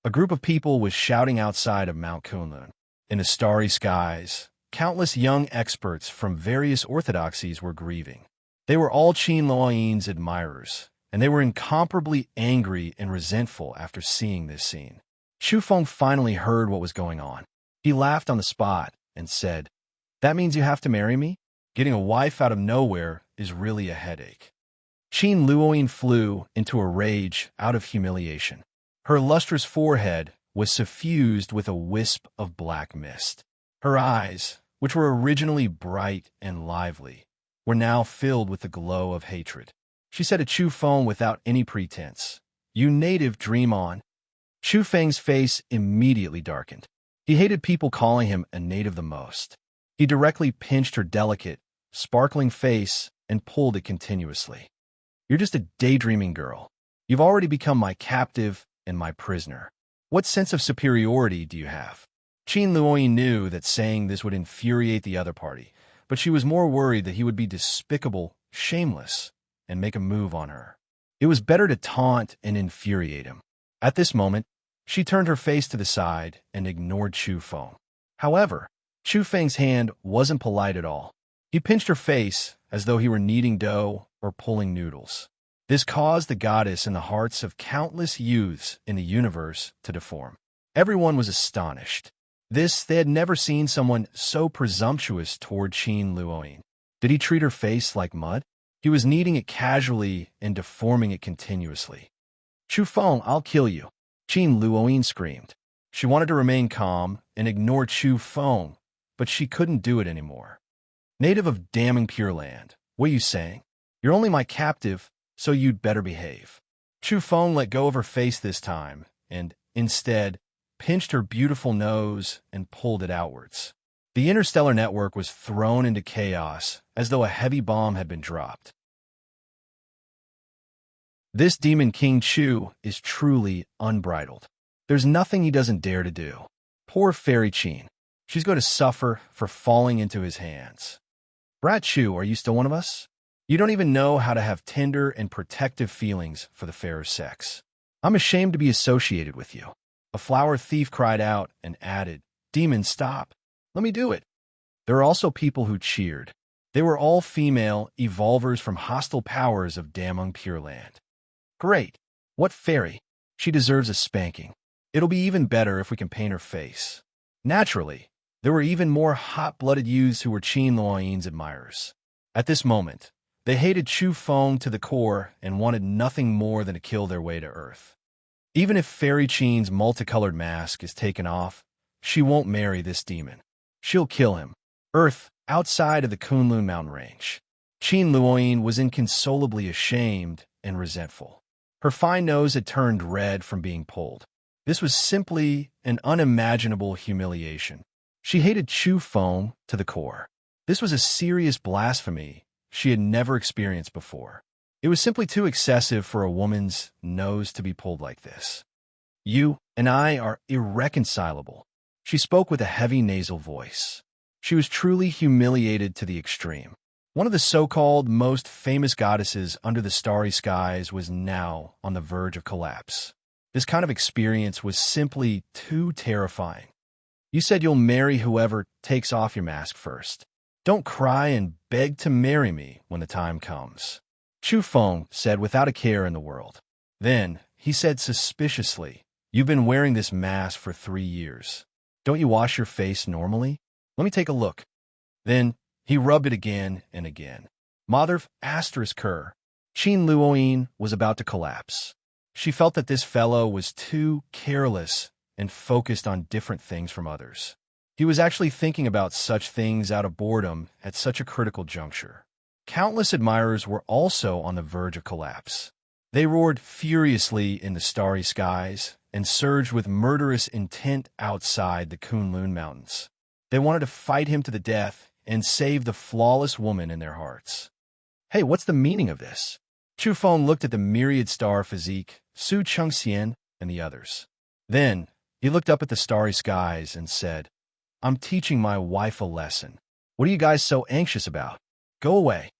A group of people was shouting outside of Mount Kunlun. In the starry skies, countless young experts from various orthodoxies were grieving. They were all Qin Luoyin's admirers, and they were incomparably angry and resentful after seeing this scene. Chu Feng finally heard what was going on. He laughed on the spot and said, "That means you have to marry me? Getting a wife out of nowhere is really a headache." Qin Luoyin flew into a rage out of humiliation. Her lustrous forehead was suffused with a wisp of black mist. Her eyes, which were originally bright and lively, were now filled with the glow of hatred. She said to Chu Feng without any pretense, "You native dream on." Chu Feng's face immediately darkened. He hated people calling him a native the most. He directly pinched her delicate, sparkling face and pulled it continuously. "You're just a daydreaming girl. You've already become my captive and my prisoner. What sense of superiority do you have?" Qin Luoyin knew that saying this would infuriate the other party, but she was more worried that he would be despicable, shameless, and make a move on her. It was better to taunt and infuriate him. At this moment, she turned her face to the side and ignored Chu Feng. However, Chu Feng's hand wasn't polite at all. He pinched her face as though he were kneading dough or pulling noodles. This caused the goddess in the hearts of countless youths in the universe to deform. Everyone was astonished. They had never seen someone so presumptuous toward Qin Luoyin. Did he treat her face like mud? He was kneading it casually and deforming it continuously. "Chu Feng, I'll kill you," Qin Luoyin screamed. She wanted to remain calm and ignore Chu Feng, but she couldn't do it anymore. "Native of damning Pure Land, what are you saying? You're only my captive, so you'd better behave." Chu Feng let go of her face this time and, instead, pinched her beautiful nose and pulled it outwards. The interstellar network was thrown into chaos as though a heavy bomb had been dropped. This demon King Chu is truly unbridled. There's nothing he doesn't dare to do. Poor Fairy Qin. She's going to suffer for falling into his hands. Brat Chu, are you still one of us? You don't even know how to have tender and protective feelings for the fairer sex. I'm ashamed to be associated with you. A flower thief cried out and added, "Demon, stop. Let me do it." There are also people who cheered. They were all female evolvers from hostile powers of Damung Pure Land. "Great. What fairy? She deserves a spanking. It'll be even better if we can paint her face." Naturally, there were even more hot-blooded youths who were Qin Luoyin's admirers. At this moment, they hated Chu Feng to the core and wanted nothing more than to kill their way to Earth. Even if Fairy Qin's multicolored mask is taken off, she won't marry this demon. She'll kill him. Earth, outside of the Kunlun mountain range. Qin Luoyin was inconsolably ashamed and resentful. Her fine nose had turned red from being pulled. This was simply an unimaginable humiliation. She hated Chu Feng to the core. This was a serious blasphemy she had never experienced before. It was simply too excessive for a woman's nose to be pulled like this. "You and I are irreconcilable." She spoke with a heavy nasal voice. She was truly humiliated to the extreme. One of the so-called most famous goddesses under the starry skies was now on the verge of collapse. This kind of experience was simply too terrifying. "You said you'll marry whoever takes off your mask first. Don't cry and beg to marry me when the time comes," Chu Feng said without a care in the world. Then he said suspiciously, "You've been wearing this mask for 3 years. Don't you wash your face normally? Let me take a look." Then he rubbed it again and again. Mother asterisk her. Qin Luoyin was about to collapse. She felt that this fellow was too careless and focused on different things from others. He was actually thinking about such things out of boredom at such a critical juncture. Countless admirers were also on the verge of collapse. They roared furiously in the starry skies and surged with murderous intent outside the Kunlun Mountains. They wanted to fight him to the death and save the flawless woman in their hearts. Hey, what's the meaning of this? Chu Feng looked at the myriad star physique, Su Chengxian, and the others. Then, he looked up at the starry skies and said, I'm teaching my wife a lesson. What are you guys so anxious about? Go away.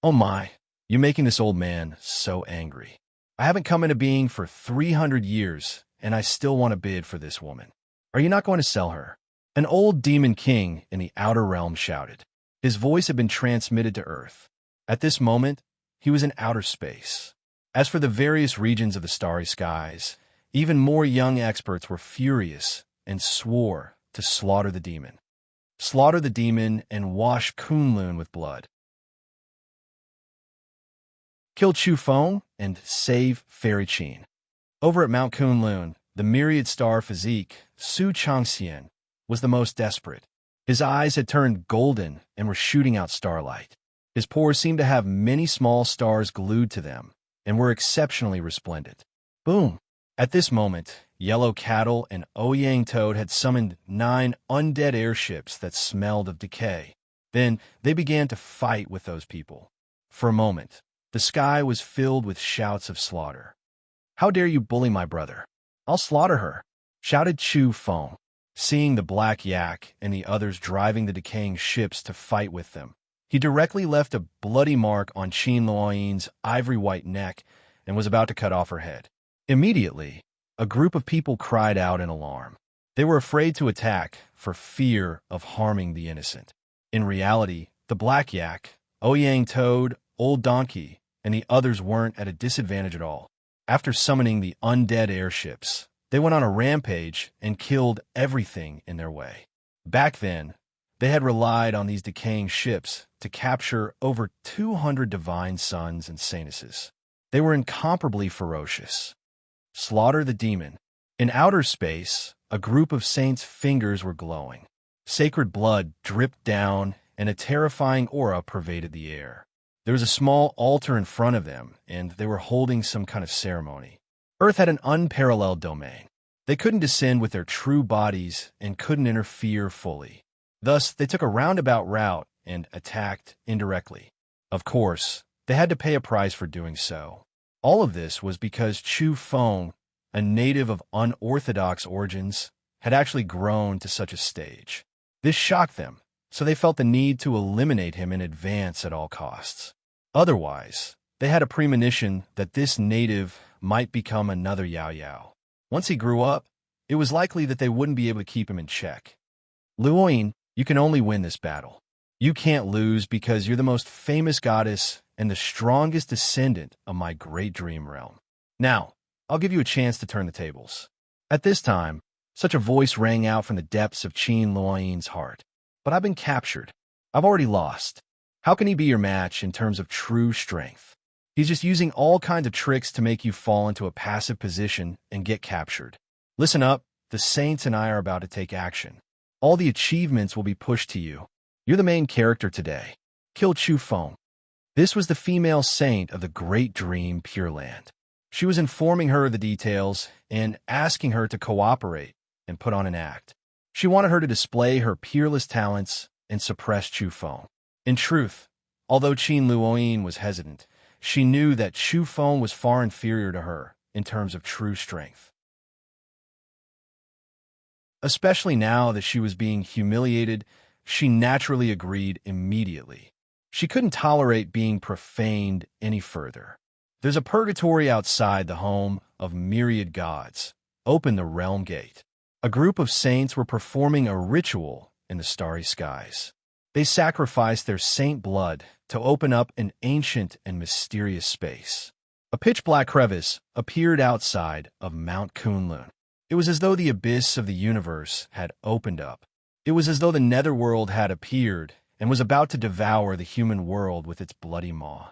Oh my, you're making this old man so angry. I haven't come into being for 300 years, and I still want to bid for this woman. Are you not going to sell her? An old demon king in the outer realm shouted. His voice had been transmitted to Earth. At this moment, he was in outer space. As for the various regions of the starry skies, even more young experts were furious and swore to slaughter the demon. Slaughter the demon and wash Kunlun with blood. Kill Chu Feng and save Fairy Qin. Over at Mount Kunlun, the myriad star physique, Su Changxian, was the most desperate. His eyes had turned golden and were shooting out starlight. His pores seemed to have many small stars glued to them and were exceptionally resplendent. Boom! At this moment, Yellow Cattle and Ouyang Toad had summoned 9 undead airships that smelled of decay. Then they began to fight with those people. For a moment, the sky was filled with shouts of slaughter. How dare you bully my brother? I'll slaughter her, shouted Chu Feng, seeing the black yak and the others driving the decaying ships to fight with them. He directly left a bloody mark on Qin Luoyin's ivory-white neck and was about to cut off her head. Immediately, a group of people cried out in alarm. They were afraid to attack for fear of harming the innocent. In reality, the black yak, Ouyang Toad, Old Donkey, and the others weren't at a disadvantage at all. After summoning the undead airships, they went on a rampage and killed everything in their way. Back then, they had relied on these decaying ships to capture over 200 divine sons and saintesses. They were incomparably ferocious. Slaughter the demon. In outer space, a group of saints' fingers were glowing. Sacred blood dripped down, and a terrifying aura pervaded the air. There was a small altar in front of them, and they were holding some kind of ceremony. Earth had an unparalleled domain. They couldn't descend with their true bodies and couldn't interfere fully. Thus, they took a roundabout route and attacked indirectly. Of course, they had to pay a price for doing so. All of this was because Chu Feng, a native of unorthodox origins, had actually grown to such a stage. This shocked them, so they felt the need to eliminate him in advance at all costs. Otherwise, they had a premonition that this native might become another Yao Yao. Once he grew up, it was likely that they wouldn't be able to keep him in check. Luoyin, you can only win this battle. You can't lose because you're the most famous goddess and the strongest descendant of my great dream realm. Now, I'll give you a chance to turn the tables. At this time, such a voice rang out from the depths of Qin Luoyin's heart. But I've been captured. I've already lost. How can he be your match in terms of true strength? He's just using all kinds of tricks to make you fall into a passive position and get captured. Listen up, the saints and I are about to take action. All the achievements will be pushed to you. You're the main character today. Kill Chu Feng. This was the female saint of the Great Dream Pure Land. She was informing her of the details and asking her to cooperate and put on an act. She wanted her to display her peerless talents and suppress Chu Feng. In truth, although Qin Luoyin was hesitant, she knew that Chu Feng was far inferior to her in terms of true strength. Especially now that she was being humiliated, she naturally agreed immediately. She couldn't tolerate being profaned any further. There's a purgatory outside the home of myriad gods. Open the realm gate. A group of saints were performing a ritual in the starry skies. They sacrificed their saint blood to open up an ancient and mysterious space. A pitch-black crevice appeared outside of Mount Kunlun. It was as though the abyss of the universe had opened up. It was as though the netherworld had appeared, and was about to devour the human world with its bloody maw.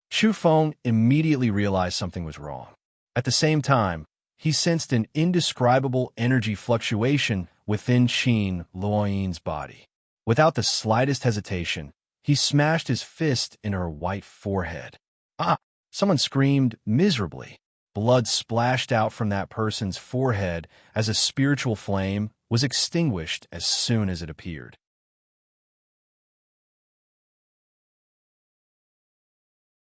Chu Feng immediately realized something was wrong. At the same time, he sensed an indescribable energy fluctuation within Qin Luoyin's body. Without the slightest hesitation, he smashed his fist in her white forehead. Someone screamed miserably. Blood splashed out from that person's forehead as a spiritual flame was extinguished as soon as it appeared.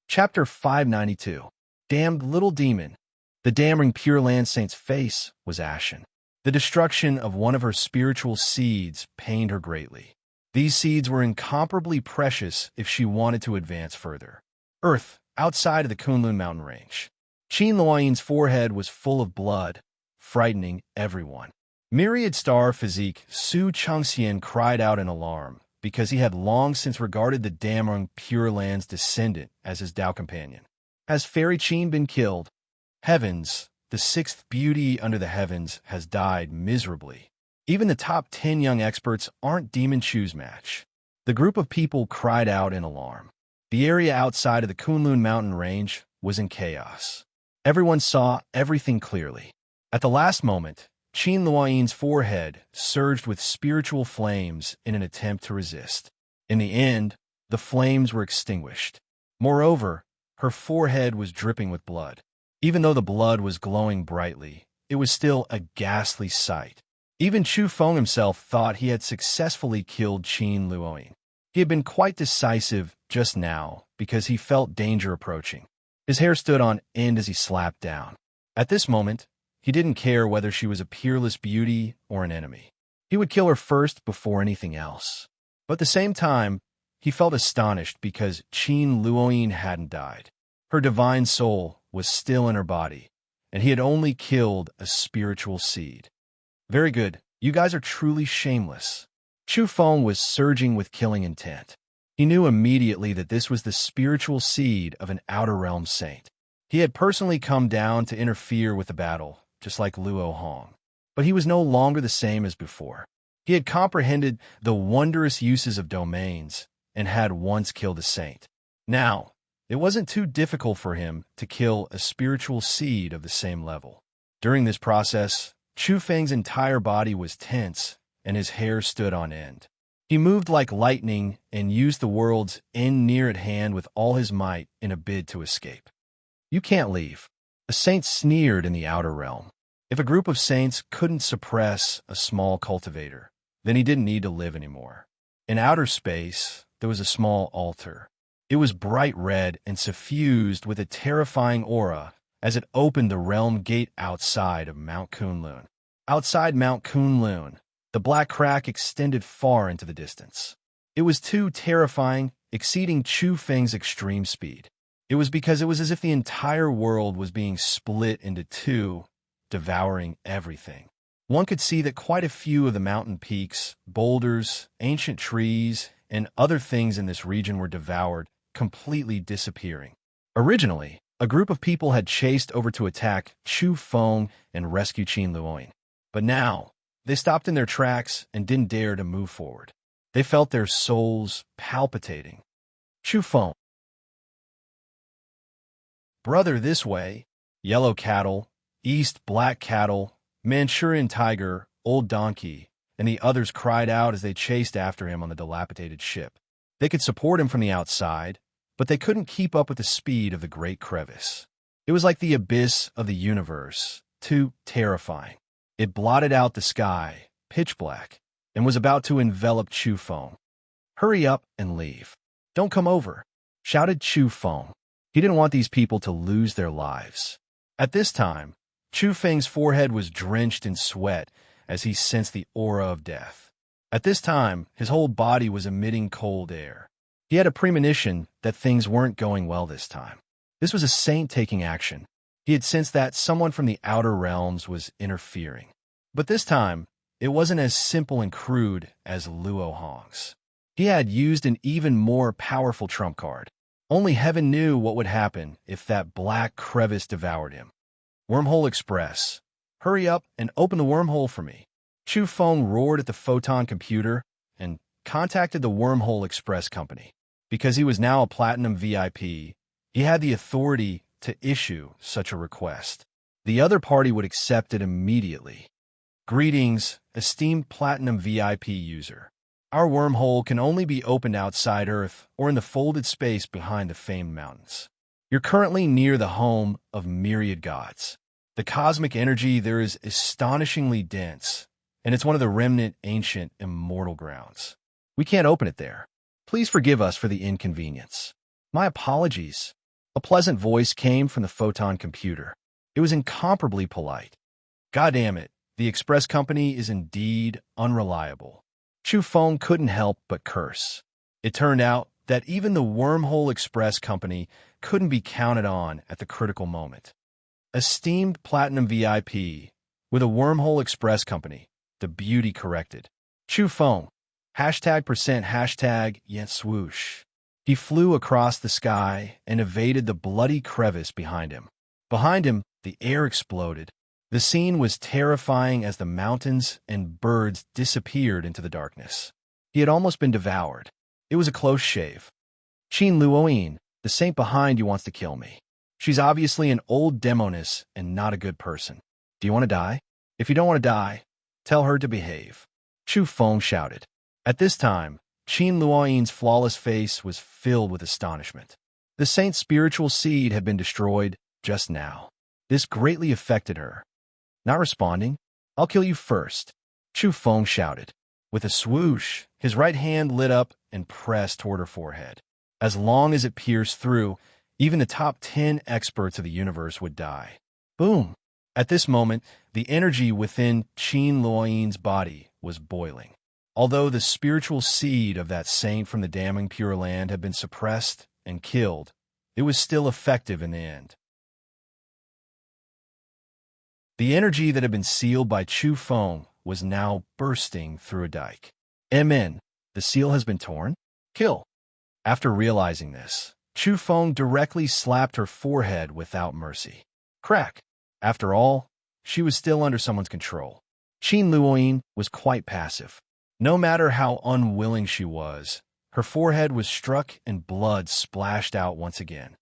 Chapter 592. Damned Little Demon. The damning Pure Land Saint's face was ashen. The destruction of one of her spiritual seeds pained her greatly. These seeds were incomparably precious if she wanted to advance further. Earth, outside of the Kunlun mountain range. Qin Luoyin's forehead was full of blood, frightening everyone. Myriad Star Physique Su Chengxian cried out in alarm, because he had long since regarded the damning Pure Land's descendant as his Tao companion. Has Fairy Qin been killed? Heavens, the sixth beauty under the heavens has died miserably. Even the top 10 young experts aren't Demon Chu's match. The group of people cried out in alarm. The area outside of the Kunlun mountain range was in chaos. Everyone saw everything clearly. At the last moment, Qin Luoyin's forehead surged with spiritual flames in an attempt to resist. In the end, the flames were extinguished. Moreover, her forehead was dripping with blood. Even though the blood was glowing brightly, it was still a ghastly sight. Even Chu Feng himself thought he had successfully killed Qin Luoyin. He had been quite decisive just now because he felt danger approaching. His hair stood on end as he slapped down. At this moment, he didn't care whether she was a peerless beauty or an enemy. He would kill her first before anything else. But at the same time, he felt astonished because Qin Luoyin hadn't died. Her divine soul was still in her body, and he had only killed a spiritual seed. Very good. You guys are truly shameless. Chu Feng was surging with killing intent. He knew immediately that this was the spiritual seed of an Outer Realm saint. He had personally come down to interfere with the battle, just like Luo Hong. But he was no longer the same as before. He had comprehended the wondrous uses of domains and had once killed a saint. Now, it wasn't too difficult for him to kill a spiritual seed of the same level. During this process, Chu Feng's entire body was tense and his hair stood on end. He moved like lightning and used the world's end near at hand with all his might in a bid to escape. You can't leave. A saint sneered in the Outer Realm. If a group of saints couldn't suppress a small cultivator, then he didn't need to live anymore. In outer space, there was a small altar. It was bright red and suffused with a terrifying aura as it opened the realm gate outside of Mount Kunlun. Outside Mount Kunlun, the black crack extended far into the distance. It was too terrifying, exceeding Chu Feng's extreme speed. It was because it was as if the entire world was being split into two, devouring everything. One could see that quite a few of the mountain peaks, boulders, ancient trees, and other things in this region were devoured, completely disappearing. Originally, a group of people had chased over to attack Chu Feng and rescue Qin Luoyin. But now, they stopped in their tracks and didn't dare to move forward. They felt their souls palpitating. Chu Feng. Brother, this way. Yellow cattle, east black cattle, Manchurian tiger, old donkey, and the others cried out as they chased after him on the dilapidated ship. They could support him from the outside, but they couldn't keep up with the speed of the great crevice. It was like the abyss of the universe, too terrifying. It blotted out the sky, pitch black, and was about to envelop Chu Feng. Hurry up and leave. Don't come over, shouted Chu Feng. He didn't want these people to lose their lives. At this time, Chu Feng's forehead was drenched in sweat as he sensed the aura of death. At this time, his whole body was emitting cold air. He had a premonition that things weren't going well this time. This was a saint taking action. He had sensed that someone from the outer realms was interfering. But this time, it wasn't as simple and crude as Luo Hong's. He had used an even more powerful trump card. Only heaven knew what would happen if that black crevice devoured him. Wormhole Express. Hurry up and open the wormhole for me. Chu Feng roared at the photon computer, and contacted the Wormhole Express Company. Because he was now a Platinum VIP, he had the authority to issue such a request. The other party would accept it immediately. Greetings, esteemed Platinum VIP user. Our wormhole can only be opened outside Earth or in the folded space behind the famed mountains. You're currently near the home of myriad gods. The cosmic energy there is astonishingly dense, and it's one of the remnant ancient immortal grounds. We can't open it there. Please forgive us for the inconvenience. My apologies. A pleasant voice came from the photon computer. It was incomparably polite. God damn it, the express company is indeed unreliable. Chu Feng couldn't help but curse. It turned out that even the Wormhole Express Company couldn't be counted on at the critical moment. Esteemed Platinum VIP, with a Wormhole Express Company, the beauty corrected. Chu Feng, #% yet swoosh. He flew across the sky and evaded the bloody crevice behind him. Behind him, the air exploded. The scene was terrifying as the mountains and birds disappeared into the darkness. He had almost been devoured. It was a close shave. Qin Luoyin, the saint behind you, wants to kill me. She's obviously an old demoness and not a good person. Do you want to die? If you don't want to die, tell her to behave. Chu Feng shouted. At this time, Qin Luoyin's flawless face was filled with astonishment. The saint's spiritual seed had been destroyed just now. This greatly affected her. Not responding? I'll kill you first, Chu Feng shouted. With a swoosh, his right hand lit up and pressed toward her forehead. As long as it pierced through, even the top 10 experts of the universe would die. Boom! At this moment, the energy within Qin Luoyin's body was boiling. Although the spiritual seed of that saint from the damning Pure Land had been suppressed and killed, it was still effective in the end. The energy that had been sealed by Chu Feng was now bursting through a dike. Amen. The seal has been torn? Kill. After realizing this, Chu Feng directly slapped her forehead without mercy. Crack. After all, she was still under someone's control. Qin Luoyin was quite passive. No matter how unwilling she was, her forehead was struck and blood splashed out once again.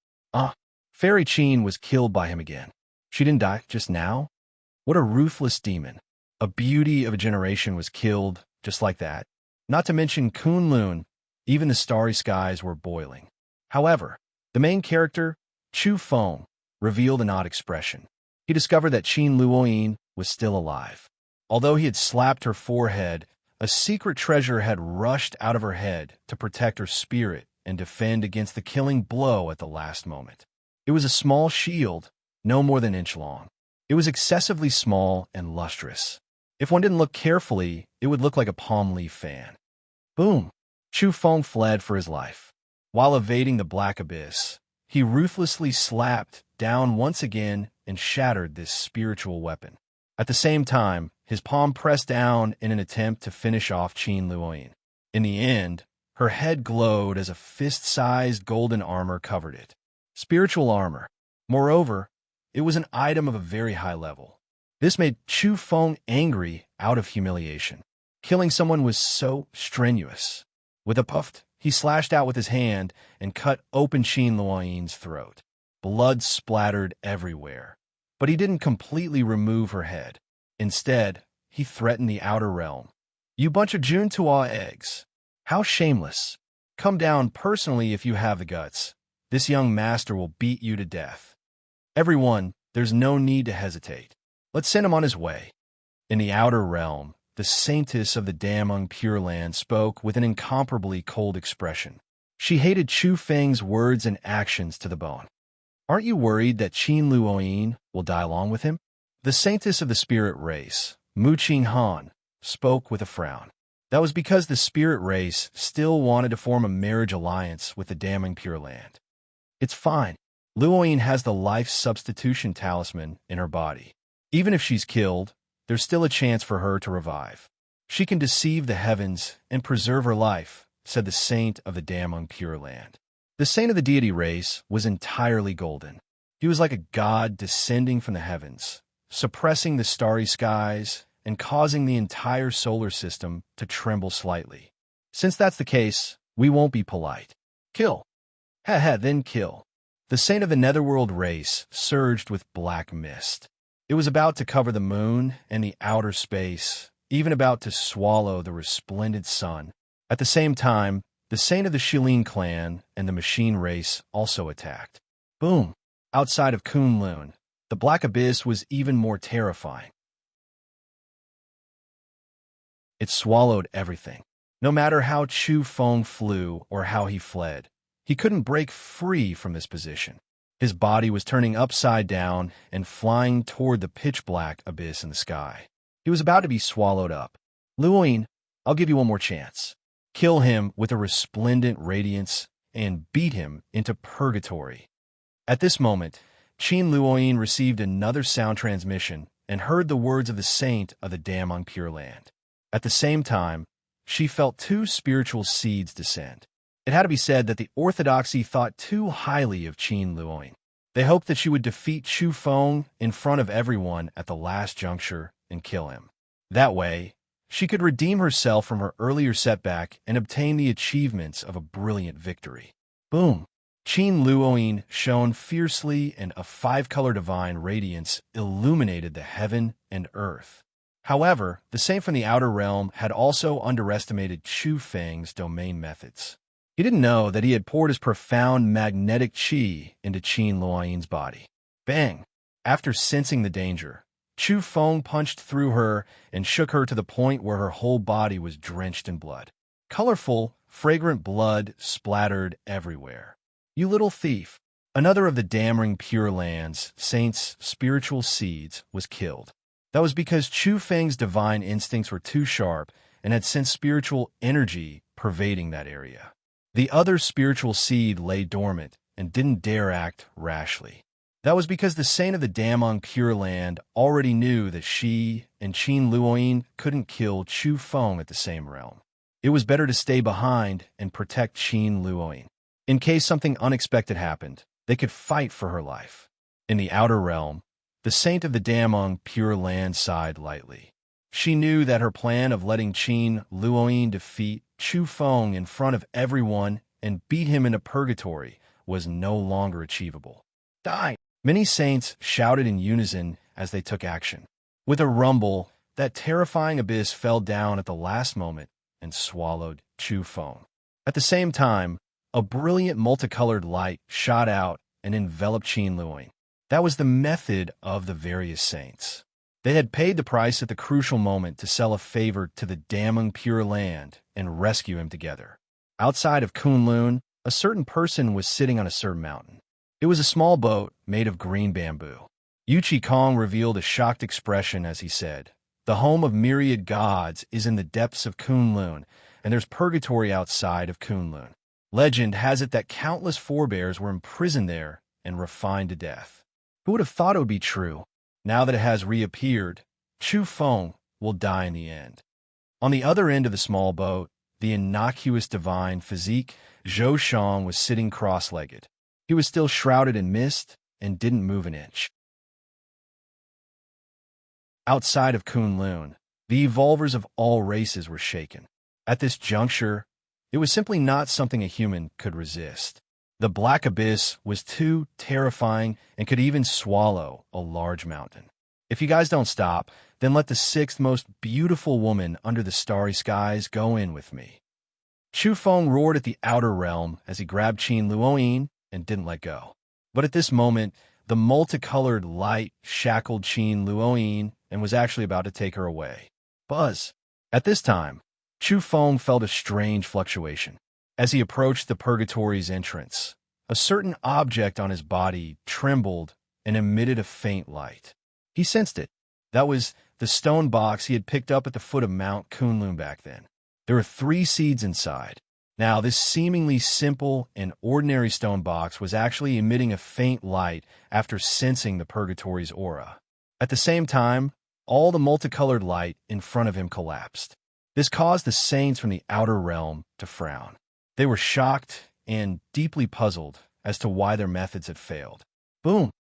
Fairy Qin was killed by him again. She didn't die just now? What a ruthless demon. A beauty of a generation was killed just like that. Not to mention Kunlun, even the starry skies were boiling. However, the main character, Chu Feng, revealed an odd expression. He discovered that Qin Luoyin was still alive. Although he had slapped her forehead, a secret treasure had rushed out of her head to protect her spirit and defend against the killing blow at the last moment. It was a small shield, no more than an inch long. It was excessively small and lustrous. If one didn't look carefully, it would look like a palm leaf fan. Boom! Chu Feng fled for his life. While evading the black abyss, he ruthlessly slapped down once again and shattered this spiritual weapon. At the same time, his palm pressed down in an attempt to finish off Qin Luoyin. In the end, her head glowed as a fist-sized golden armor covered it. Spiritual armor. Moreover, it was an item of a very high level. This made Chu Feng angry out of humiliation. Killing someone was so strenuous. With a puff, he slashed out with his hand and cut open Qin Luoyin's throat. Blood splattered everywhere. But he didn't completely remove her head. Instead, he threatened the outer realm. You bunch of Juntua eggs. How shameless. Come down personally if you have the guts. This young master will beat you to death. Everyone, there's no need to hesitate. Let's send him on his way. In the outer realm, the saintess of the damning Pure Land spoke with an incomparably cold expression. She hated Chu Feng's words and actions to the bone. Aren't you worried that Qin Luoyin will die along with him? The saintess of the spirit race, Mu Qing Han, spoke with a frown. That was because the spirit race still wanted to form a marriage alliance with the damning Pure Land. It's fine. Luoyin has the life substitution talisman in her body. Even if she's killed, there's still a chance for her to revive. She can deceive the heavens and preserve her life, said the saint of the damning Pure Land. The saint of the deity race was entirely golden. He was like a god descending from the heavens, suppressing the starry skies and causing the entire solar system to tremble slightly. Since that's the case, we won't be polite. Kill. Heh, then kill. The saint of the netherworld race surged with black mist. It was about to cover the moon and the outer space, even about to swallow the resplendent sun. At the same time, the saint of the Shilin clan and the machine race also attacked. Boom! Outside of Kunlun, the black abyss was even more terrifying. It swallowed everything. No matter how Chu Feng flew or how he fled, he couldn't break free from this position. His body was turning upside down and flying toward the pitch-black abyss in the sky. He was about to be swallowed up. Luoyin, I'll give you one more chance. Kill him with a resplendent radiance and beat him into purgatory. At this moment, Qin Luoyin received another sound transmission and heard the words of the saint of the Damn Pure Land. At the same time, she felt two spiritual seeds descend. It had to be said that the orthodoxy thought too highly of Qin Luoyin. They hoped that she would defeat Chu Feng in front of everyone at the last juncture and kill him. That way, she could redeem herself from her earlier setback and obtain the achievements of a brilliant victory. Boom! Qin Luoyin shone fiercely, and a five-color divine radiance illuminated the heaven and earth. However, the saint from the outer realm had also underestimated Chu Feng's domain methods. He didn't know that he had poured his profound magnetic qi into Qin Luoyin's body. Bang! After sensing the danger, Chu Feng punched through her and shook her to the point where her whole body was drenched in blood. Colorful, fragrant blood splattered everywhere. You little thief! Another of the Damn Pure Land's saints' spiritual seeds was killed. That was because Chu Feng's divine instincts were too sharp and had sensed spiritual energy pervading that area. The other spiritual seed lay dormant and didn't dare act rashly. That was because the saint of the Damn Pure Land already knew that she and Qin Luoyin couldn't kill Chu Feng at the same realm. It was better to stay behind and protect Qin Luoyin. In case something unexpected happened, they could fight for her life. In the outer realm, the saint of the Damn Pure Land sighed lightly. She knew that her plan of letting Qin Luoyin defeat Chu Feng in front of everyone and beat him into purgatory was no longer achievable. Die! Many saints shouted in unison as they took action. With a rumble, that terrifying abyss fell down at the last moment and swallowed Chu Feng. At the same time, a brilliant multicolored light shot out and enveloped Qin Luoyin. That was the method of the various saints. They had paid the price at the crucial moment to sell a favor to the Damn Pure Land and rescue him together. Outside of Kunlun, a certain person was sitting on a certain mountain. It was a small boat made of green bamboo. Yuchi Kong revealed a shocked expression as he said, "The home of myriad gods is in the depths of Kunlun, and there's purgatory outside of Kunlun. Legend has it that countless forebears were imprisoned there and refined to death." Who would have thought it would be true? Now that it has reappeared, Chu Feng will die in the end. On the other end of the small boat, the innocuous divine physique Zhou Shang was sitting cross-legged. He was still shrouded in mist and didn't move an inch. Outside of Kunlun, the evolvers of all races were shaken. At this juncture, it was simply not something a human could resist. The black abyss was too terrifying and could even swallow a large mountain. If you guys don't stop, then let the sixth most beautiful woman under the starry skies go in with me. Chu Feng roared at the outer realm as he grabbed Qin Luoyin and didn't let go. But at this moment, the multicolored light shackled Qin Luoyin and was actually about to take her away. Buzz! At this time, Chu Feng felt a strange fluctuation. As he approached the purgatory's entrance, a certain object on his body trembled and emitted a faint light. He sensed it. That was the stone box he had picked up at the foot of Mount Kunlun back then. There were 3 seeds inside. Now, this seemingly simple and ordinary stone box was actually emitting a faint light after sensing the purgatory's aura. At the same time, all the multicolored light in front of him collapsed. This caused the saints from the outer realm to frown. They were shocked and deeply puzzled as to why their methods had failed. Boom!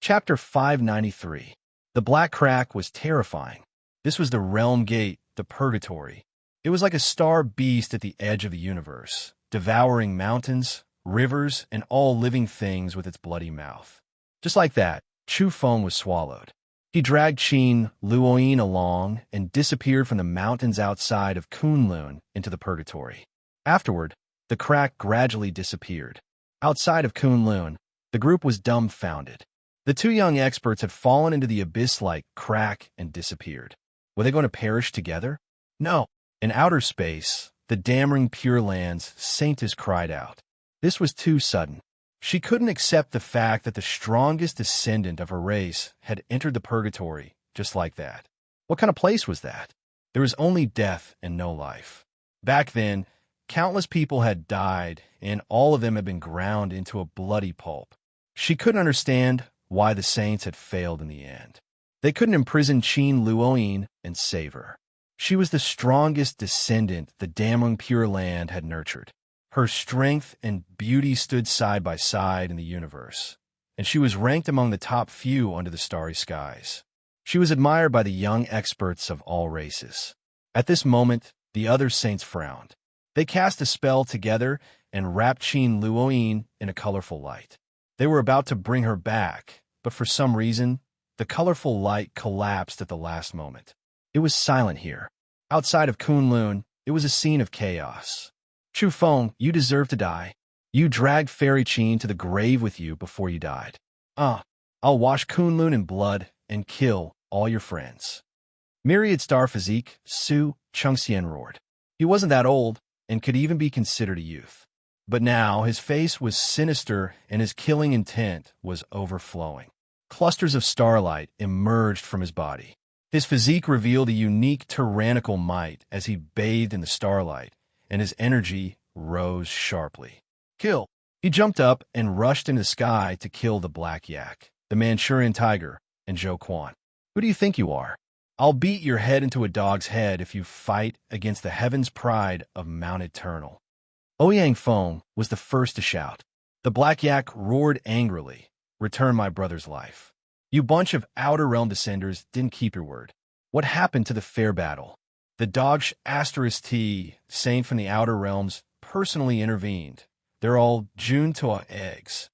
Chapter 593. The black crack was terrifying. This was the realm gate, the purgatory. It was like a star beast at the edge of the universe, devouring mountains, rivers, and all living things with its bloody mouth. Just like that, Chu Feng was swallowed. He dragged Qin Luoyin along and disappeared from the mountains outside of Kunlun into the purgatory. Afterward, the crack gradually disappeared. Outside of Kunlun, the group was dumbfounded. The two young experts had fallen into the abyss-like crack and disappeared. Were they going to perish together? No. In outer space, the damning Pure Land's saintess cried out. This was too sudden. She couldn't accept the fact that the strongest descendant of her race had entered the purgatory just like that. What kind of place was that? There was only death and no life. Back then, countless people had died, and all of them had been ground into a bloody pulp. She couldn't understand why the saints had failed in the end. They couldn't imprison Qin Luoyin and save her. She was the strongest descendant the damning Pure Land had nurtured. Her strength and beauty stood side by side in the universe, and she was ranked among the top few under the starry skies. She was admired by the young experts of all races. At this moment, the other saints frowned. They cast a spell together and wrapped Qin Luoyin in a colorful light. They were about to bring her back, but for some reason, the colorful light collapsed at the last moment. It was silent here. Outside of Kunlun, it was a scene of chaos. Chu Feng, you deserve to die. You dragged Fairy Qin to the grave with you before you died. I'll wash Kunlun in blood and kill all your friends. Myriad Star Physique, Su Chengxian roared. He wasn't that old and could even be considered a youth. But now his face was sinister and his killing intent was overflowing. Clusters of starlight emerged from his body. His physique revealed a unique tyrannical might as he bathed in the starlight, and his energy rose sharply. Kill! He jumped up and rushed into the sky to kill the Black Yak, the Manchurian Tiger, and Zhou Quan. Who do you think you are? I'll beat your head into a dog's head if you fight against the heaven's pride of Mount Eternal. Ouyang Feng was the first to shout. The Black Yak roared angrily. Return my brother's life. You bunch of Outer Realm descenders didn't keep your word. What happened to the fair battle? The Dogsh Asterisk T, saint from the Outer Realms, personally intervened. They're all Juntoa eggs.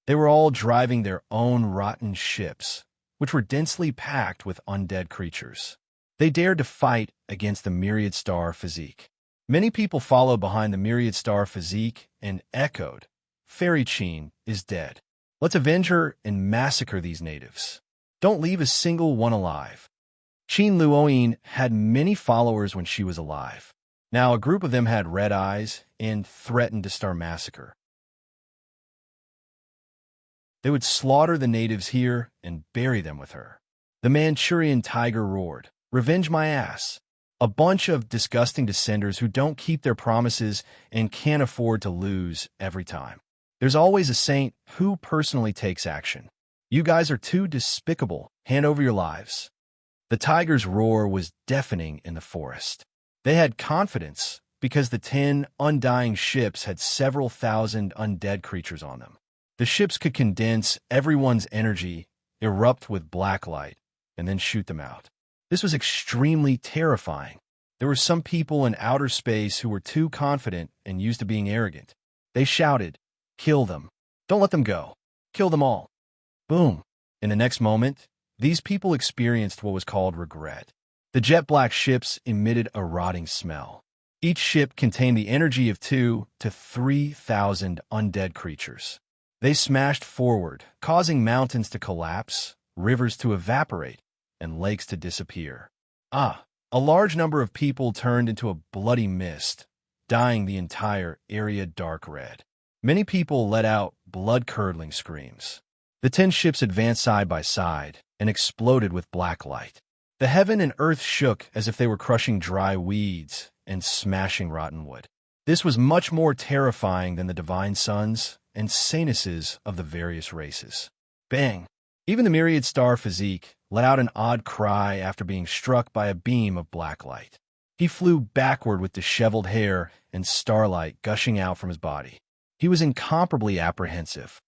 They were all driving their own rotten ships, which were densely packed with undead creatures. They dared to fight against the Myriad Star Physique. Many people followed behind the Myriad Star Physique and echoed, Fairy Qin is dead. Let's avenge her and massacre these natives. Don't leave a single one alive. Qin Luoyin had many followers when she was alive. Now a group of them had red eyes and threatened to start massacre. They would slaughter the natives here and bury them with her. The Manchurian Tiger roared, Revenge my ass. A bunch of disgusting descenders who don't keep their promises and can't afford to lose every time. There's always a saint who personally takes action. You guys are too despicable. Hand over your lives. The tiger's roar was deafening in the forest. They had confidence because the 10 undying ships had several thousand undead creatures on them. The ships could condense everyone's energy, erupt with black light, and then shoot them out. This was extremely terrifying. There were some people in outer space who were too confident and used to being arrogant. They shouted, Kill them. Don't let them go. Kill them all. Boom. In the next moment, these people experienced what was called regret. The jet black ships emitted a rotting smell. Each ship contained the energy of 2,000 to 3,000 undead creatures. They smashed forward, causing mountains to collapse, rivers to evaporate, and lakes to disappear. A large number of people turned into a bloody mist, dyeing the entire area dark red. Many people let out blood-curdling screams. The 10 ships advanced side by side and exploded with black light. The heaven and earth shook as if they were crushing dry weeds and smashing rotten wood. This was much more terrifying than the divine sons and saintesses of the various races. Bang! Even the Myriad Star Physique let out an odd cry after being struck by a beam of black light. He flew backward with disheveled hair and starlight gushing out from his body. He was incomparably apprehensive.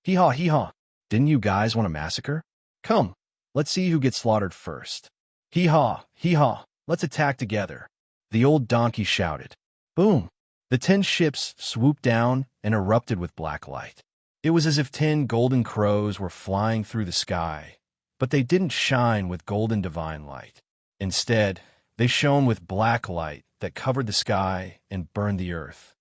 Hee-haw, hee-haw. Didn't you guys want a massacre? Come, Let's see who gets slaughtered first. Hee-haw, hee-haw, let's attack together. The old donkey shouted. Boom! The 10 ships swooped down and erupted with black light. It was as if 10 golden crows were flying through the sky, but they didn't shine with golden divine light. Instead, they shone with black light that covered the sky and burned the earth.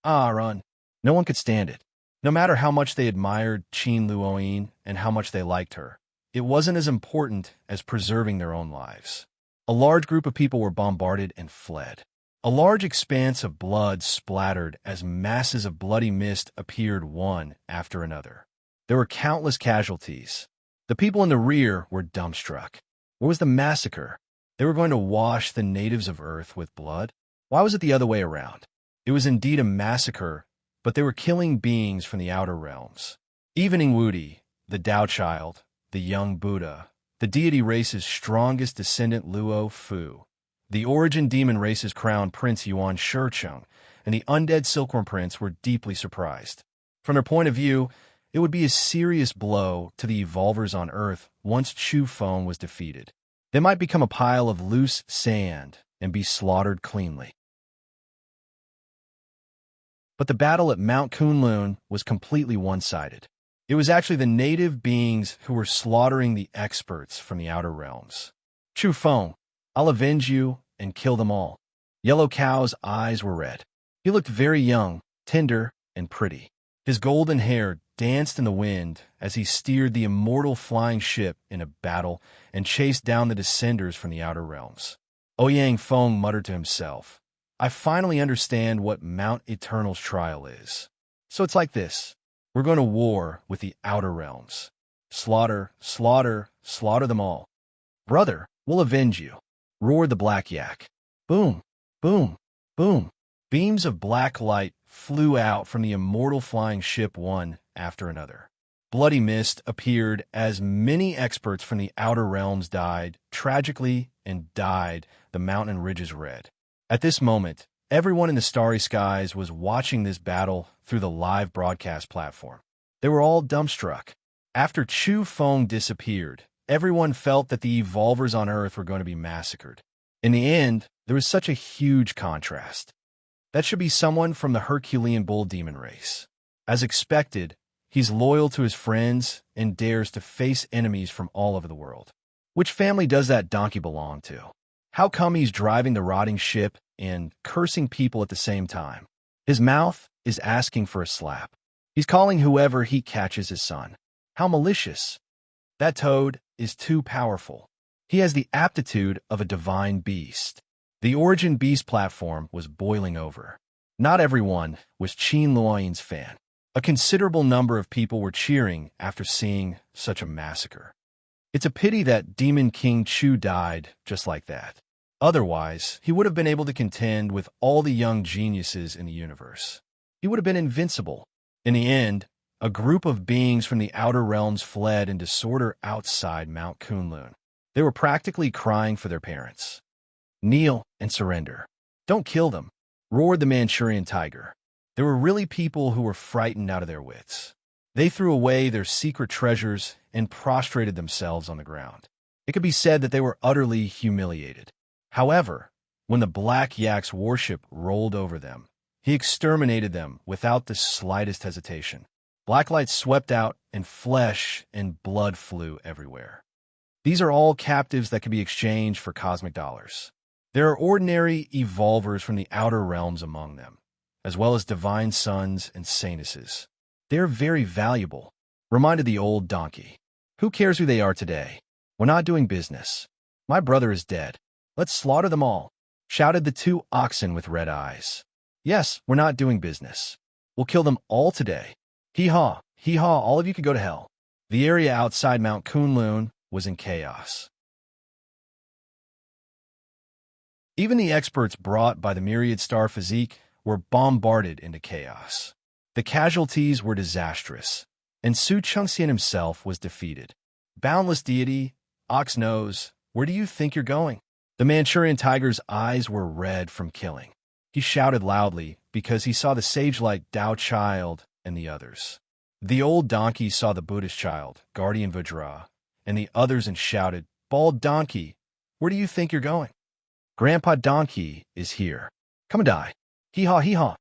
Run. No one could stand it. No matter how much they admired Qin Luoyin and how much they liked her, it wasn't as important as preserving their own lives. A large group of people were bombarded and fled. A large expanse of blood splattered as masses of bloody mist appeared one after another. There were countless casualties. The people in the rear were dumbstruck. What was the massacre? They were going to wash the natives of Earth with blood? Why was it the other way around? It was indeed a massacre, but they were killing beings from the outer realms. Evening Wudi, the Tao Child, the young Buddha, the deity race's strongest descendant Luo Fu, the origin demon race's crown prince Yuan Shicheng, and the undead silkworm prince were deeply surprised. From their point of view, it would be a serious blow to the evolvers on Earth once Chu Feng was defeated. They might become a pile of loose sand and be slaughtered cleanly. But the battle at Mount Kunlun was completely one-sided. It was actually the native beings who were slaughtering the experts from the outer realms. Chu Feng, I'll avenge you and kill them all. Yellow Cow's eyes were red. He looked very young, tender, and pretty. His golden hair danced in the wind as he steered the immortal flying ship in a battle and chased down the descenders from the outer realms. Ouyang Feng muttered to himself, I finally understand what Mount Eternal's trial is. So it's like this. We're going to war with the outer realms. Slaughter, slaughter, slaughter them all. Brother, we'll avenge you, roared the black yak. Boom, boom, boom. Beams of black light flew out from the immortal flying ship one after another. Bloody mist appeared as many experts from the outer realms died tragically and dyed the mountain ridges red. At this moment, everyone in the starry skies was watching this battle through the live broadcast platform. They were all dumbstruck. After Chu Feng disappeared, everyone felt that the evolvers on Earth were going to be massacred. In the end, there was such a huge contrast. That should be someone from the Herculean bull demon race. As expected, he's loyal to his friends and dares to face enemies from all over the world. Which family does that donkey belong to? How come he's driving the rotting ship and cursing people at the same time? His mouth is asking for a slap. He's calling whoever he catches his son. How malicious. That toad is too powerful. He has the aptitude of a divine beast. The Origin Beast platform was boiling over. Not everyone was Qin Luoyin's fan. A considerable number of people were cheering after seeing such a massacre. It's a pity that Demon King Chu died just like that. Otherwise, he would have been able to contend with all the young geniuses in the universe. He would have been invincible. In the end, a group of beings from the outer realms fled in disorder outside Mount Kunlun. They were practically crying for their parents. Kneel and surrender. Don't kill them, roared the Manchurian tiger. There were really people who were frightened out of their wits. They threw away their secret treasures and prostrated themselves on the ground. It could be said that they were utterly humiliated. However, when the Black Yak's warship rolled over them, he exterminated them without the slightest hesitation. Black light swept out, and flesh and blood flew everywhere. These are all captives that can be exchanged for cosmic dollars. There are ordinary evolvers from the outer realms among them, as well as divine sons and saintesses. They are very valuable, reminded the old donkey. Who cares who they are today? We're not doing business. My brother is dead. Let's slaughter them all, shouted the 2 oxen with red eyes. Yes, we're not doing business. We'll kill them all today. Hee-haw, hee-haw, all of you could go to hell. The area outside Mount Kunlun was in chaos. Even the experts brought by the myriad star physique were bombarded into chaos. The casualties were disastrous, and Su Chengxian himself was defeated. Boundless deity, ox nose, where do you think you're going? The Manchurian tiger's eyes were red from killing. He shouted loudly because he saw the sage-like Tao Child and the others. The old donkey saw the Buddhist child, Guardian Vajra, and the others and shouted, "Bald Donkey, where do you think you're going? Grandpa Donkey is here. Come and die. Hee-haw, hee-haw."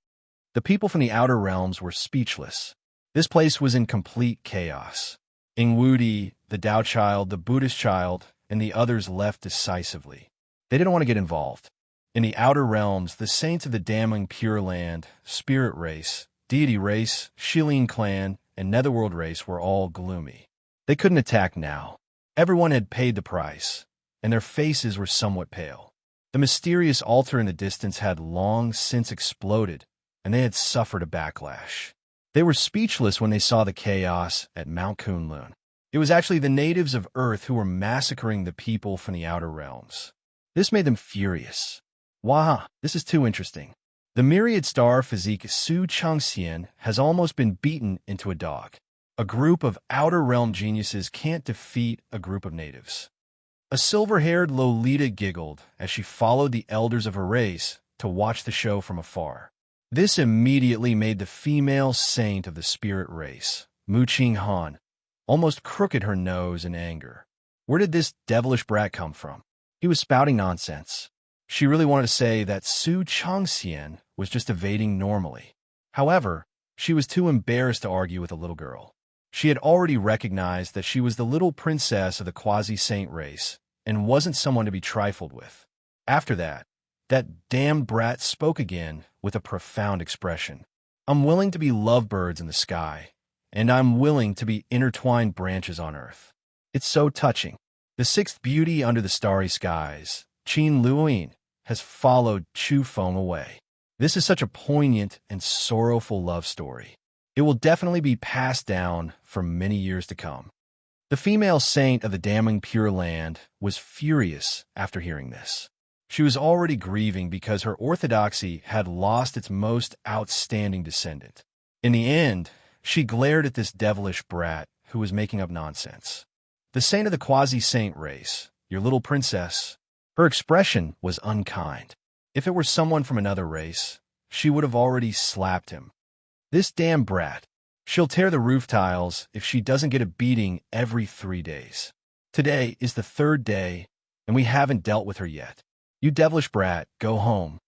The people from the outer realms were speechless. This place was in complete chaos. Ingwudi, the Tao child, the Buddhist child, and the others left decisively. They didn't want to get involved. In the outer realms, the saints of the damning Pure Land, Spirit Race, Deity Race, Shilin Clan, and Netherworld Race were all gloomy. They couldn't attack now. Everyone had paid the price, and their faces were somewhat pale. The mysterious altar in the distance had long since exploded, and they had suffered a backlash. They were speechless when they saw the chaos at Mount Kunlun. It was actually the natives of Earth who were massacring the people from the outer realms. This made them furious. Wow, this is too interesting. The myriad star physique Su Changxian has almost been beaten into a dog. A group of outer realm geniuses can't defeat a group of natives. A silver-haired Lolita giggled as she followed the elders of her race to watch the show from afar. This immediately made the female saint of the spirit race, Mu Qing Han, almost crooked her nose in anger. Where did this devilish brat come from? He was spouting nonsense. She really wanted to say that Su Changxian was just evading normally. However, she was too embarrassed to argue with a little girl. She had already recognized that she was the little princess of the quasi-saint race and wasn't someone to be trifled with. After that damned brat spoke again with a profound expression. "I'm willing to be lovebirds in the sky, and I'm willing to be intertwined branches on earth." It's so touching. The sixth beauty under the starry skies, Qin Luoyin, has followed Chu Feng away. This is such a poignant and sorrowful love story. It will definitely be passed down for many years to come. The female saint of the damning Pure Land was furious after hearing this. She was already grieving because her orthodoxy had lost its most outstanding descendant. In the end, she glared at this devilish brat who was making up nonsense. The saint of the quasi-saint race, your little princess, her expression was unkind. If it were someone from another race, she would have already slapped him. This damn brat, she'll tear the roof tiles if she doesn't get a beating every 3 days. Today is the 3rd day, and we haven't dealt with her yet. You devilish brat, go home.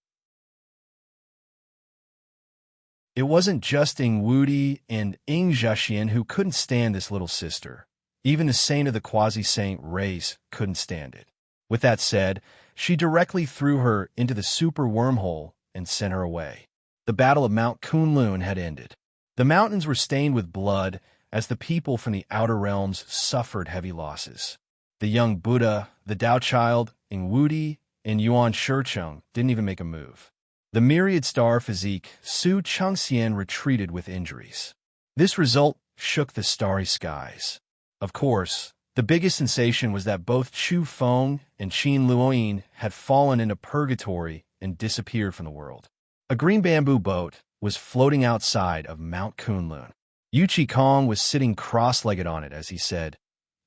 It wasn't just Ingwudi and Ingzhaxian who couldn't stand this little sister. Even the saint of the quasi-saint race couldn't stand it. With that said, she directly threw her into the super wormhole and sent her away. The Battle of Mount Kunlun had ended. The mountains were stained with blood as the people from the outer realms suffered heavy losses. The young Buddha, the Tao child, Ingwudi, and Yuan Shicheng didn't even make a move. The myriad star physique Su Changxian retreated with injuries. This result shook the starry skies. Of course, the biggest sensation was that both Chu Feng and Qin Luoyin had fallen into purgatory and disappeared from the world. A green bamboo boat was floating outside of Mount Kunlun. Yu Qikong was sitting cross-legged on it as he said,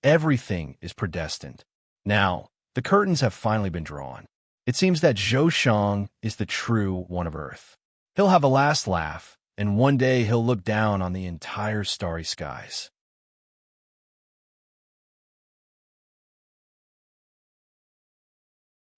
"Everything is predestined. Now, the curtains have finally been drawn. It seems that Zhou Shang is the true one of Earth. He'll have a last laugh, and one day he'll look down on the entire starry skies."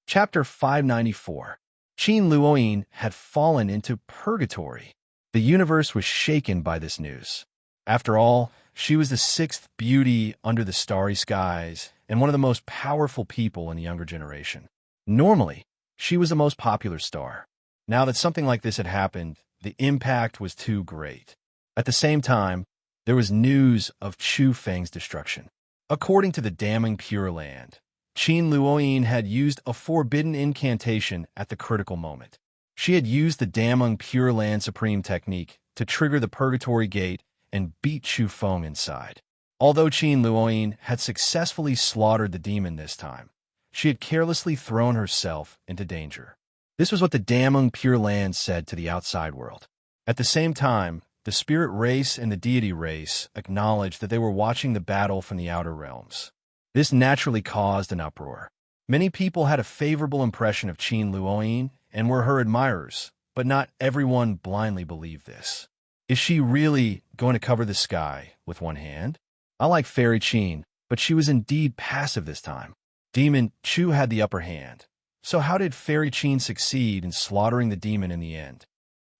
Chapter 594. Qin Luoyin had fallen into purgatory. The universe was shaken by this news. After all, she was the 6th beauty under the starry skies and one of the most powerful people in the younger generation. Normally, she was the most popular star. Now that something like this had happened, the impact was too great. At the same time, there was news of Chu Feng's destruction. According to the damning Pure Land, Qin Luoyin had used a forbidden incantation at the critical moment. She had used the damning Pure Land Supreme technique to trigger the Purgatory Gate and beat Chu Feng inside. Although Qin Luoyin had successfully slaughtered the demon this time, she had carelessly thrown herself into danger. This was what the damning Pure Land said to the outside world. At the same time, the spirit race and the deity race acknowledged that they were watching the battle from the outer realms. This naturally caused an uproar. Many people had a favorable impression of Qin Luoyin and were her admirers, but not everyone blindly believed this. Is she really going to cover the sky with one hand? I like Fairy Qin. but she was indeed passive this time. Demon Chu had the upper hand. So how did Fairy Qin succeed in slaughtering the demon in the end?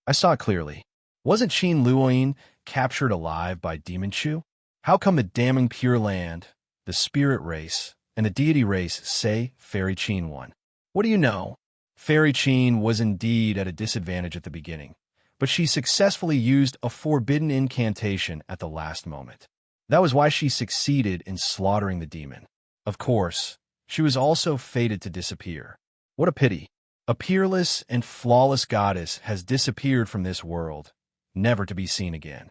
I saw it clearly. Wasn't Qin Luoyin captured alive by Demon Chu? How come the damning Pure Land, the spirit race, and the deity race say Fairy Qin won? What do you know? Fairy Qin was indeed at a disadvantage at the beginning, but she successfully used a forbidden incantation at the last moment. That was why she succeeded in slaughtering the demon. Of course, she was also fated to disappear. What a pity. A peerless and flawless goddess has disappeared from this world, never to be seen again.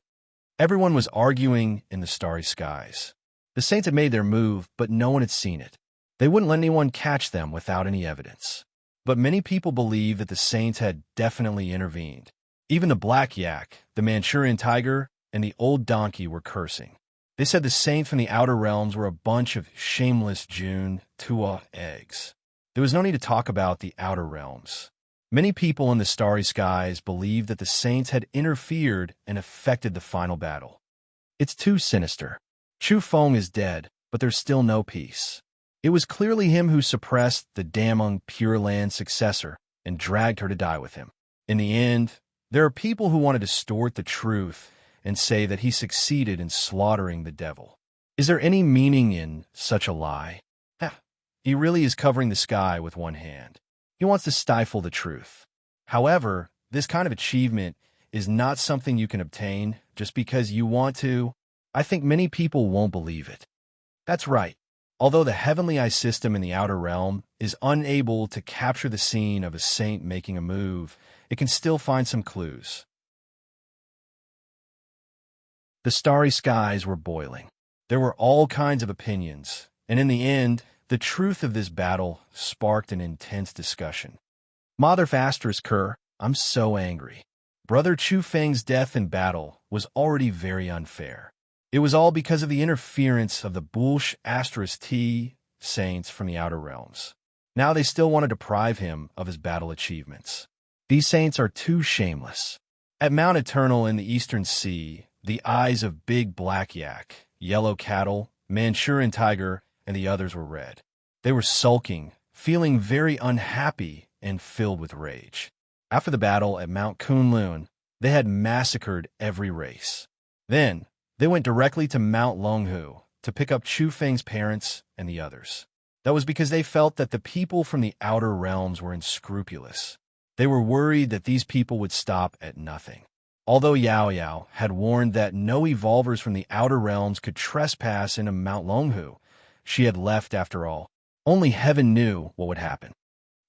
Everyone was arguing in the starry skies. The saints had made their move, but no one had seen it. They wouldn't let anyone catch them without any evidence. But many people believe that the saints had definitely intervened. Even the black yak, the Manchurian tiger, and the old donkey were cursing. They said the saints from the outer realms were a bunch of shameless June Tua eggs. There was no need to talk about the outer realms. Many people in the starry skies believed that the saints had interfered and affected the final battle. It's too sinister. Chu Feng is dead, but there's still no peace. It was clearly him who suppressed the damning Pure Land successor and dragged her to die with him. In the end, there are people who want to distort the truth and say that he succeeded in slaughtering the devil. Is there any meaning in such a lie? He really is covering the sky with one hand. He wants to stifle the truth. However, this kind of achievement is not something you can obtain just because you want to. I think many people won't believe it. That's right. Although the heavenly eye system in the outer realm is unable to capture the scene of a saint making a move, it can still find some clues. The starry skies were boiling. There were all kinds of opinions, and in the end, the truth of this battle sparked an intense discussion. Mother Asterisk Kerr, I'm so angry. Brother Chu Feng's death in battle was already very unfair. It was all because of the interference of the Bulsh Asterisk T saints from the outer realms. Now they still want to deprive him of his battle achievements. These saints are too shameless. At Mount Eternal in the Eastern Sea, the eyes of Big Black Yak, Yellow Cattle, Manchurian Tiger, and the others were red. They were sulking, feeling very unhappy and filled with rage. After the battle at Mount Kunlun, they had massacred every race. Then, they went directly to Mount Longhu to pick up Chu Feng's parents and the others. That was because they felt that the people from the outer realms were unscrupulous. They were worried that these people would stop at nothing. Although Yao Yao had warned that no evolvers from the outer realms could trespass into Mount Longhu, she had left after all. Only heaven knew what would happen.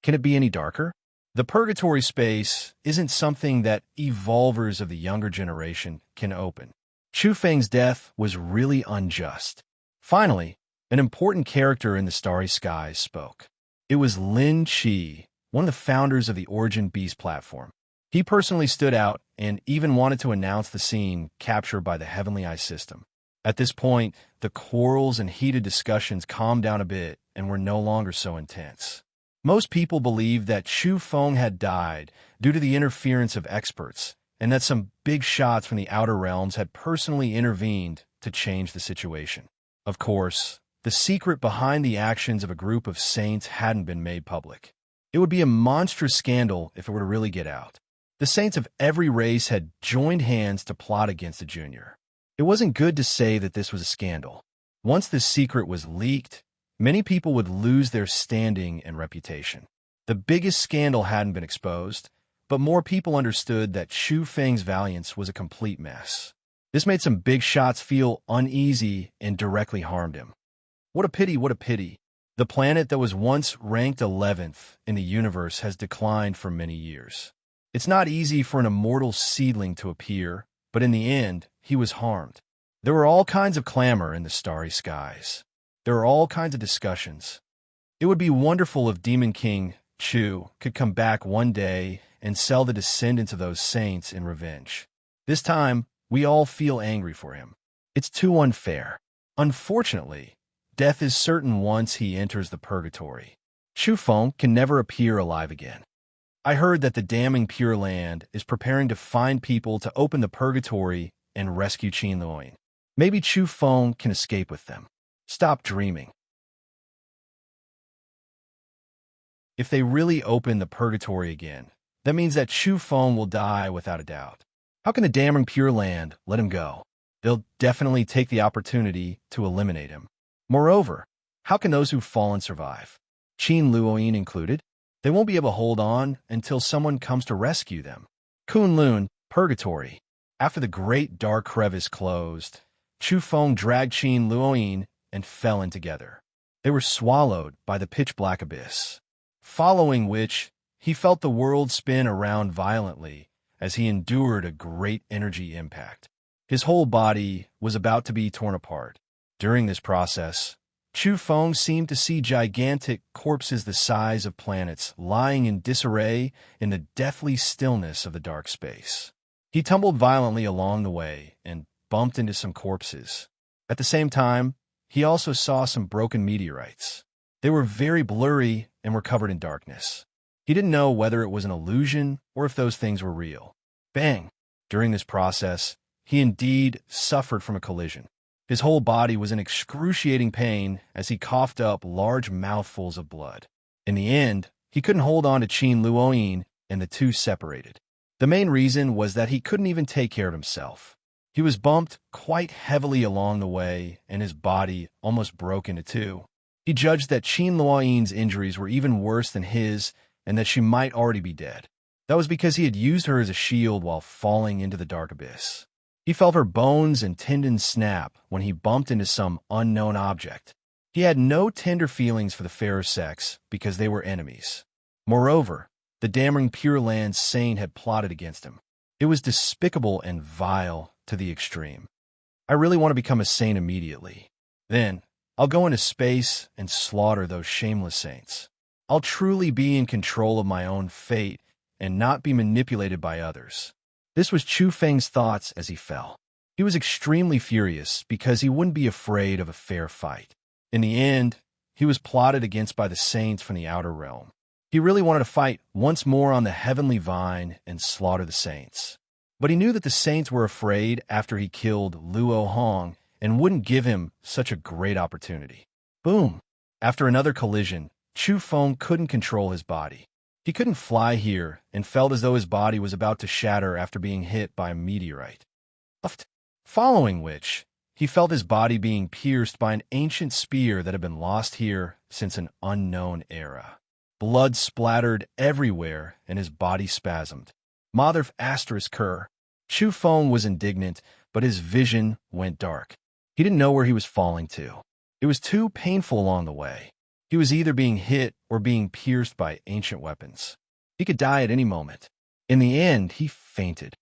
Can it be any darker? The purgatory space isn't something that evolvers of the younger generation can open. Chu Feng's death was really unjust. Finally, an important character in the starry skies spoke. It was Lin Chi, one of the founders of the Origin Beast platform. He personally stood out and even wanted to announce the scene captured by the Heavenly Eye system. At this point, the quarrels and heated discussions calmed down a bit and were no longer so intense. Most people believed that Chu Feng had died due to the interference of experts, and that some big shots from the outer realms had personally intervened to change the situation. Of course, the secret behind the actions of a group of saints hadn't been made public. It would be a monstrous scandal if it were to really get out. The saints of every race had joined hands to plot against the junior. It wasn't good to say that this was a scandal. Once this secret was leaked, many people would lose their standing and reputation. The biggest scandal hadn't been exposed, but more people understood that Chu Feng's valiance was a complete mess. This made some big shots feel uneasy and directly harmed him. What a pity, what a pity. The planet that was once ranked 11th in the universe has declined for many years. It's not easy for an immortal seedling to appear, but in the end, he was harmed. There were all kinds of clamor in the starry skies. There were all kinds of discussions. It would be wonderful if Demon King Chu could come back one day and sell the descendants of those saints in revenge. This time, we all feel angry for him. It's too unfair. Unfortunately, death is certain once he enters the purgatory. Chu Feng can never appear alive again. I heard that the damning Pure Land is preparing to find people to open the purgatory and rescue Qin Luoyin. Maybe Chu Feng can escape with them. Stop dreaming. If they really open the purgatory again, that means that Chu Feng will die without a doubt. How can the damning Pure Land let him go? They'll definitely take the opportunity to eliminate him. Moreover, how can those who've fallen survive? Qin Luoyin included? They won't be able to hold on until someone comes to rescue them. Kunlun, Purgatory. After the great dark crevice closed, Chu Feng dragged Qin Luoyin and fell in together. They were swallowed by the pitch-black abyss, following which he felt the world spin around violently as he endured a great energy impact. His whole body was about to be torn apart. During this process, Chu Feng seemed to see gigantic corpses the size of planets lying in disarray in the deathly stillness of the dark space. He tumbled violently along the way and bumped into some corpses. At the same time, he also saw some broken meteorites. They were very blurry and were covered in darkness. He didn't know whether it was an illusion or if those things were real. Bang! During this process, he indeed suffered from a collision. His whole body was in excruciating pain as he coughed up large mouthfuls of blood. In the end, he couldn't hold on to Qin Luoyin, and the two separated. The main reason was that he couldn't even take care of himself. He was bumped quite heavily along the way, and his body almost broke into two. He judged that Qin Luoyin's injuries were even worse than his, and that she might already be dead. That was because he had used her as a shield while falling into the dark abyss. He felt her bones and tendons snap when he bumped into some unknown object. He had no tender feelings for the fairer sex because they were enemies. Moreover, the damning Pure Land saint had plotted against him. It was despicable and vile to the extreme. I really want to become a saint immediately. Then, I'll go into space and slaughter those shameless saints. I'll truly be in control of my own fate and not be manipulated by others. This was Chu Feng's thoughts as he fell. He was extremely furious because he wouldn't be afraid of a fair fight. In the end, he was plotted against by the saints from the outer realm. He really wanted to fight once more on the heavenly vine and slaughter the saints. But he knew that the saints were afraid after he killed Luo Hong and wouldn't give him such a great opportunity. Boom! After another collision, Chu Feng couldn't control his body. He couldn't fly here and felt as though his body was about to shatter after being hit by a meteorite. Following which, he felt his body being pierced by an ancient spear that had been lost here since an unknown era. Blood splattered everywhere and his body spasmed. Mother asterisk Kerr. Chu Feng was indignant, but his vision went dark. He didn't know where he was falling to. It was too painful along the way. He was either being hit or being pierced by ancient weapons. He could die at any moment. In the end, he fainted.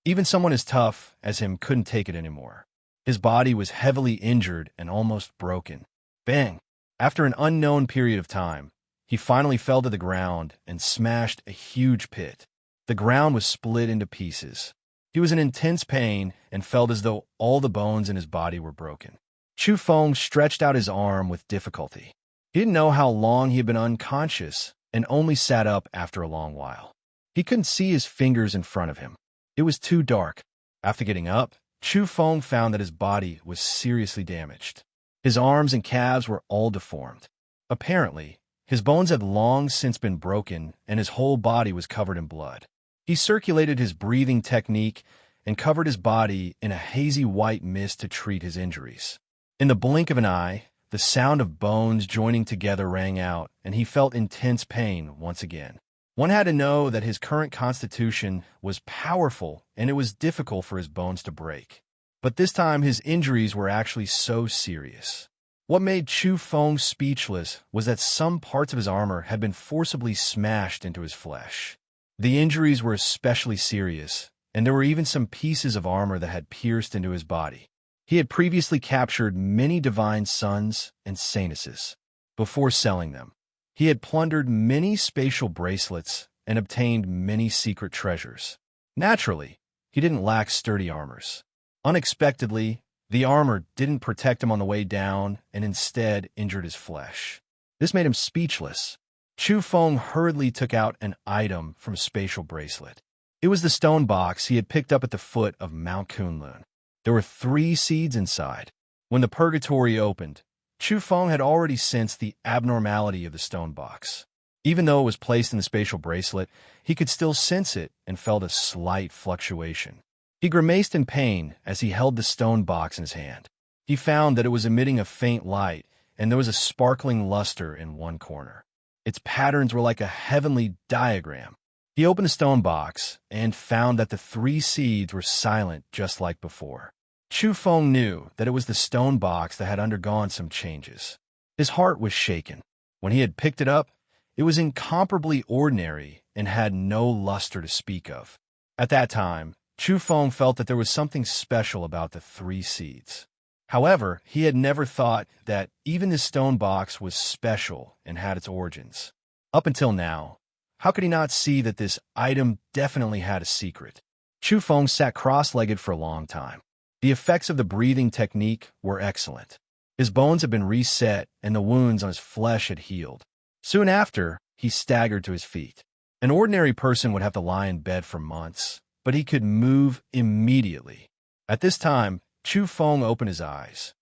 Even someone as tough as him couldn't take it anymore. His body was heavily injured and almost broken. Bang! After an unknown period of time, he finally fell to the ground and smashed a huge pit. The ground was split into pieces. He was in intense pain and felt as though all the bones in his body were broken. Chu Feng stretched out his arm with difficulty. He didn't know how long he had been unconscious and only sat up after a long while. He couldn't see his fingers in front of him. It was too dark. After getting up, Chu Feng found that his body was seriously damaged. His arms and calves were all deformed. Apparently, his bones had long since been broken and his whole body was covered in blood. He circulated his breathing technique and covered his body in a hazy white mist to treat his injuries. In the blink of an eye, the sound of bones joining together rang out, and he felt intense pain once again. One had to know that his current constitution was powerful, and it was difficult for his bones to break. But this time, his injuries were actually so serious. What made Chu Feng speechless was that some parts of his armor had been forcibly smashed into his flesh. The injuries were especially serious, and there were even some pieces of armor that had pierced into his body. He had previously captured many divine sons and saintesses. Before selling them, he had plundered many spatial bracelets and obtained many secret treasures. Naturally, he didn't lack sturdy armors. Unexpectedly, the armor didn't protect him on the way down and instead injured his flesh. This made him speechless. Chu Feng hurriedly took out an item from a spatial bracelet. It was the stone box he had picked up at the foot of Mount Kunlun. There were 3 seeds inside. When the purgatory opened, Chu Feng had already sensed the abnormality of the stone box. Even though it was placed in the spatial bracelet, he could still sense it and felt a slight fluctuation. He grimaced in pain as he held the stone box in his hand. He found that it was emitting a faint light, and there was a sparkling luster in one corner. Its patterns were like a heavenly diagram. He opened the stone box and found that the 3 seeds were silent just like before. Chu Feng knew that it was the stone box that had undergone some changes. His heart was shaken. When he had picked it up, it was incomparably ordinary and had no luster to speak of. At that time, Chu Feng felt that there was something special about the 3 seeds. However, he had never thought that even the stone box was special and had its origins. Up until now, how could he not see that this item definitely had a secret? Chu Feng sat cross-legged for a long time. The effects of the breathing technique were excellent. His bones had been reset and the wounds on his flesh had healed. Soon after, he staggered to his feet. An ordinary person would have to lie in bed for months, but he could move immediately. At this time, Chu Feng opened his eyes.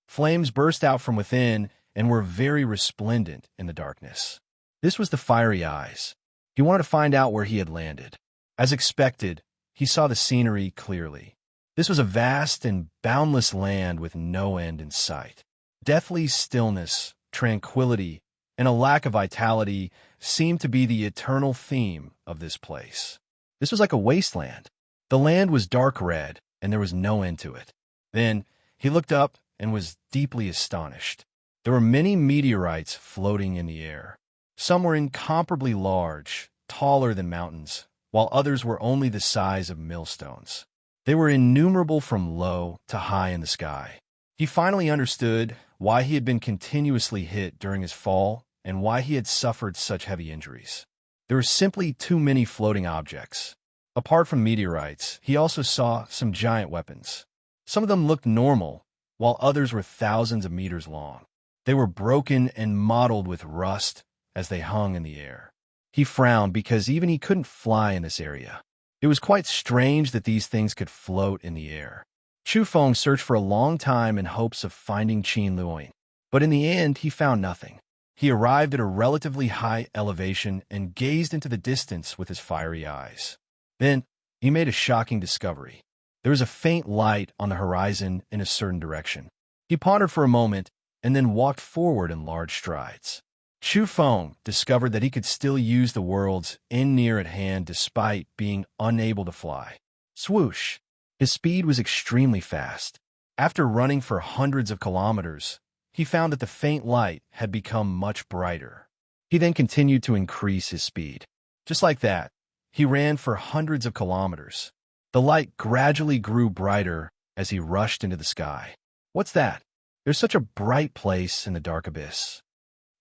Flames burst out from within and were very resplendent in the darkness. This was the fiery eyes. He wanted to find out where he had landed. As expected, he saw the scenery clearly. This was a vast and boundless land with no end in sight. Deathly stillness, tranquility, and a lack of vitality seemed to be the eternal theme of this place. This was like a wasteland. The land was dark red, and there was no end to it. Then he looked up and was deeply astonished. There were many meteorites floating in the air. Some were incomparably large, taller than mountains, while others were only the size of millstones. They were innumerable from low to high in the sky. He finally understood why he had been continuously hit during his fall and why he had suffered such heavy injuries. There were simply too many floating objects. Apart from meteorites, he also saw some giant weapons. Some of them looked normal, while others were thousands of meters long. They were broken and mottled with rust as they hung in the air. He frowned because even he couldn't fly in this area. It was quite strange that these things could float in the air. Chu Feng searched for a long time in hopes of finding Qin Luoying, but in the end he found nothing. He arrived at a relatively high elevation and gazed into the distance with his fiery eyes. Then he made a shocking discovery. There was a faint light on the horizon in a certain direction. He pondered for a moment and then walked forward in large strides. Chu Feng discovered that he could still use the worlds in near at hand despite being unable to fly. Swoosh! His speed was extremely fast. After running for hundreds of kilometers, he found that the faint light had become much brighter. He then continued to increase his speed. Just like that, he ran for hundreds of kilometers. The light gradually grew brighter as he rushed into the sky. What's that? There's such a bright place in the dark abyss.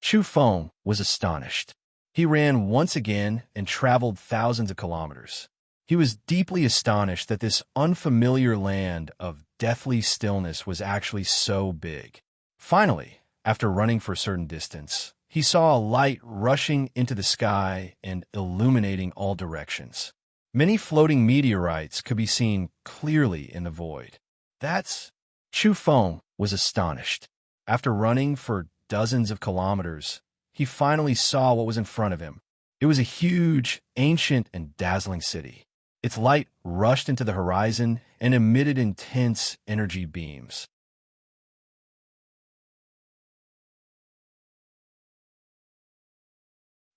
Chu Feng was astonished. He ran once again and traveled thousands of kilometers. He was deeply astonished that this unfamiliar land of deathly stillness was actually so big. Finally, after running for a certain distance, he saw a light rushing into the sky and illuminating all directions. Many floating meteorites could be seen clearly in the void. Chu Feng was astonished. After running for dozens of kilometers, he finally saw what was in front of him. It was a huge, ancient, and dazzling city. Its light rushed into the horizon and emitted intense energy beams.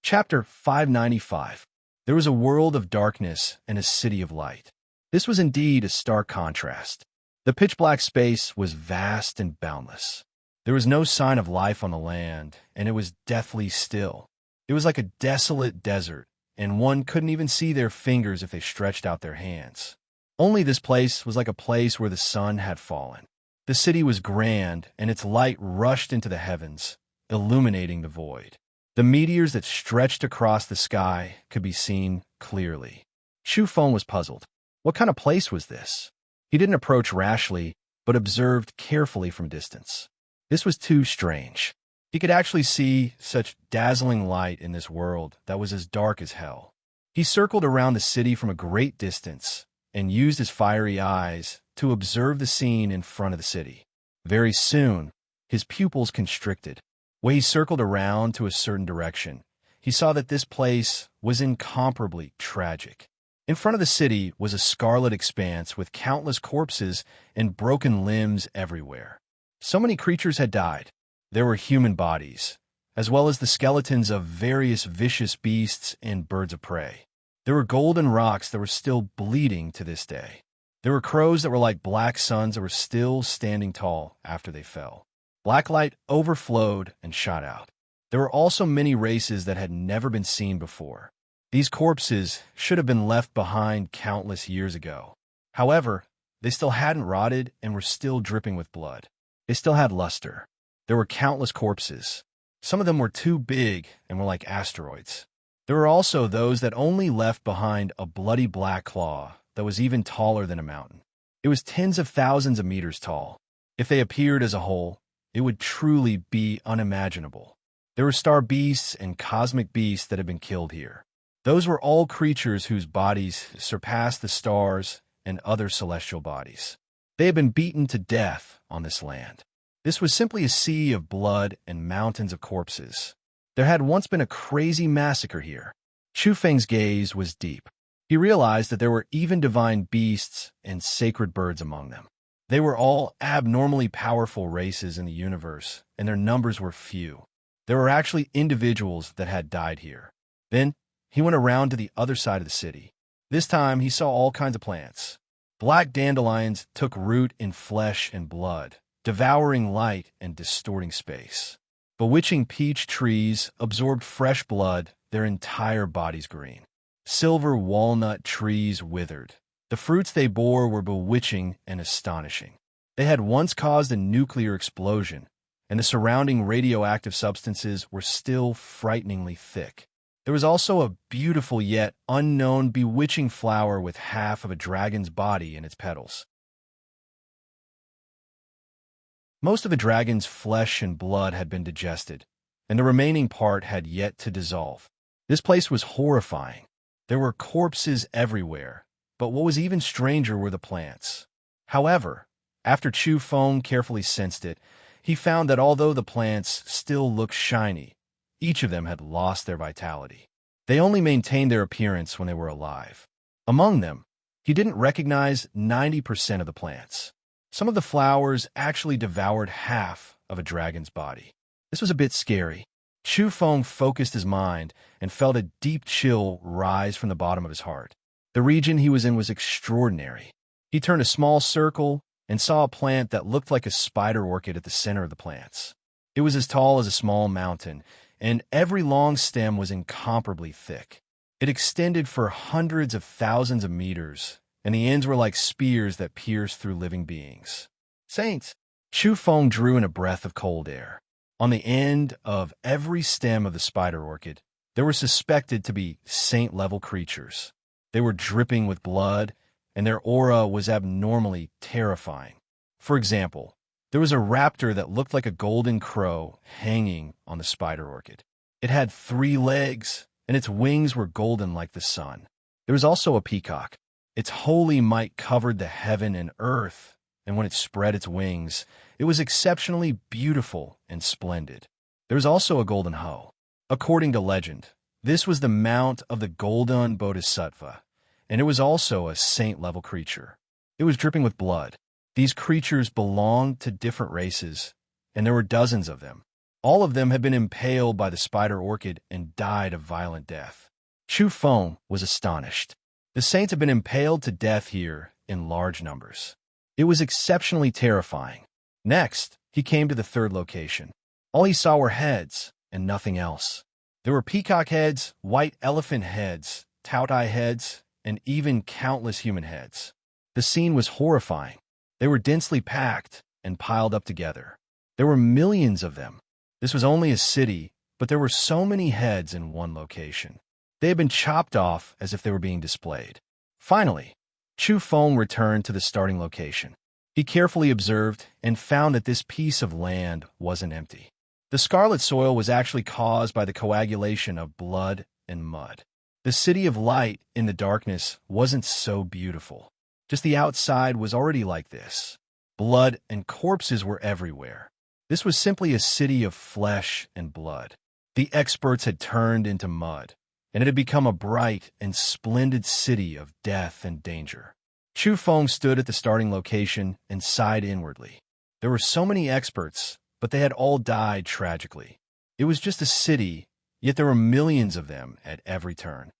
Chapter 595. There was a world of darkness and a city of light. This was indeed a stark contrast. The pitch-black space was vast and boundless. There was no sign of life on the land, and it was deathly still. It was like a desolate desert, and one couldn't even see their fingers if they stretched out their hands. Only this place was like a place where the sun had fallen. The city was grand, and its light rushed into the heavens, illuminating the void. The meteors that stretched across the sky could be seen clearly. Chu Feng was puzzled. What kind of place was this? He didn't approach rashly, but observed carefully from a distance. This was too strange. He could actually see such dazzling light in this world that was as dark as hell. He circled around the city from a great distance and used his fiery eyes to observe the scene in front of the city. Very soon, his pupils constricted. When he circled around to a certain direction, he saw that this place was incomparably tragic. In front of the city was a scarlet expanse with countless corpses and broken limbs everywhere. So many creatures had died. There were human bodies, as well as the skeletons of various vicious beasts and birds of prey. There were golden rocks that were still bleeding to this day. There were crows that were like black suns that were still standing tall after they fell. Black light overflowed and shot out. There were also many races that had never been seen before. These corpses should have been left behind countless years ago. However, they still hadn't rotted and were still dripping with blood. They still had luster. There were countless corpses. Some of them were too big and were like asteroids. There were also those that only left behind a bloody black claw that was even taller than a mountain. It was tens of thousands of meters tall. If they appeared as a whole, it would truly be unimaginable. There were star beasts and cosmic beasts that had been killed here. Those were all creatures whose bodies surpassed the stars and other celestial bodies. They had been beaten to death on this land. This was simply a sea of blood and mountains of corpses. There had once been a crazy massacre here. Chu Feng's gaze was deep. He realized that there were even divine beasts and sacred birds among them. They were all abnormally powerful races in the universe, and their numbers were few. There were actually individuals that had died here. Then, he went around to the other side of the city. This time, he saw all kinds of plants. Black dandelions took root in flesh and blood, devouring light and distorting space. Bewitching peach trees absorbed fresh blood, their entire bodies green. Silver walnut trees withered. The fruits they bore were bewitching and astonishing. They had once caused a nuclear explosion, and the surrounding radioactive substances were still frighteningly thick. There was also a beautiful yet unknown bewitching flower with half of a dragon's body in its petals. Most of the dragon's flesh and blood had been digested, and the remaining part had yet to dissolve. This place was horrifying. There were corpses everywhere, but what was even stranger were the plants. However, after Chu Feng carefully sensed it, he found that although the plants still looked shiny, each of them had lost their vitality. They only maintained their appearance when they were alive. Among them, he didn't recognize 90% of the plants. Some of the flowers actually devoured half of a dragon's body. This was a bit scary. Chu Feng focused his mind and felt a deep chill rise from the bottom of his heart. The region he was in was extraordinary. He turned a small circle and saw a plant that looked like a spider orchid at the center of the plants. It was as tall as a small mountain, and every long stem was incomparably thick. It extended for hundreds of thousands of meters, and the ends were like spears that pierced through living beings. Saints! Chu Feng drew in a breath of cold air. On the end of every stem of the spider orchid, there were suspected to be saint-level creatures. They were dripping with blood, and their aura was abnormally terrifying. For example, there was a raptor that looked like a golden crow hanging on the spider orchid. It had 3 legs, and its wings were golden like the sun. There was also a peacock. Its holy might covered the heaven and earth, and when it spread its wings, it was exceptionally beautiful and splendid. There was also a golden hoe. According to legend, this was the mount of the golden bodhisattva, and it was also a saint-level creature. It was dripping with blood. These creatures belonged to different races, and there were dozens of them. All of them had been impaled by the spider orchid and died a violent death. Chu Feng was astonished. The saints had been impaled to death here in large numbers. It was exceptionally terrifying. Next, he came to the third location. All he saw were heads and nothing else. There were peacock heads, white elephant heads, toutai heads, and even countless human heads. The scene was horrifying. They were densely packed and piled up together. There were millions of them. This was only a city, but there were so many heads in one location. They had been chopped off as if they were being displayed. Finally, Chu Feng returned to the starting location. He carefully observed and found that this piece of land wasn't empty. The scarlet soil was actually caused by the coagulation of blood and mud. The city of light in the darkness wasn't so beautiful. Just the outside was already like this. Blood and corpses were everywhere. This was simply a city of flesh and blood. The experts had turned into mud, and it had become a bright and splendid city of death and danger. Chu Feng stood at the starting location and sighed inwardly. There were so many experts, but they had all died tragically. It was just a city, yet there were millions of them at every turn.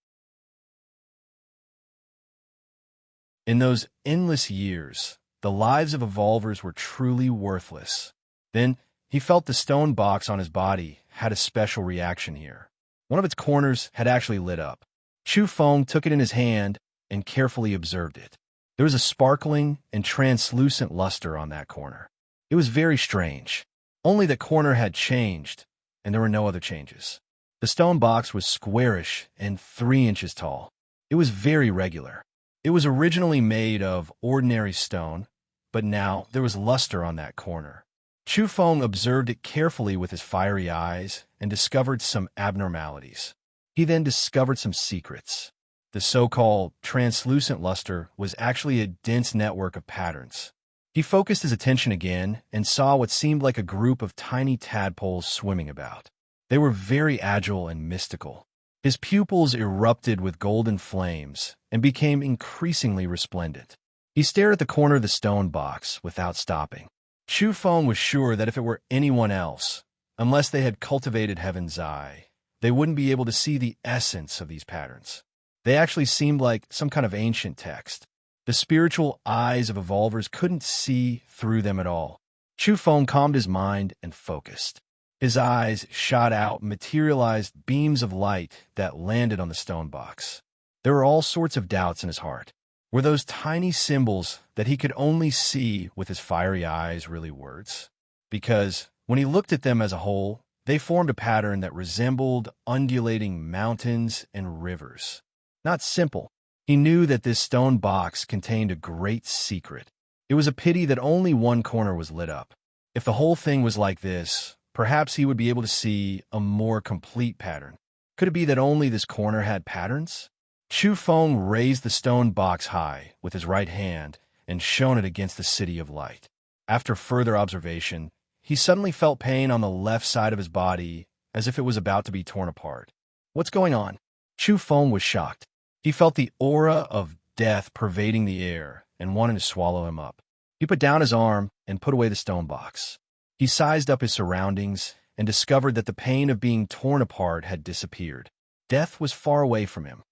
In those endless years, the lives of evolvers were truly worthless. Then, he felt the stone box on his body had a special reaction here. One of its corners had actually lit up. Chu Feng took it in his hand and carefully observed it. There was a sparkling and translucent luster on that corner. It was very strange. Only the corner had changed, and there were no other changes. The stone box was squarish and 3 inches tall. It was very regular. It was originally made of ordinary stone, but now there was luster on that corner. Chu Feng observed it carefully with his fiery eyes and discovered some abnormalities. He then discovered some secrets. The so-called translucent luster was actually a dense network of patterns. He focused his attention again and saw what seemed like a group of tiny tadpoles swimming about. They were very agile and mystical. His pupils erupted with golden flames and became increasingly resplendent. He stared at the corner of the stone box without stopping. Chu Feng was sure that if it were anyone else, unless they had cultivated Heaven's Eye, they wouldn't be able to see the essence of these patterns. They actually seemed like some kind of ancient text. The spiritual eyes of evolvers couldn't see through them at all. Chu Feng calmed his mind and focused. His eyes shot out materialized beams of light that landed on the stone box. There were all sorts of doubts in his heart. Were those tiny symbols that he could only see with his fiery eyes really words? Because when he looked at them as a whole, they formed a pattern that resembled undulating mountains and rivers. Not simple. He knew that this stone box contained a great secret. It was a pity that only one corner was lit up. If the whole thing was like this, perhaps he would be able to see a more complete pattern. Could it be that only this corner had patterns? Chu Feng raised the stone box high with his right hand and shone it against the city of light. After further observation, he suddenly felt pain on the left side of his body as if it was about to be torn apart. What's going on? Chu Feng was shocked. He felt the aura of death pervading the air and wanted to swallow him up. He put down his arm and put away the stone box. He sized up his surroundings and discovered that the pain of being torn apart had disappeared. Death was far away from him.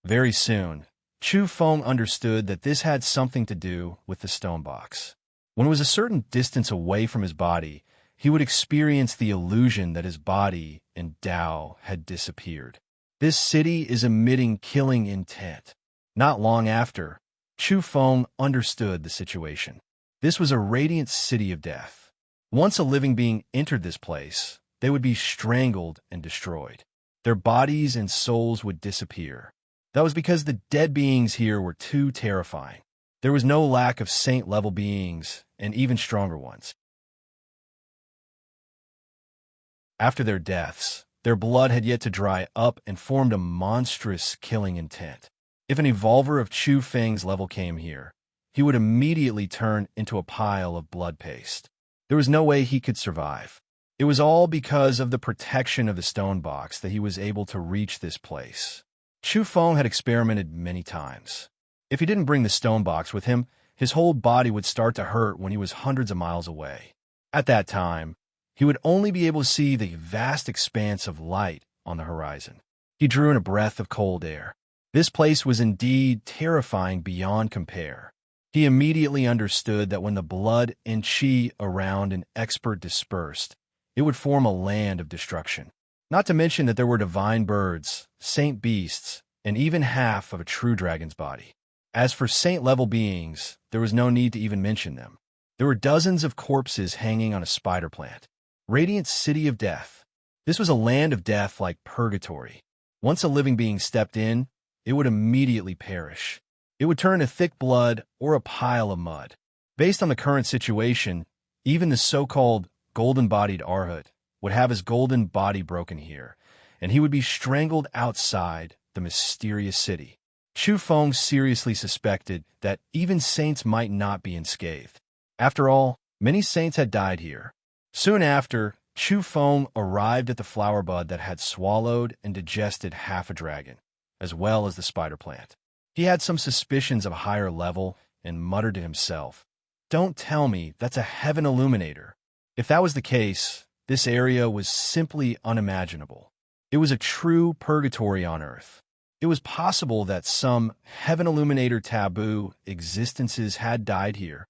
Very soon, Chu Feng understood that this had something to do with the stone box. When it was a certain distance away from his body, he would experience the illusion that his body and Tao had disappeared. This city is emitting killing intent. Not long after, Chu Feng understood the situation. This was a radiant city of death. Once a living being entered this place, they would be strangled and destroyed. Their bodies and souls would disappear. That was because the dead beings here were too terrifying. There was no lack of saint-level beings, and even stronger ones. After their deaths, their blood had yet to dry up and formed a monstrous killing intent. If an evolver of Chu Feng's level came here, he would immediately turn into a pile of blood paste. There was no way he could survive. It was all because of the protection of the stone box that he was able to reach this place. Chu Feng had experimented many times. If he didn't bring the stone box with him, his whole body would start to hurt when he was hundreds of miles away. At that time, he would only be able to see the vast expanse of light on the horizon. He drew in a breath of cold air. This place was indeed terrifying beyond compare. He immediately understood that when the blood and qi around an expert dispersed, it would form a land of destruction. Not to mention that there were divine birds, saint beasts, and even half of a true dragon's body. As for saint-level beings, there was no need to even mention them. There were dozens of corpses hanging on a spider plant. Radiant city of death. This was a land of death like purgatory. Once a living being stepped in, it would immediately perish. It would turn to thick blood or a pile of mud. Based on the current situation, even the so-called golden-bodied Arhat would have his golden body broken here, and he would be strangled outside the mysterious city. Chu Feng seriously suspected that even saints might not be unscathed. After all, many saints had died here. Soon after, Chu Feng arrived at the flower bud that had swallowed and digested half a dragon, as well as the spider plant. He had some suspicions of a higher level and muttered to himself, "Don't tell me that's a heaven illuminator." If that was the case, this area was simply unimaginable. It was a true purgatory on Earth. It was possible that some heaven illuminator taboo existences had died here.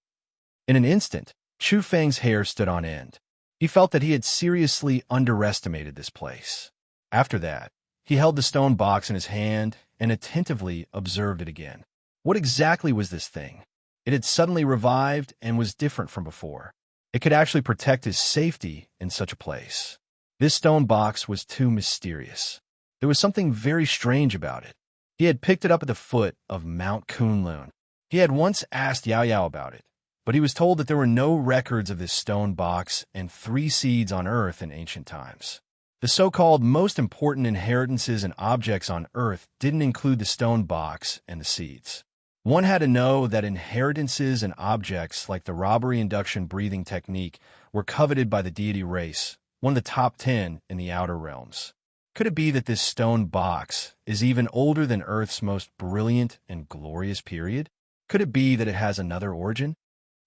In an instant, Chu Feng's hair stood on end. He felt that he had seriously underestimated this place. After that, he held the stone box in his hand and attentively observed it again. What exactly was this thing? It had suddenly revived and was different from before. It could actually protect his safety in such a place. This stone box was too mysterious. There was something very strange about it. He had picked it up at the foot of Mount Kunlun. He had once asked Yao Yao about it, but he was told that there were no records of this stone box and 3 seeds on Earth in ancient times. The so-called most important inheritances and objects on Earth didn't include the stone box and the seeds. One had to know that inheritances and objects like the robbery induction breathing technique were coveted by the deity race, one of the top 10 in the outer realms. Could it be that this stone box is even older than Earth's most brilliant and glorious period? Could it be that it has another origin?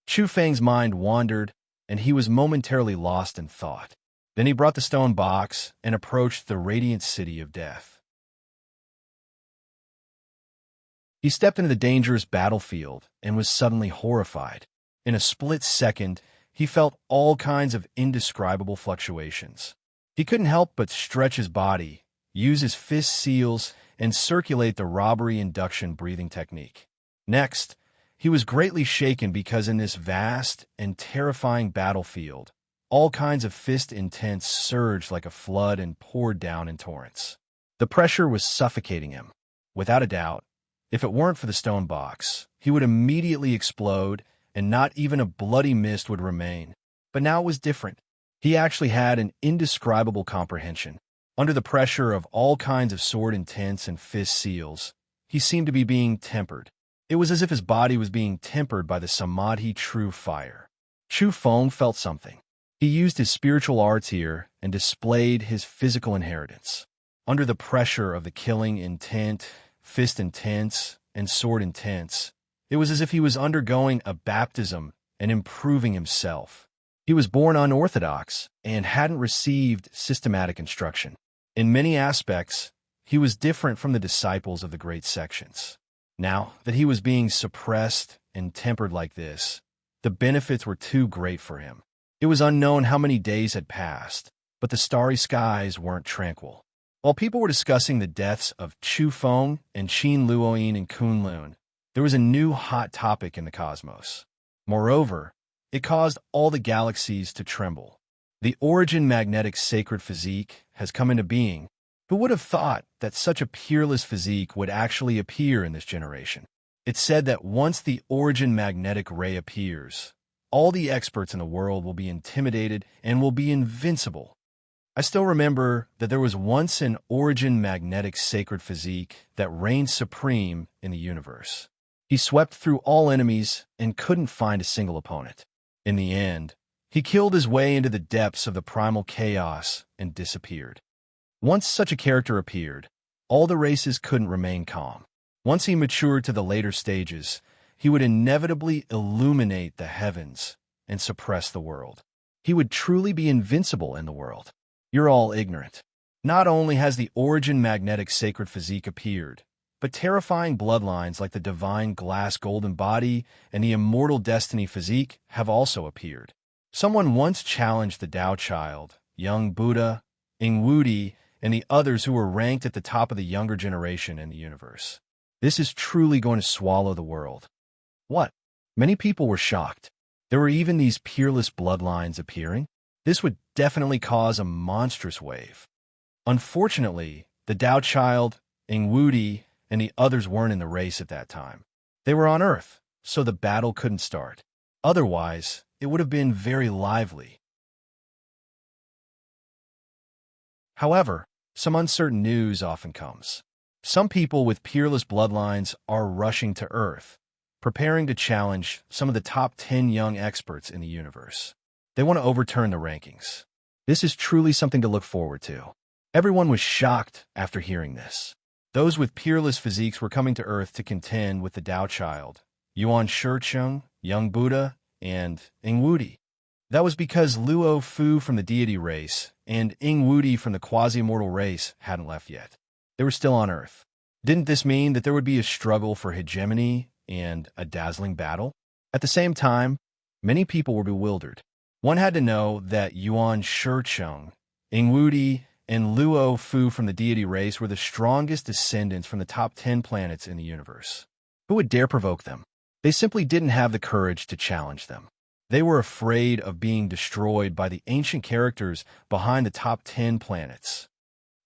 Chu Feng's mind wandered, and he was momentarily lost in thought. Then he brought the stone box and approached the radiant city of death. He stepped into the dangerous battlefield and was suddenly horrified. In a split second, he felt all kinds of indescribable fluctuations. He couldn't help but stretch his body, use his fist seals, and circulate the robbery induction breathing technique. Next, he was greatly shaken because in this vast and terrifying battlefield, all kinds of fist intents surged like a flood and poured down in torrents. The pressure was suffocating him. Without a doubt, if it weren't for the stone box, he would immediately explode and not even a bloody mist would remain. But now it was different. He actually had an indescribable comprehension. Under the pressure of all kinds of sword intents and fist seals, he seemed to be being tempered. It was as if his body was being tempered by the Samadhi true fire. Chu Feng felt something. He used his spiritual arts here and displayed his physical inheritance. Under the pressure of the killing intent, fist intents, and sword intents, it was as if he was undergoing a baptism and improving himself. He was born unorthodox and hadn't received systematic instruction. In many aspects, he was different from the disciples of the great sections. Now that he was being suppressed and tempered like this, the benefits were too great for him. It was unknown how many days had passed, but the starry skies weren't tranquil. While people were discussing the deaths of Chu Feng and Qin Luoyin and Kunlun, there was a new hot topic in the cosmos. Moreover, it caused all the galaxies to tremble. The origin magnetic sacred physique has come into being. Who would have thought that such a peerless physique would actually appear in this generation? It's said that once the origin magnetic ray appears, all the experts in the world will be intimidated and will be invincible. I still remember that there was once an origin magnetic sacred physique that reigned supreme in the universe. He swept through all enemies and couldn't find a single opponent. In the end, he killed his way into the depths of the primal chaos and disappeared. Once such a character appeared, all the races couldn't remain calm. Once he matured to the later stages, he would inevitably illuminate the heavens and suppress the world. He would truly be invincible in the world. You're all ignorant. Not only has the origin magnetic sacred physique appeared, but terrifying bloodlines like the divine glass golden body and the immortal destiny physique have also appeared. Someone once challenged the Tao Child, young Buddha, Ingwudi, and the others who were ranked at the top of the younger generation in the universe. This is truly going to swallow the world. What? Many people were shocked. There were even these peerless bloodlines appearing. This would definitely cause a monstrous wave. Unfortunately, the Tao Child, Ingwudi, and the others weren't in the race at that time. They were on Earth, so the battle couldn't start. Otherwise, it would have been very lively. However, some uncertain news often comes. Some people with peerless bloodlines are rushing to Earth, preparing to challenge some of the top 10 young experts in the universe. They want to overturn the rankings. This is truly something to look forward to. Everyone was shocked after hearing this. Those with peerless physiques were coming to Earth to contend with the Tao Child, Yuan Shicheng, Young Buddha, and Ing Wudi. That was because Luo Fu from the deity race and Ing Wudi from the quasi-immortal race hadn't left yet. They were still on Earth. Didn't this mean that there would be a struggle for hegemony and a dazzling battle? At the same time, many people were bewildered. One had to know that Yuan Shicheng, Ing Wudi, and Luo Fu from the deity race were the strongest descendants from the top 10 planets in the universe. Who would dare provoke them? They simply didn't have the courage to challenge them. They were afraid of being destroyed by the ancient characters behind the top 10 planets.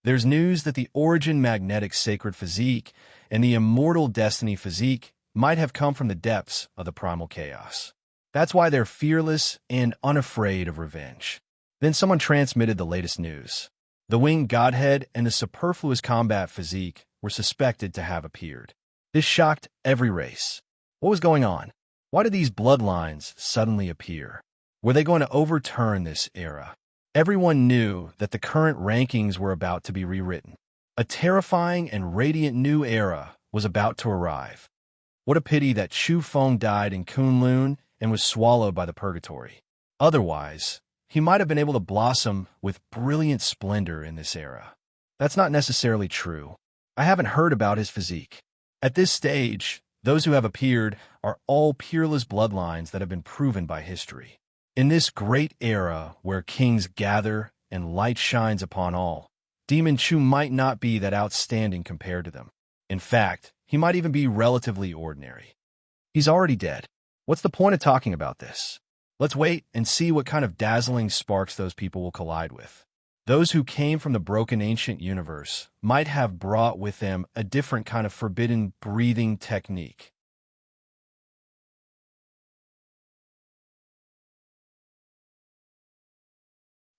There's news that the Origin Magnetic Sacred Physique and the Immortal Destiny Physique might have come from the depths of the primal chaos. That's why they're fearless and unafraid of revenge. Then someone transmitted the latest news. The Winged Godhead and the Superfluous Combat Physique were suspected to have appeared. This shocked every race. What was going on? Why did these bloodlines suddenly appear? Were they going to overturn this era? Everyone knew that the current rankings were about to be rewritten. A terrifying and radiant new era was about to arrive. What a pity that Chu Feng died in Kunlun and was swallowed by the purgatory. Otherwise, he might have been able to blossom with brilliant splendor in this era. That's not necessarily true. I haven't heard about his physique. At this stage, those who have appeared are all peerless bloodlines that have been proven by history. In this great era where kings gather and light shines upon all, Demon Chu might not be that outstanding compared to them. In fact, he might even be relatively ordinary. He's already dead. What's the point of talking about this? Let's wait and see what kind of dazzling sparks those people will collide with. Those who came from the broken ancient universe might have brought with them a different kind of forbidden breathing technique.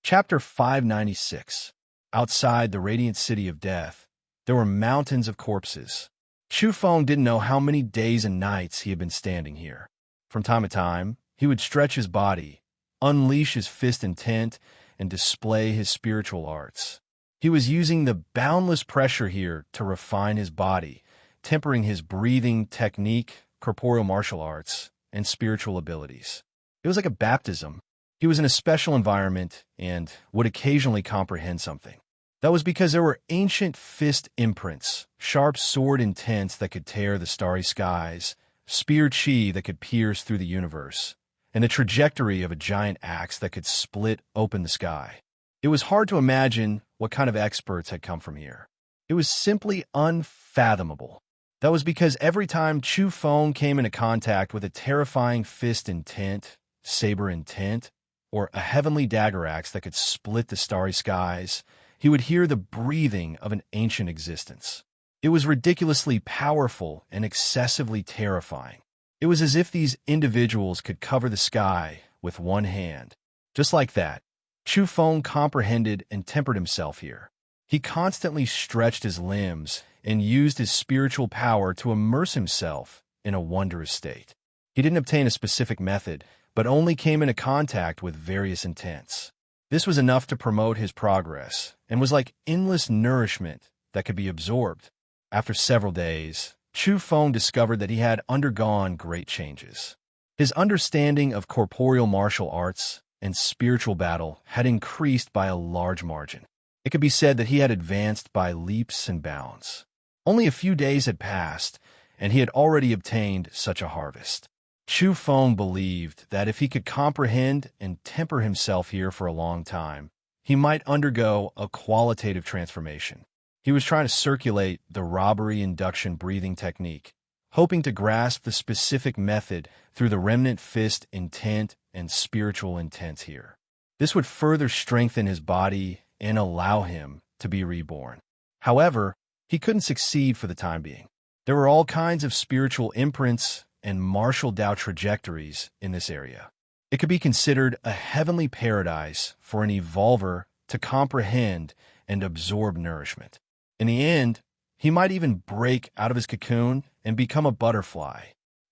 Chapter 596. Outside the radiant city of death, there were mountains of corpses. Chu Feng didn't know how many days and nights he had been standing here. From time to time, he would stretch his body, unleash his fist intent, and display his spiritual arts. He was using the boundless pressure here to refine his body, tempering his breathing technique, corporeal martial arts, and spiritual abilities. It was like a baptism. He was in a special environment and would occasionally comprehend something. That was because there were ancient fist imprints, sharp sword intents that could tear the starry skies, spear chi that could pierce through the universe, and the trajectory of a giant axe that could split open the sky. It was hard to imagine what kind of experts had come from here. It was simply unfathomable. That was because every time Chu Feng came into contact with a terrifying fist intent, saber intent, or a heavenly dagger axe that could split the starry skies, he would hear the breathing of an ancient existence. It was ridiculously powerful and excessively terrifying. It was as if these individuals could cover the sky with one hand. Just like that, Chu Feng comprehended and tempered himself here. He constantly stretched his limbs and used his spiritual power to immerse himself in a wondrous state. He didn't obtain a specific method, but only came into contact with various intents. This was enough to promote his progress and was like endless nourishment that could be absorbed. After several days, Chu Feng discovered that he had undergone great changes. His understanding of corporeal martial arts and spiritual battle had increased by a large margin. It could be said that he had advanced by leaps and bounds. Only a few days had passed, and he had already obtained such a harvest. Chu Feng believed that if he could comprehend and temper himself here for a long time, he might undergo a qualitative transformation. He was trying to circulate the robbery induction breathing technique, hoping to grasp the specific method through the remnant fist intent and spiritual intent here. This would further strengthen his body and allow him to be reborn. However, he couldn't succeed for the time being. There were all kinds of spiritual imprints and martial Tao trajectories in this area. It could be considered a heavenly paradise for an evolver to comprehend and absorb nourishment. In the end, He might even break out of his cocoon and become a butterfly.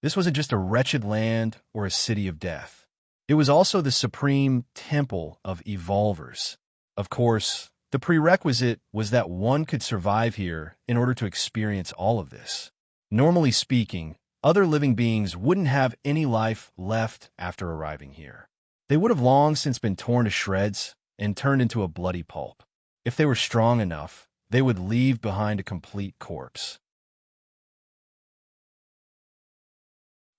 This wasn't just a wretched land or a city of death. It was also the supreme temple of evolvers. Of course, the prerequisite was that one could survive here in order to experience all of this. Normally speaking, other living beings wouldn't have any life left after arriving here. They would have long since been torn to shreds and turned into a bloody pulp. If they were strong enough, they would leave behind a complete corpse.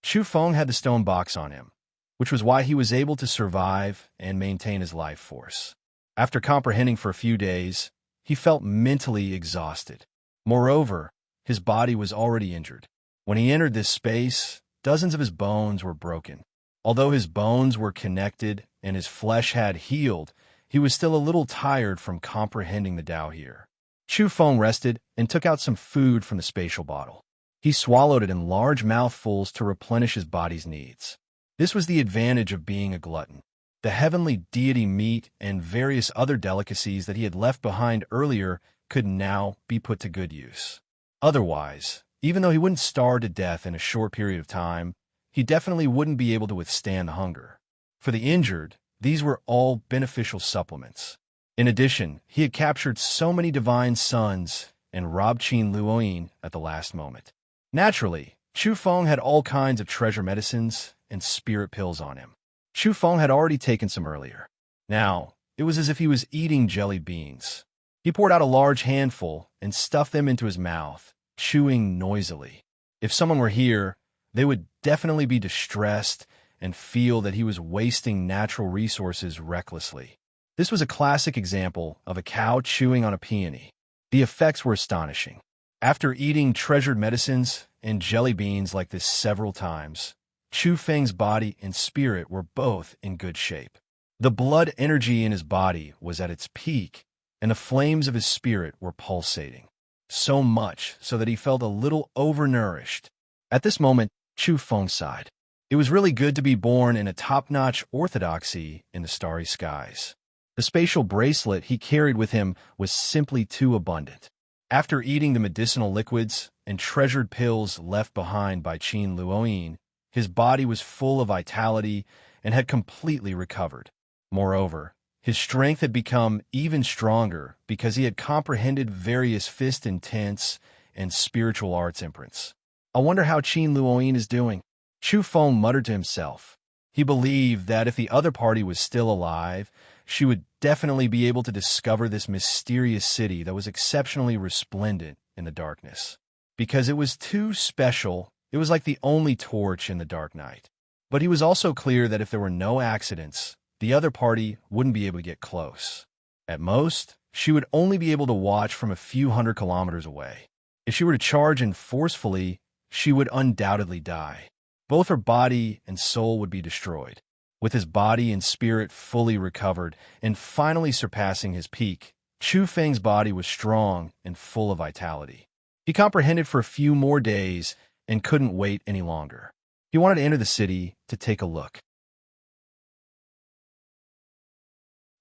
Chu Feng had the stone box on him, which was why he was able to survive and maintain his life force. After comprehending for a few days, he felt mentally exhausted. Moreover, his body was already injured. When he entered this space, dozens of his bones were broken. Although his bones were connected and his flesh had healed, he was still a little tired from comprehending the Tao here. Chu Feng rested and took out some food from the spatial bottle. He swallowed it in large mouthfuls to replenish his body's needs. This was the advantage of being a glutton. The heavenly deity meat and various other delicacies that he had left behind earlier could now be put to good use. Otherwise, even though he wouldn't starve to death in a short period of time, he definitely wouldn't be able to withstand the hunger. For the injured, these were all beneficial supplements. In addition, he had captured so many divine sons and robbed Qin Luoyin at the last moment. Naturally, Chu Feng had all kinds of treasure medicines and spirit pills on him. Chu Feng had already taken some earlier. Now, it was as if he was eating jellied beans. He poured out a large handful and stuffed them into his mouth, chewing noisily. If someone were here, they would definitely be distressed and feel that he was wasting natural resources recklessly. This was a classic example of a cow chewing on a peony. The effects were astonishing. After eating treasured medicines and jelly beans like this several times, Chu Feng's body and spirit were both in good shape. The blood energy in his body was at its peak, and the flames of his spirit were pulsating. So much so that he felt a little overnourished. At this moment, Chu Feng sighed. It was really good to be born in a top-notch orthodoxy in the starry skies. The spatial bracelet he carried with him was simply too abundant. After eating the medicinal liquids and treasured pills left behind by Qin Luoyin, his body was full of vitality and had completely recovered. Moreover, his strength had become even stronger because he had comprehended various fist intents and spiritual arts imprints. I wonder how Qin Luoyin is doing. Chu Feng muttered to himself. He believed that if the other party was still alive, she would definitely be able to discover this mysterious city that was exceptionally resplendent in the darkness. Because it was too special, it was like the only torch in the dark night. But he was also clear that if there were no accidents, the other party wouldn't be able to get close. At most, she would only be able to watch from a few hundred kilometers away. If she were to charge in forcefully, she would undoubtedly die. Both her body and soul would be destroyed. With his body and spirit fully recovered and finally surpassing his peak, Chu Feng's body was strong and full of vitality. He comprehended for a few more days and couldn't wait any longer. He wanted to enter the city to take a look.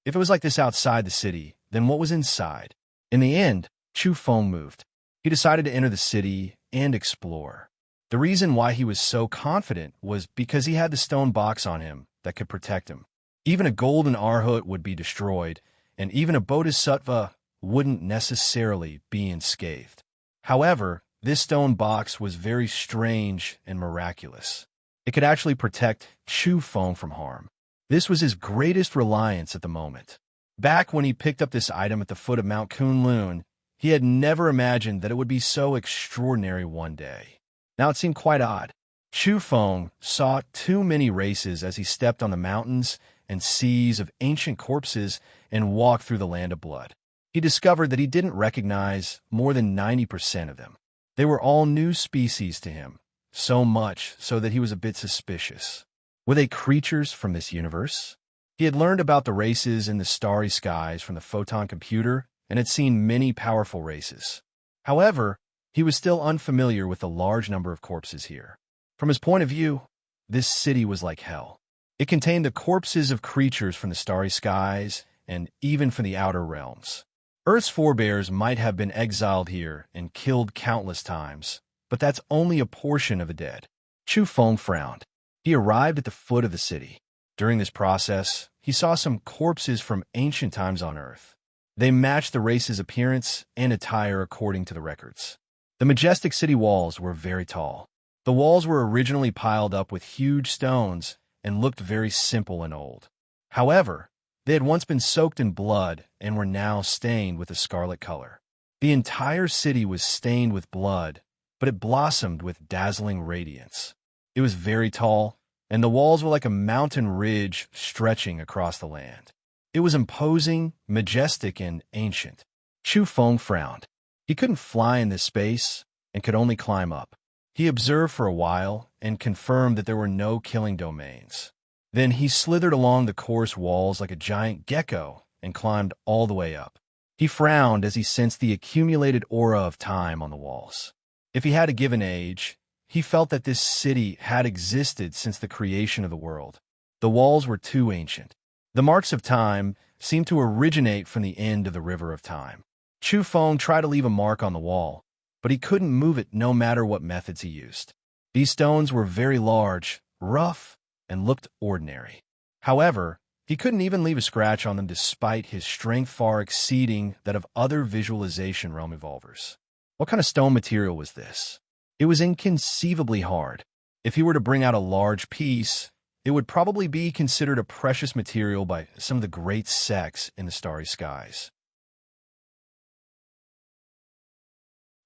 If it was like this outside the city, then what was inside? In the end, Chu Feng moved. He decided to enter the city and explore. The reason why he was so confident was because he had the stone box on him that could protect him. Even a golden arhut would be destroyed, and even a bodhisattva wouldn't necessarily be unscathed. However, this stone box was very strange and miraculous. It could actually protect Chu Feng from harm. This was his greatest reliance at the moment. Back when he picked up this item at the foot of Mount Kunlun, he had never imagined that it would be so extraordinary one day. Now it seemed quite odd. Chu Feng saw too many races as he stepped on the mountains and seas of ancient corpses and walked through the land of blood. He discovered that he didn't recognize more than 90% of them. They were all new species to him, so much so that he was a bit suspicious. Were they creatures from this universe? He had learned about the races in the starry skies from the photon computer and had seen many powerful races. However, he was still unfamiliar with the large number of corpses here. From his point of view, this city was like hell. It contained the corpses of creatures from the starry skies and even from the outer realms. Earth's forebears might have been exiled here and killed countless times, but that's only a portion of the dead. Chu Feng frowned. He arrived at the foot of the city. During this process, he saw some corpses from ancient times on Earth. They matched the race's appearance and attire according to the records. The majestic city walls were very tall. The walls were originally piled up with huge stones and looked very simple and old. However, they had once been soaked in blood and were now stained with a scarlet color. The entire city was stained with blood, but it blossomed with dazzling radiance. It was very tall, and the walls were like a mountain ridge stretching across the land. It was imposing, majestic, and ancient. Chu Feng frowned. He couldn't fly in this space and could only climb up. He observed for a while and confirmed that there were no killing domains. Then he slithered along the coarse walls like a giant gecko and climbed all the way up. He frowned as he sensed the accumulated aura of time on the walls. If he had a given age, he felt that this city had existed since the creation of the world. The walls were too ancient. The marks of time seemed to originate from the end of the river of time. Chu Feng tried to leave a mark on the wall, but he couldn't move it no matter what methods he used. These stones were very large, rough, and looked ordinary. However, he couldn't even leave a scratch on them despite his strength far exceeding that of other visualization realm evolvers. What kind of stone material was this? It was inconceivably hard. If he were to bring out a large piece, it would probably be considered a precious material by some of the great sects in the starry skies.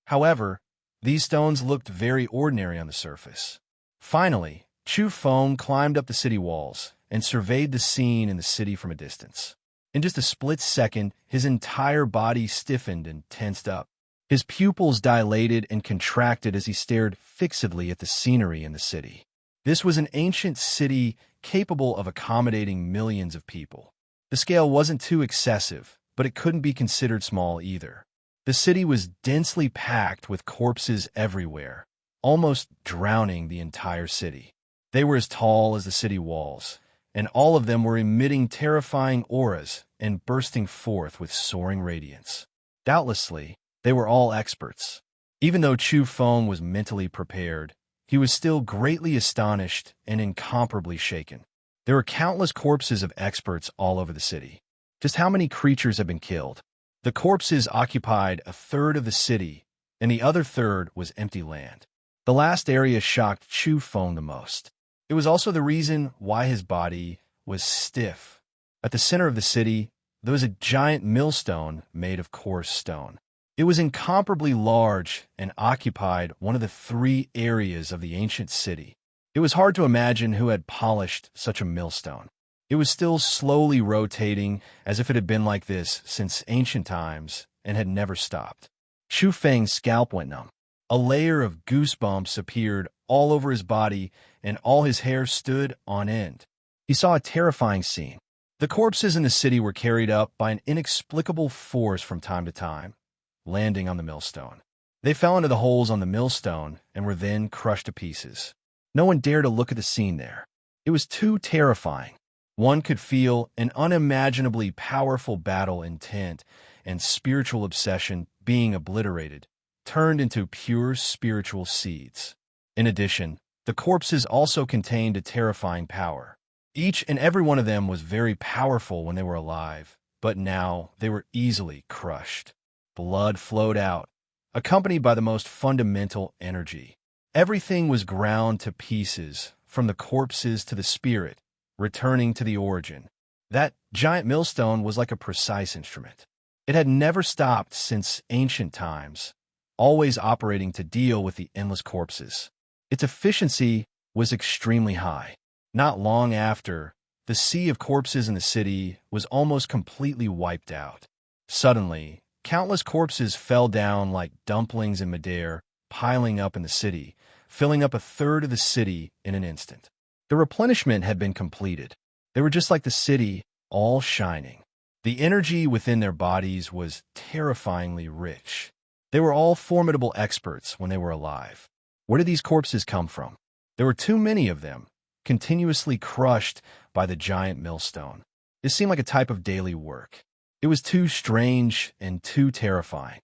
However, these stones looked very ordinary on the surface. Finally, Chu Feng climbed up the city walls and surveyed the scene in the city from a distance. In just a split second, his entire body stiffened and tensed up. His pupils dilated and contracted as he stared fixedly at the scenery in the city. This was an ancient city capable of accommodating millions of people. The scale wasn't too excessive, but it couldn't be considered small either. The city was densely packed with corpses everywhere, almost drowning the entire city. They were as tall as the city walls, and all of them were emitting terrifying auras and bursting forth with soaring radiance. Doubtlessly, they were all experts. Even though Chu Feng was mentally prepared, he was still greatly astonished and incomparably shaken. There were countless corpses of experts all over the city. Just how many creatures had been killed? The corpses occupied a third of the city, and the other third was empty land. The last area shocked Chu Feng the most. It was also the reason why his body was stiff. At the center of the city, there was a giant millstone made of coarse stone. It was incomparably large and occupied one of the 3 areas of the ancient city. It was hard to imagine who had polished such a millstone. It was still slowly rotating as if it had been like this since ancient times and had never stopped. Chu Feng's scalp went numb. A layer of goosebumps appeared all over his body and all his hair stood on end. He saw a terrifying scene. The corpses in the city were carried up by an inexplicable force from time to time, landing on the millstone. They fell into the holes on the millstone and were then crushed to pieces. No one dared to look at the scene there. It was too terrifying. One could feel an unimaginably powerful battle intent and spiritual obsession being obliterated, turned into pure spiritual seeds. In addition, the corpses also contained a terrifying power. Each and every one of them was very powerful when they were alive, but now they were easily crushed. Blood flowed out, accompanied by the most fundamental energy. Everything was ground to pieces, from the corpses to the spirit, returning to the origin. That giant millstone was like a precise instrument. It had never stopped since ancient times, always operating to deal with the endless corpses. Its efficiency was extremely high. Not long after, the sea of corpses in the city was almost completely wiped out. Suddenly, countless corpses fell down like dumplings in midair, piling up in the city, filling up a third of the city in an instant. The replenishment had been completed. They were just like the city, all shining. The energy within their bodies was terrifyingly rich. They were all formidable experts when they were alive. Where did these corpses come from? There were too many of them, continuously crushed by the giant millstone. It seemed like a type of daily work. It was too strange and too terrifying.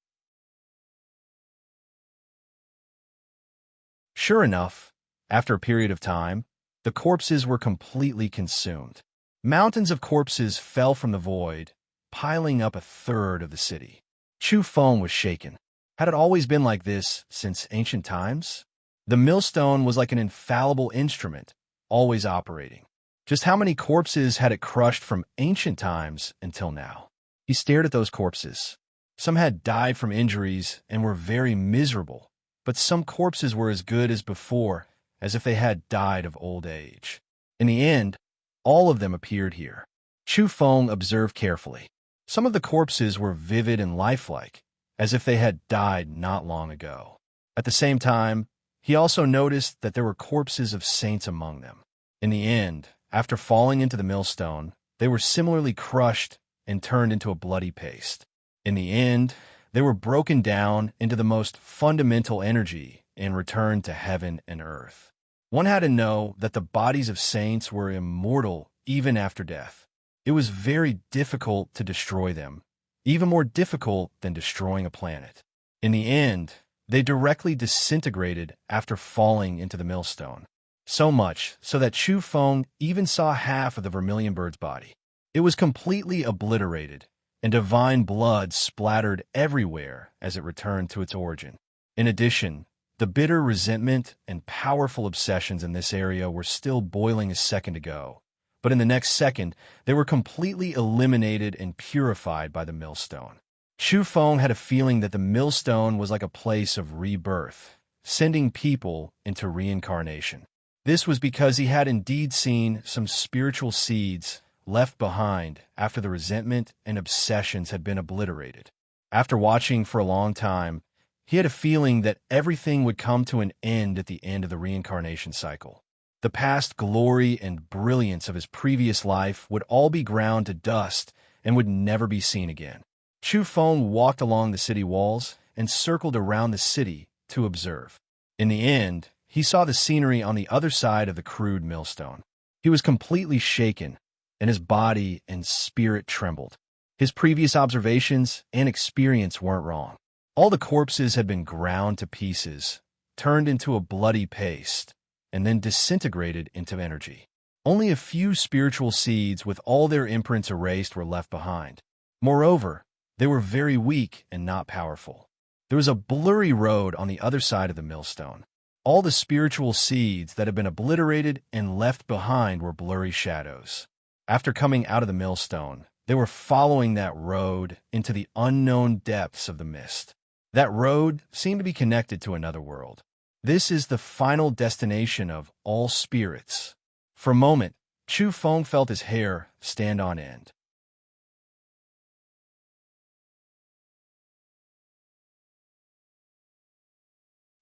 Sure enough, after a period of time, the corpses were completely consumed. Mountains of corpses fell from the void, piling up a third of the city. Chu Feng was shaken. Had it always been like this since ancient times? The millstone was like an infallible instrument, always operating. Just how many corpses had it crushed from ancient times until now? He stared at those corpses. Some had died from injuries and were very miserable, but some corpses were as good as before, as if they had died of old age. In the end, all of them appeared here. Chu Feng observed carefully. Some of the corpses were vivid and lifelike, as if they had died not long ago. At the same time, he also noticed that there were corpses of saints among them. In the end, after falling into the millstone, they were similarly crushed and turned into a bloody paste. In the end, they were broken down into the most fundamental energy and returned to heaven and earth. One had to know that the bodies of saints were immortal even after death. It was very difficult to destroy them, even more difficult than destroying a planet. In the end, they directly disintegrated after falling into the millstone. So much so that Chu Feng even saw half of the vermilion bird's body. It was completely obliterated, and divine blood splattered everywhere as it returned to its origin. In addition, the bitter resentment and powerful obsessions in this area were still boiling a second ago, but in the next second, they were completely eliminated and purified by the millstone. Chu Feng had a feeling that the millstone was like a place of rebirth, sending people into reincarnation. This was because he had indeed seen some spiritual seeds left behind after the resentment and obsessions had been obliterated. After watching for a long time, he had a feeling that everything would come to an end at the end of the reincarnation cycle. The past glory and brilliance of his previous life would all be ground to dust and would never be seen again. Chu Feng walked along the city walls and circled around the city to observe. In the end, he saw the scenery on the other side of the crude millstone. He was completely shaken, and his body and spirit trembled. His previous observations and experience weren't wrong. All the corpses had been ground to pieces, turned into a bloody paste, and then disintegrated into energy. Only a few spiritual seeds with all their imprints erased were left behind. Moreover, they were very weak and not powerful. There was a blurry road on the other side of the millstone. All the spiritual seeds that had been obliterated and left behind were blurry shadows. After coming out of the millstone, they were following that road into the unknown depths of the mist. That road seemed to be connected to another world. This is the final destination of all spirits. For a moment, Chu Feng felt his hair stand on end.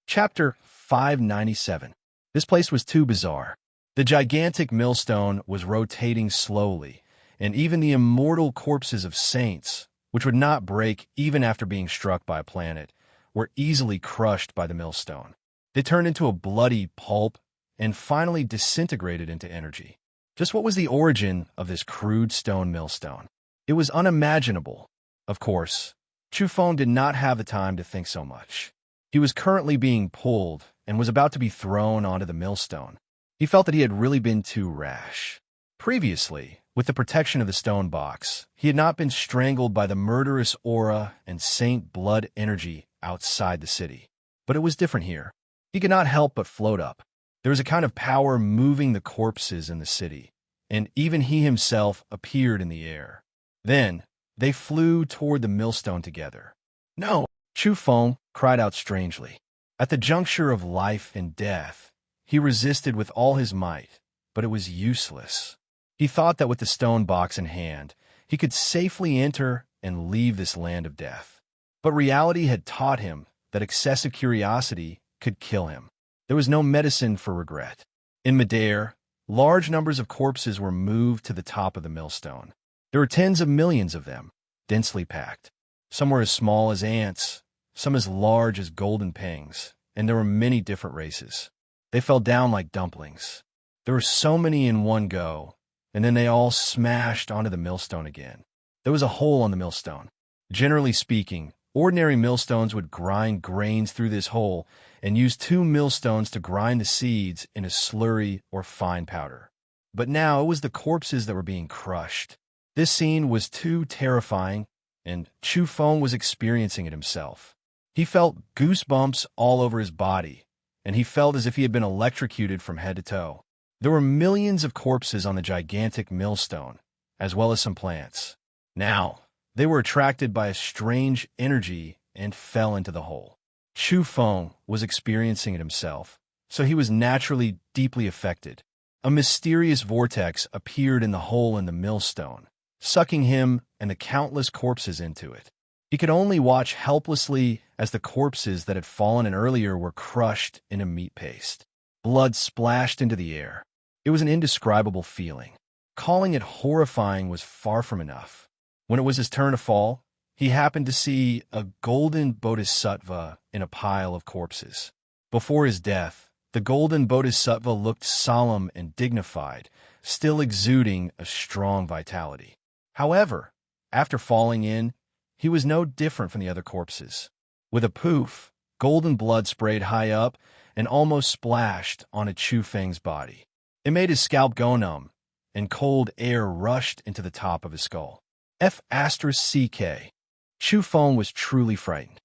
Chapter 597. This place was too bizarre. The gigantic millstone was rotating slowly, and even the immortal corpses of saints, which would not break even after being struck by a planet, were easily crushed by the millstone. They turned into a bloody pulp and finally disintegrated into energy. Just what was the origin of this crude stone millstone? It was unimaginable. Of course, Chu Feng did not have the time to think so much. He was currently being pulled and was about to be thrown onto the millstone. He felt that he had really been too rash. Previously, with the protection of the stone box, he had not been strangled by the murderous aura and saint blood energy outside the city. But it was different here. He could not help but float up. There was a kind of power moving the corpses in the city, and even he himself appeared in the air. Then, they flew toward the millstone together. No! Chu Feng cried out strangely. At the juncture of life and death, he resisted with all his might, but it was useless. He thought that with the stone box in hand, he could safely enter and leave this land of death. But reality had taught him that excessive curiosity could kill him. There was no medicine for regret. In midair, large numbers of corpses were moved to the top of the millstone. There were tens of millions of them, densely packed. Some were as small as ants, some as large as golden pings, and there were many different races. They fell down like dumplings. There were so many in one go, and then they all smashed onto the millstone again. There was a hole on the millstone. Generally speaking, ordinary millstones would grind grains through this hole and use two millstones to grind the seeds in a slurry or fine powder. But now it was the corpses that were being crushed. This scene was too terrifying, and Chu Feng was experiencing it himself. He felt goosebumps all over his body, and he felt as if he had been electrocuted from head to toe. There were millions of corpses on the gigantic millstone, as well as some plants. Now, they were attracted by a strange energy and fell into the hole. Chu Feng was experiencing it himself, so he was naturally deeply affected. A mysterious vortex appeared in the hole in the millstone, sucking him and the countless corpses into it. He could only watch helplessly as the corpses that had fallen in earlier were crushed into meat paste. Blood splashed into the air. It was an indescribable feeling. Calling it horrifying was far from enough. When it was his turn to fall, he happened to see a golden bodhisattva in a pile of corpses. Before his death, the golden bodhisattva looked solemn and dignified, still exuding a strong vitality. However, after falling in, he was no different from the other corpses. With a poof, golden blood sprayed high up and almost splashed onto Chu Feng's body. It made his scalp go numb, and cold air rushed into the top of his skull. F***CK. Chu Feng was truly frightened.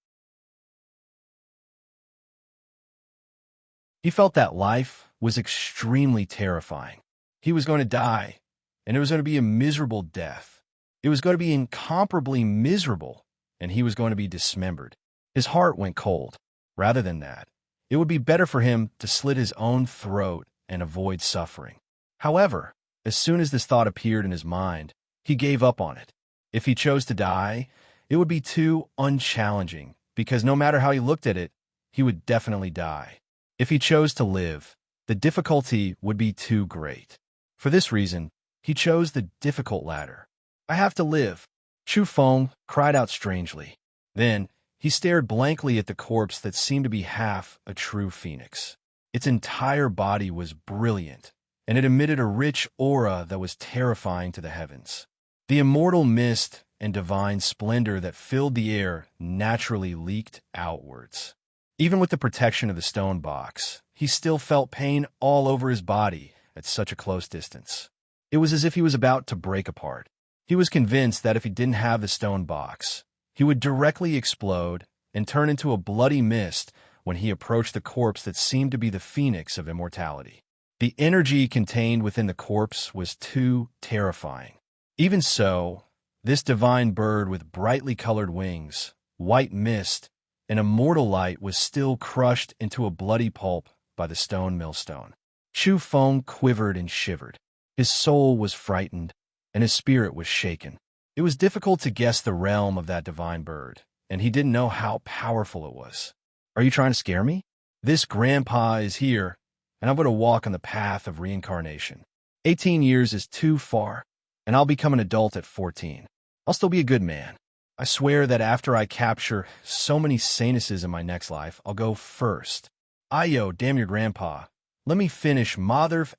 He felt that life was extremely terrifying. He was going to die, and it was going to be a miserable death. It was going to be incomparably miserable, and he was going to be dismembered. His heart went cold. Rather than that, it would be better for him to slit his own throat and avoid suffering. However, as soon as this thought appeared in his mind, he gave up on it. If he chose to die, it would be too unchallenging, because no matter how he looked at it, he would definitely die. If he chose to live, the difficulty would be too great. For this reason, he chose the difficult ladder. I have to live. Chu Feng cried out strangely. Then, he stared blankly at the corpse that seemed to be half a true phoenix. Its entire body was brilliant, and it emitted a rich aura that was terrifying to the heavens. The immortal mist and divine splendor that filled the air naturally leaked outwards. Even with the protection of the stone box, he still felt pain all over his body at such a close distance. It was as if he was about to break apart. He was convinced that if he didn't have the stone box, he would directly explode and turn into a bloody mist when he approached the corpse that seemed to be the phoenix of immortality. The energy contained within the corpse was too terrifying. Even so, this divine bird with brightly colored wings, white mist, and immortal light was still crushed into a bloody pulp by the stone millstone. Chu Feng quivered and shivered. His soul was frightened, and his spirit was shaken. It was difficult to guess the realm of that divine bird, and he didn't know how powerful it was. Are you trying to scare me? This grandpa is here, and I'm going to walk on the path of reincarnation. 18 years is too far, and I'll become an adult at 14. I'll still be a good man. I swear that after I capture so many sanuses in my next life, I'll go first. Ayo, damn your grandpa. Let me finish mother****,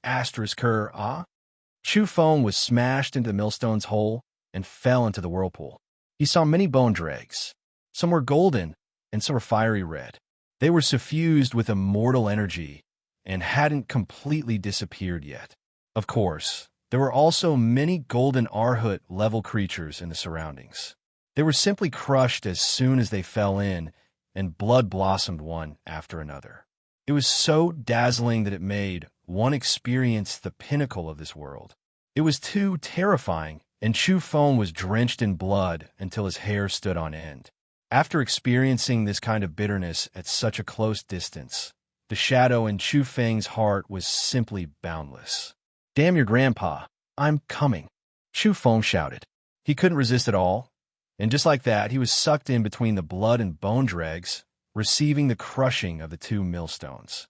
Chu Feng was smashed into the millstone's hole and fell into the whirlpool. He saw many bone dregs. Some were golden, and some were fiery red. They were suffused with immortal energy and hadn't completely disappeared yet. Of course, there were also many golden Arhut-level creatures in the surroundings. They were simply crushed as soon as they fell in, and blood blossomed one after another. It was so dazzling that it made one experience the pinnacle of this world. It was too terrifying, and Chu Feng was drenched in blood until his hair stood on end. After experiencing this kind of bitterness at such a close distance, the shadow in Chu Feng's heart was simply boundless. Damn your grandpa, I'm coming, Chu Feng shouted. He couldn't resist at all, and just like that, he was sucked in between the blood and bone dregs, receiving the crushing of the two millstones.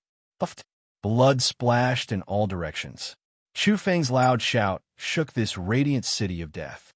Blood splashed in all directions. Chu Feng's loud shout shook this radiant city of death.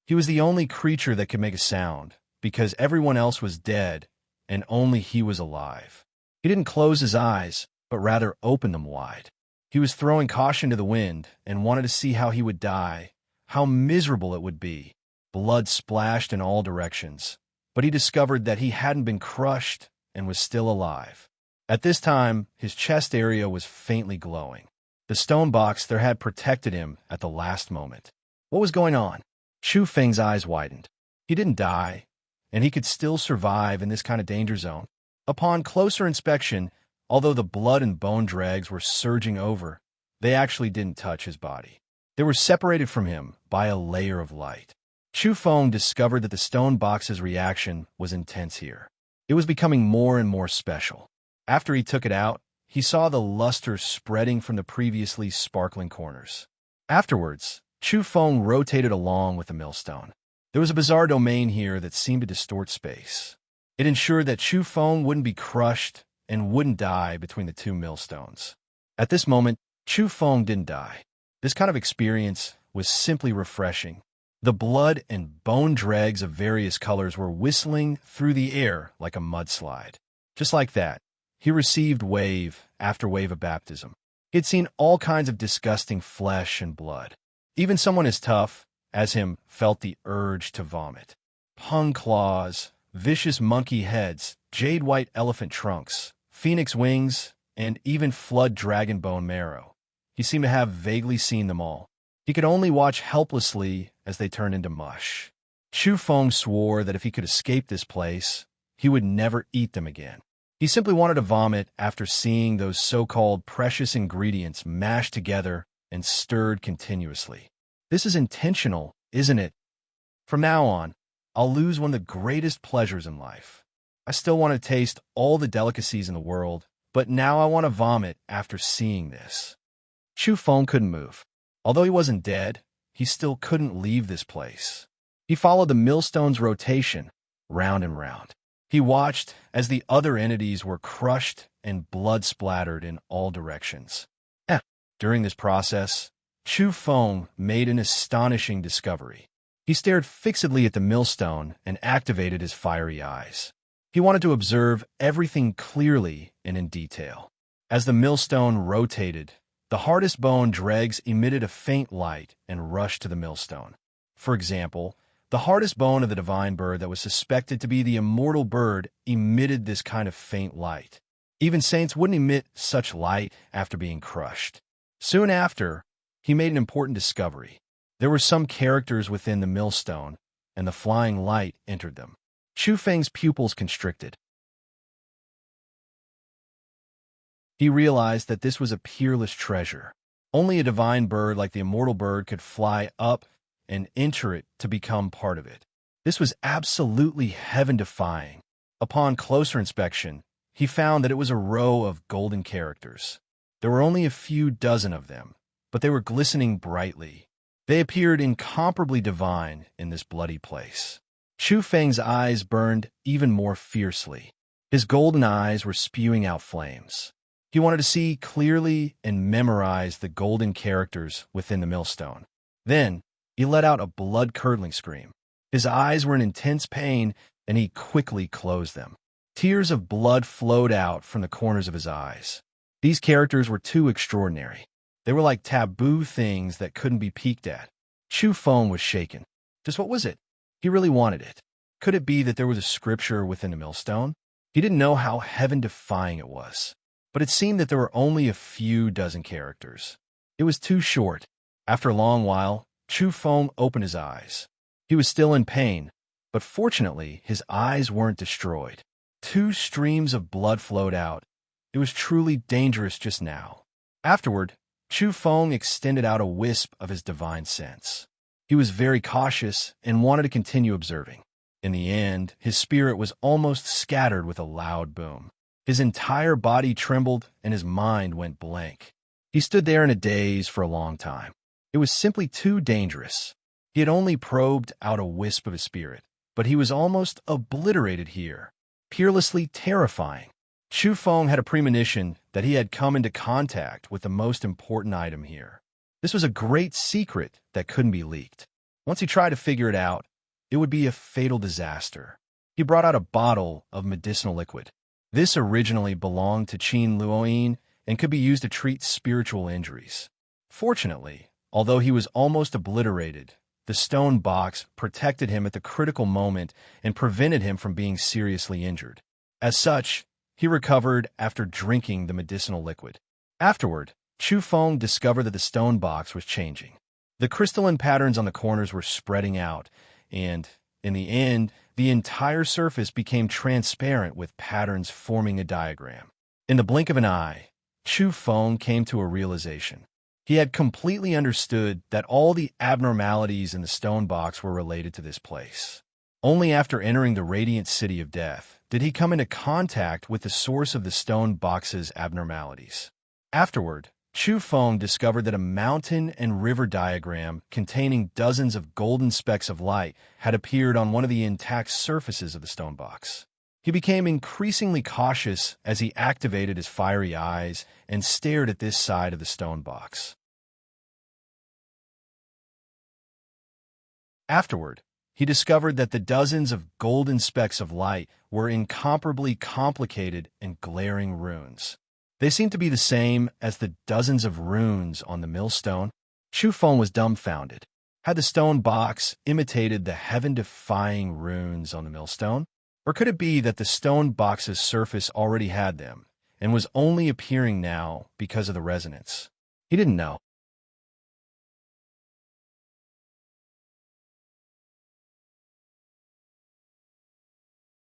He was the only creature that could make a sound, because everyone else was dead, and only he was alive. He didn't close his eyes, but rather opened them wide. He was throwing caution to the wind and wanted to see how he would die, how miserable it would be. Blood splashed in all directions, but he discovered that he hadn't been crushed and was still alive. At this time, his chest area was faintly glowing. The stone box there had protected him at the last moment. What was going on? Chu Feng's eyes widened. He didn't die, and he could still survive in this kind of danger zone. Upon closer inspection, although the blood and bone dregs were surging over, they actually didn't touch his body. They were separated from him by a layer of light. Chu Feng discovered that the stone box's reaction was intense here. It was becoming more and more special. After he took it out, he saw the luster spreading from the previously sparkling corners. Afterwards, Chu Feng rotated along with the millstone. There was a bizarre domain here that seemed to distort space. It ensured that Chu Feng wouldn't be crushed and wouldn't die between the two millstones. At this moment, Chu Feng didn't die. This kind of experience was simply refreshing. The blood and bone dregs of various colors were whistling through the air like a mudslide. Just like that, he received wave after wave of baptism. He had seen all kinds of disgusting flesh and blood. Even someone as tough as him felt the urge to vomit. Pung claws, vicious monkey heads, jade-white elephant trunks, phoenix wings, and even flood dragon bone marrow. He seemed to have vaguely seen them all. He could only watch helplessly as they turned into mush. Chu Feng swore that if he could escape this place, he would never eat them again. He simply wanted to vomit after seeing those so-called precious ingredients mashed together and stirred continuously. This is intentional, isn't it? From now on, I'll lose one of the greatest pleasures in life. I still want to taste all the delicacies in the world, but now I want to vomit after seeing this. Chu Feng couldn't move. Although he wasn't dead, he still couldn't leave this place. He followed the millstone's rotation, round and round. He watched as the other entities were crushed and blood splattered in all directions. During this process, Chu Feng made an astonishing discovery. He stared fixedly at the millstone and activated his fiery eyes. He wanted to observe everything clearly and in detail. As the millstone rotated, the hardest bone dregs emitted a faint light and rushed to the millstone. For example, the hardest bone of the divine bird that was suspected to be the immortal bird emitted this kind of faint light. Even saints wouldn't emit such light after being crushed. Soon after, he made an important discovery. There were some characters within the millstone, and the flying light entered them. Chu Feng's pupils constricted. He realized that this was a peerless treasure. Only a divine bird like the immortal bird could fly up and enter it to become part of it. This was absolutely heaven-defying. Upon closer inspection, he found that it was a row of golden characters. There were only a few dozen of them, but they were glistening brightly. They appeared incomparably divine in this bloody place. Chu Feng's eyes burned even more fiercely. His golden eyes were spewing out flames. He wanted to see clearly and memorize the golden characters within the millstone. Then, he let out a blood-curdling scream. His eyes were in intense pain, and he quickly closed them. Tears of blood flowed out from the corners of his eyes. These characters were too extraordinary. They were like taboo things that couldn't be peeked at. Chu Feng was shaken. Just what was it? He really wanted it. Could it be that there was a scripture within the millstone? He didn't know how heaven-defying it was. But it seemed that there were only a few dozen characters. It was too short. After a long while, Chu Feng opened his eyes. He was still in pain, but fortunately, his eyes weren't destroyed. 2 streams of blood flowed out. It was truly dangerous just now. Afterward, Chu Feng extended out a wisp of his divine sense. He was very cautious and wanted to continue observing. In the end, his spirit was almost scattered with a loud boom. His entire body trembled and his mind went blank. He stood there in a daze for a long time. It was simply too dangerous. He had only probed out a wisp of his spirit, but he was almost obliterated here. Peerlessly terrifying. Chu Feng had a premonition that he had come into contact with the most important item here. This was a great secret that couldn't be leaked. Once he tried to figure it out, it would be a fatal disaster. He brought out a bottle of medicinal liquid. This originally belonged to Qin Luoyin and could be used to treat spiritual injuries. Fortunately, although he was almost obliterated, the stone box protected him at the critical moment and prevented him from being seriously injured. As such, he recovered after drinking the medicinal liquid. Afterward, Chu Feng discovered that the stone box was changing. The crystalline patterns on the corners were spreading out, and, in the end, the entire surface became transparent with patterns forming a diagram. In the blink of an eye, Chu Feng came to a realization. He had completely understood that all the abnormalities in the stone box were related to this place. Only after entering the radiant city of death did he come into contact with the source of the stone box's abnormalities. Afterward, Chu Feng discovered that a mountain and river diagram containing dozens of golden specks of light had appeared on one of the intact surfaces of the stone box. He became increasingly cautious as he activated his fiery eyes and stared at this side of the stone box. Afterward, he discovered that the dozens of golden specks of light were incomparably complicated and glaring runes. They seemed to be the same as the dozens of runes on the millstone. Chu Feng was dumbfounded. Had the stone box imitated the heaven-defying runes on the millstone? Or could it be that the stone box's surface already had them and was only appearing now because of the resonance? He didn't know.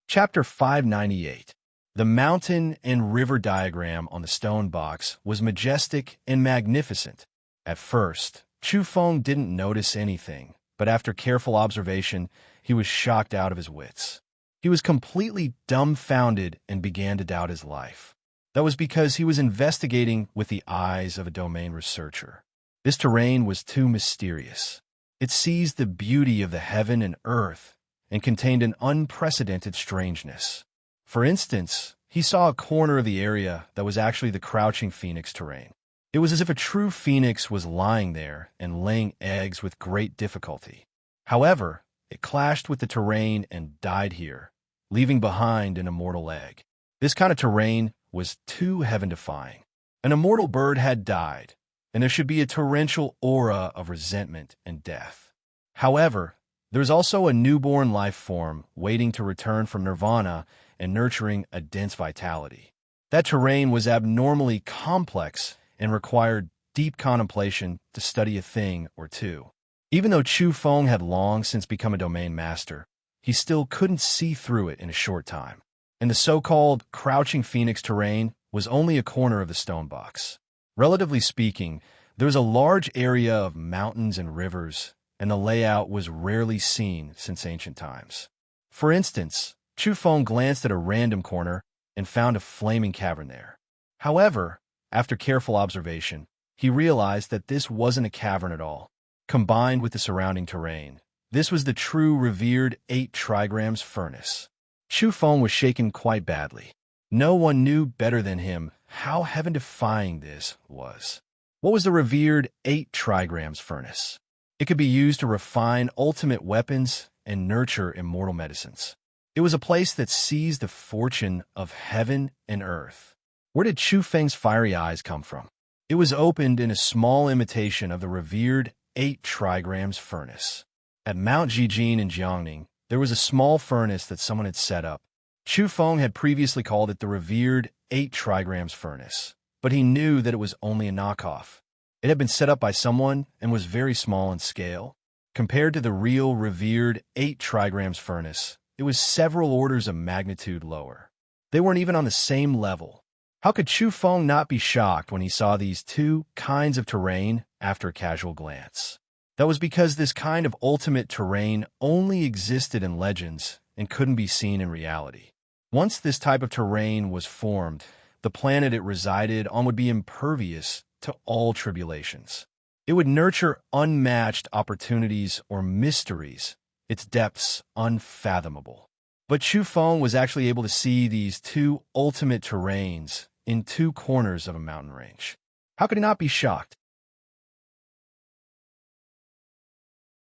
Chapter 598. The mountain and river diagram on the stone box was majestic and magnificent. At first, Chu Feng didn't notice anything, but after careful observation, he was shocked out of his wits. He was completely dumbfounded and began to doubt his life. That was because he was investigating with the eyes of a domain researcher. This terrain was too mysterious. It seized the beauty of the heaven and earth and contained an unprecedented strangeness. For instance, he saw a corner of the area that was actually the crouching phoenix terrain. It was as if a true phoenix was lying there and laying eggs with great difficulty. However, it clashed with the terrain and died here, leaving behind an immortal egg. This kind of terrain was too heaven-defying. An immortal bird had died, and there should be a torrential aura of resentment and death. However, there is also a newborn life form waiting to return from nirvana and nurturing a dense vitality. That terrain was abnormally complex and required deep contemplation to study a thing or two. Even though Chu Feng had long since become a domain master, he still couldn't see through it in a short time. And the so-called crouching phoenix terrain was only a corner of the stone box. Relatively speaking, there was a large area of mountains and rivers, and the layout was rarely seen since ancient times. For instance, Chu Feng glanced at a random corner and found a flaming cavern there. However, after careful observation, he realized that this wasn't a cavern at all. Combined with the surrounding terrain, this was the true revered 8 trigrams furnace. Chu Feng was shaken quite badly. No one knew better than him how heaven-defying this was. What was the revered 8 trigrams furnace? It could be used to refine ultimate weapons and nurture immortal medicines. It was a place that seized the fortune of heaven and earth. Where did Chu Feng's fiery eyes come from? It was opened in a small imitation of the revered 8 trigrams furnace. At Mount Jijin in Jiangning, there was a small furnace that someone had set up. Chu Feng had previously called it the revered 8 trigrams furnace, but he knew that it was only a knockoff. It had been set up by someone and was very small in scale. Compared to the real revered 8 trigrams furnace, it was several orders of magnitude lower. They weren't even on the same level. How could Chu Feng not be shocked when he saw these two kinds of terrain after a casual glance? That was because this kind of ultimate terrain only existed in legends and couldn't be seen in reality. Once this type of terrain was formed, the planet it resided on would be impervious to all tribulations. It would nurture unmatched opportunities or mysteries, its depths unfathomable. But Chu Feng was actually able to see these two ultimate terrains in 2 corners of a mountain range. How could he not be shocked?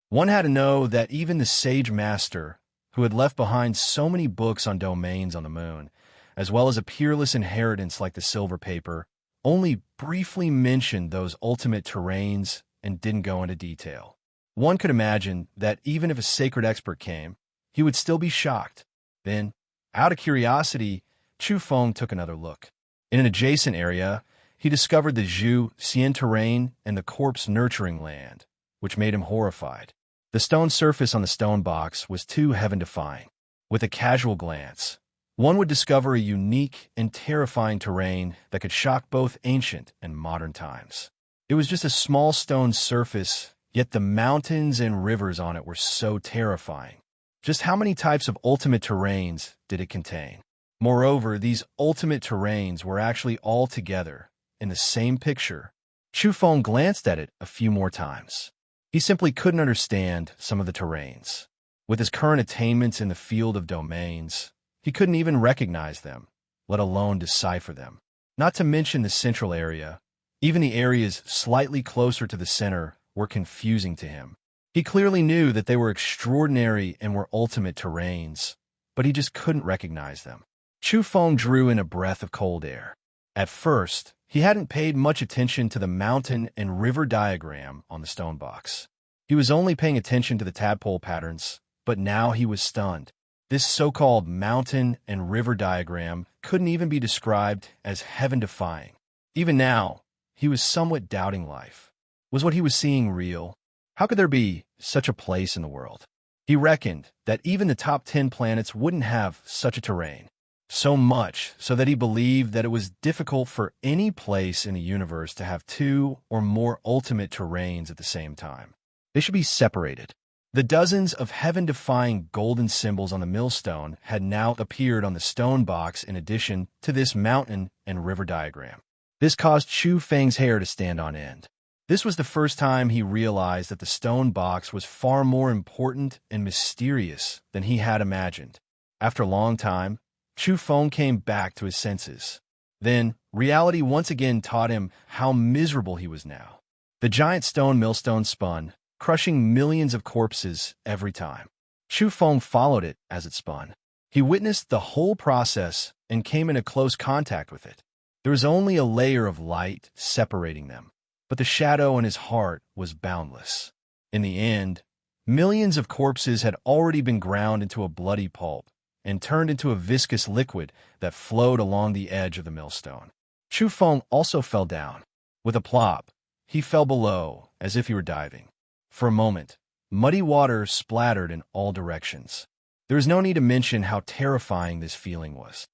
One had to know that even the sage master, who had left behind so many books on domains on the moon, as well as a peerless inheritance like the silver paper, only briefly mentioned those ultimate terrains and didn't go into detail. One could imagine that even if a sacred expert came, he would still be shocked. Then, out of curiosity, Chu Feng took another look. In an adjacent area, he discovered the Zhu Xian terrain and the corpse nurturing land, which made him horrified. The stone surface on the stone box was too heaven-defying. With a casual glance, one would discover a unique and terrifying terrain that could shock both ancient and modern times. It was just a small stone surface, yet the mountains and rivers on it were so terrifying. Just how many types of ultimate terrains did it contain? Moreover, these ultimate terrains were actually all together in the same picture. Chu Feng glanced at it a few more times. He simply couldn't understand some of the terrains. With his current attainments in the field of domains, he couldn't even recognize them, let alone decipher them. Not to mention the central area. Even the areas slightly closer to the center were confusing to him. He clearly knew that they were extraordinary and were ultimate terrains, but he just couldn't recognize them. Chu Feng drew in a breath of cold air. At first, he hadn't paid much attention to the mountain and river diagram on the stone box. He was only paying attention to the tadpole patterns, but now he was stunned. This so-called mountain and river diagram couldn't even be described as heaven-defying. Even now, he was somewhat doubting life. Was what he was seeing real? How could there be such a place in the world? He reckoned that even the top 10 planets wouldn't have such a terrain. So much so that he believed that it was difficult for any place in the universe to have two or more ultimate terrains at the same time. They should be separated. The dozens of heaven-defying golden symbols on the millstone had now appeared on the stone box in addition to this mountain and river diagram. This caused Chu Feng's hair to stand on end. This was the first time he realized that the stone box was far more important and mysterious than he had imagined. After a long time, Chu Feng came back to his senses. Then, reality once again taught him how miserable he was now. The giant stone millstone spun, crushing millions of corpses every time. Chu Feng followed it as it spun. He witnessed the whole process and came into close contact with it. There was only a layer of light separating them, but the shadow in his heart was boundless. In the end, millions of corpses had already been ground into a bloody pulp and turned into a viscous liquid that flowed along the edge of the millstone. Chu Feng also fell down. With a plop, he fell below as if he were diving. For a moment, muddy water splattered in all directions. There is no need to mention how terrifying this feeling was.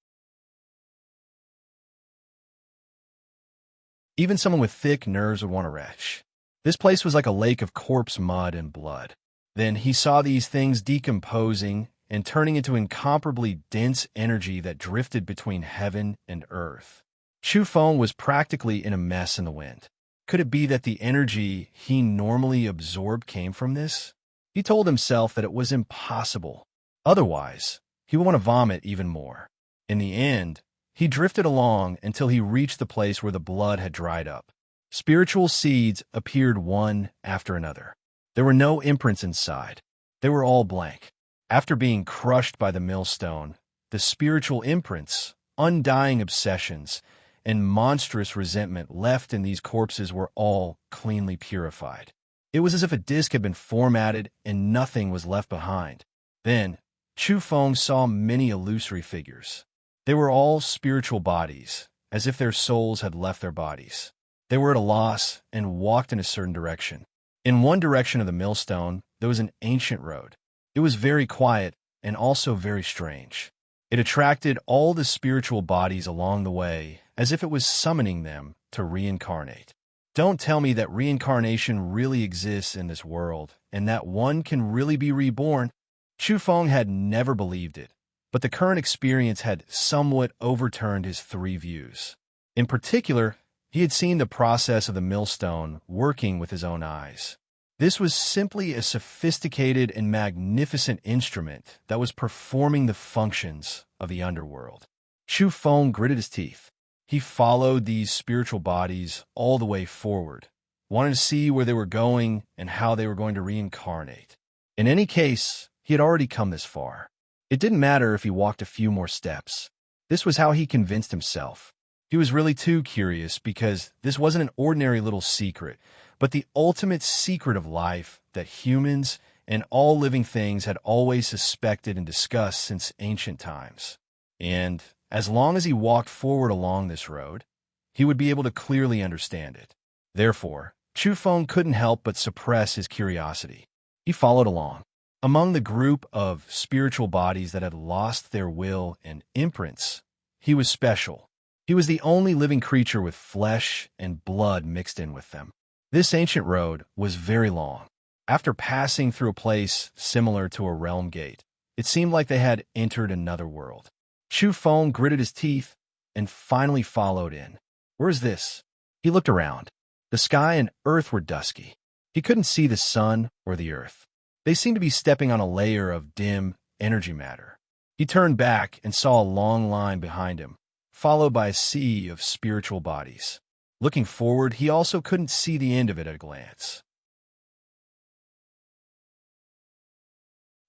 Even someone with thick nerves would want to retch. This place was like a lake of corpse mud and blood. Then he saw these things decomposing and turning into incomparably dense energy that drifted between heaven and earth. Chu Feng was practically in a mess in the wind. Could it be that the energy he normally absorbed came from this? He told himself that it was impossible. Otherwise, he would want to vomit even more. In the end, he drifted along until he reached the place where the blood had dried up. Spiritual seeds appeared one after another. There were no imprints inside. They were all blank. After being crushed by the millstone, the spiritual imprints, undying obsessions, and monstrous resentment left in these corpses were all cleanly purified. It was as if a disc had been formatted and nothing was left behind. Then, Chu Feng saw many illusory figures. They were all spiritual bodies, as if their souls had left their bodies. They were at a loss and walked in a certain direction. In one direction of the millstone, there was an ancient road. It was very quiet and also very strange. It attracted all the spiritual bodies along the way, as if it was summoning them to reincarnate. Don't tell me that reincarnation really exists in this world, and that one can really be reborn. Chu Feng had never believed it, but the current experience had somewhat overturned his three views. In particular, he had seen the process of the millstone working with his own eyes. This was simply a sophisticated and magnificent instrument that was performing the functions of the underworld. Chu Feng gritted his teeth. He followed these spiritual bodies all the way forward, wanted to see where they were going and how they were going to reincarnate. In any case, he had already come this far. It didn't matter if he walked a few more steps. This was how he convinced himself. He was really too curious because this wasn't an ordinary little secret, but the ultimate secret of life that humans and all living things had always suspected and discussed since ancient times. And as long as he walked forward along this road, he would be able to clearly understand it. Therefore, Chu Feng couldn't help but suppress his curiosity. He followed along. Among the group of spiritual bodies that had lost their will and imprints, he was special. He was the only living creature with flesh and blood mixed in with them. This ancient road was very long. After passing through a place similar to a realm gate, it seemed like they had entered another world. Chu Feng gritted his teeth and finally followed in. Where is this? He looked around. The sky and earth were dusky. He couldn't see the sun or the earth. They seemed to be stepping on a layer of dim energy matter. He turned back and saw a long line behind him, followed by a sea of spiritual bodies. Looking forward, he also couldn't see the end of it at a glance.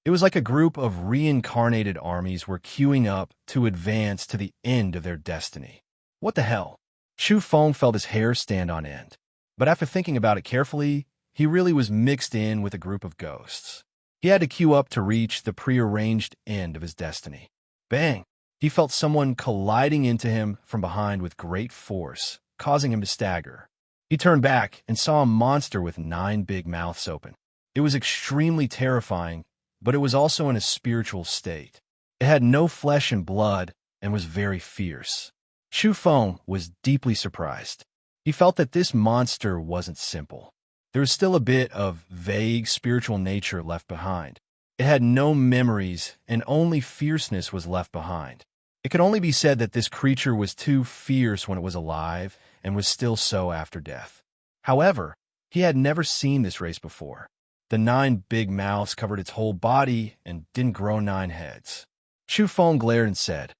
It was like a group of reincarnated armies were queuing up to advance to the end of their destiny. What the hell? Chu Feng felt his hair stand on end. But after thinking about it carefully, he really was mixed in with a group of ghosts. He had to queue up to reach the prearranged end of his destiny. Bang! He felt someone colliding into him from behind with great force, causing him to stagger. He turned back and saw a monster with 9 big mouths open. It was extremely terrifying, but it was also in a spiritual state. It had no flesh and blood and was very fierce. Chu Feng was deeply surprised. He felt that this monster wasn't simple. There was still a bit of vague spiritual nature left behind. It had no memories, and only fierceness was left behind. It could only be said that this creature was too fierce when it was alive and was still so after death. However, he had never seen this race before. The 9 big mouths covered its whole body and didn't grow 9 heads. Chu Feng glared and said,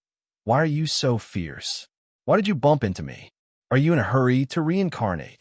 "Why are you so fierce? Why did you bump into me? Are you in a hurry to reincarnate?"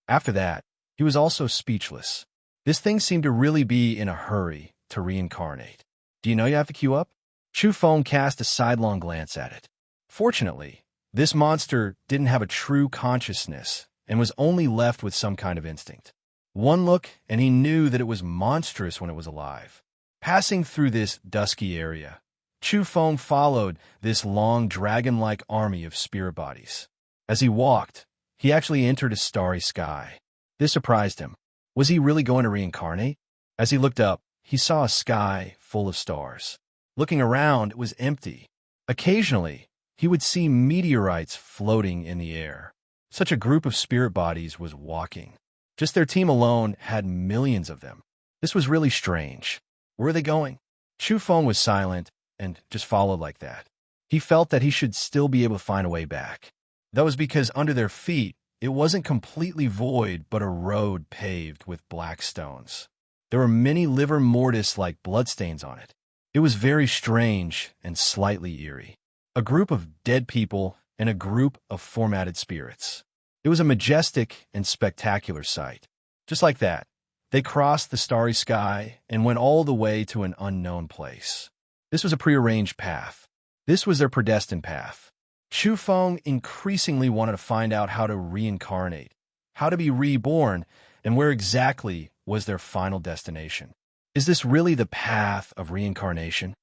After that, he was also speechless. This thing seemed to really be in a hurry to reincarnate. Do you know you have to queue up? Chu Feng cast a sidelong glance at it. Fortunately, this monster didn't have a true consciousness and was only left with some kind of instinct. One look, and he knew that it was monstrous when it was alive. Passing through this dusky area, Chu Feng followed this long dragon-like army of spirit bodies. As he walked, he actually entered a starry sky. This surprised him. Was he really going to reincarnate? As he looked up, he saw a sky full of stars. Looking around, it was empty. Occasionally, he would see meteorites floating in the air. Such a group of spirit bodies was walking. Just their team alone had millions of them. This was really strange. Where are they going? Chu Feng was silent and just followed like that. He felt that he should still be able to find a way back. That was because under their feet, it wasn't completely void, but a road paved with black stones. There were many livor mortis-like bloodstains on it. It was very strange and slightly eerie. A group of dead people and a group of formatted spirits. It was a majestic and spectacular sight. Just like that, they crossed the starry sky and went all the way to an unknown place. This was a prearranged path. This was their predestined path. Chu Feng increasingly wanted to find out how to reincarnate, how to be reborn, and where exactly was their final destination. Is this really the path of reincarnation?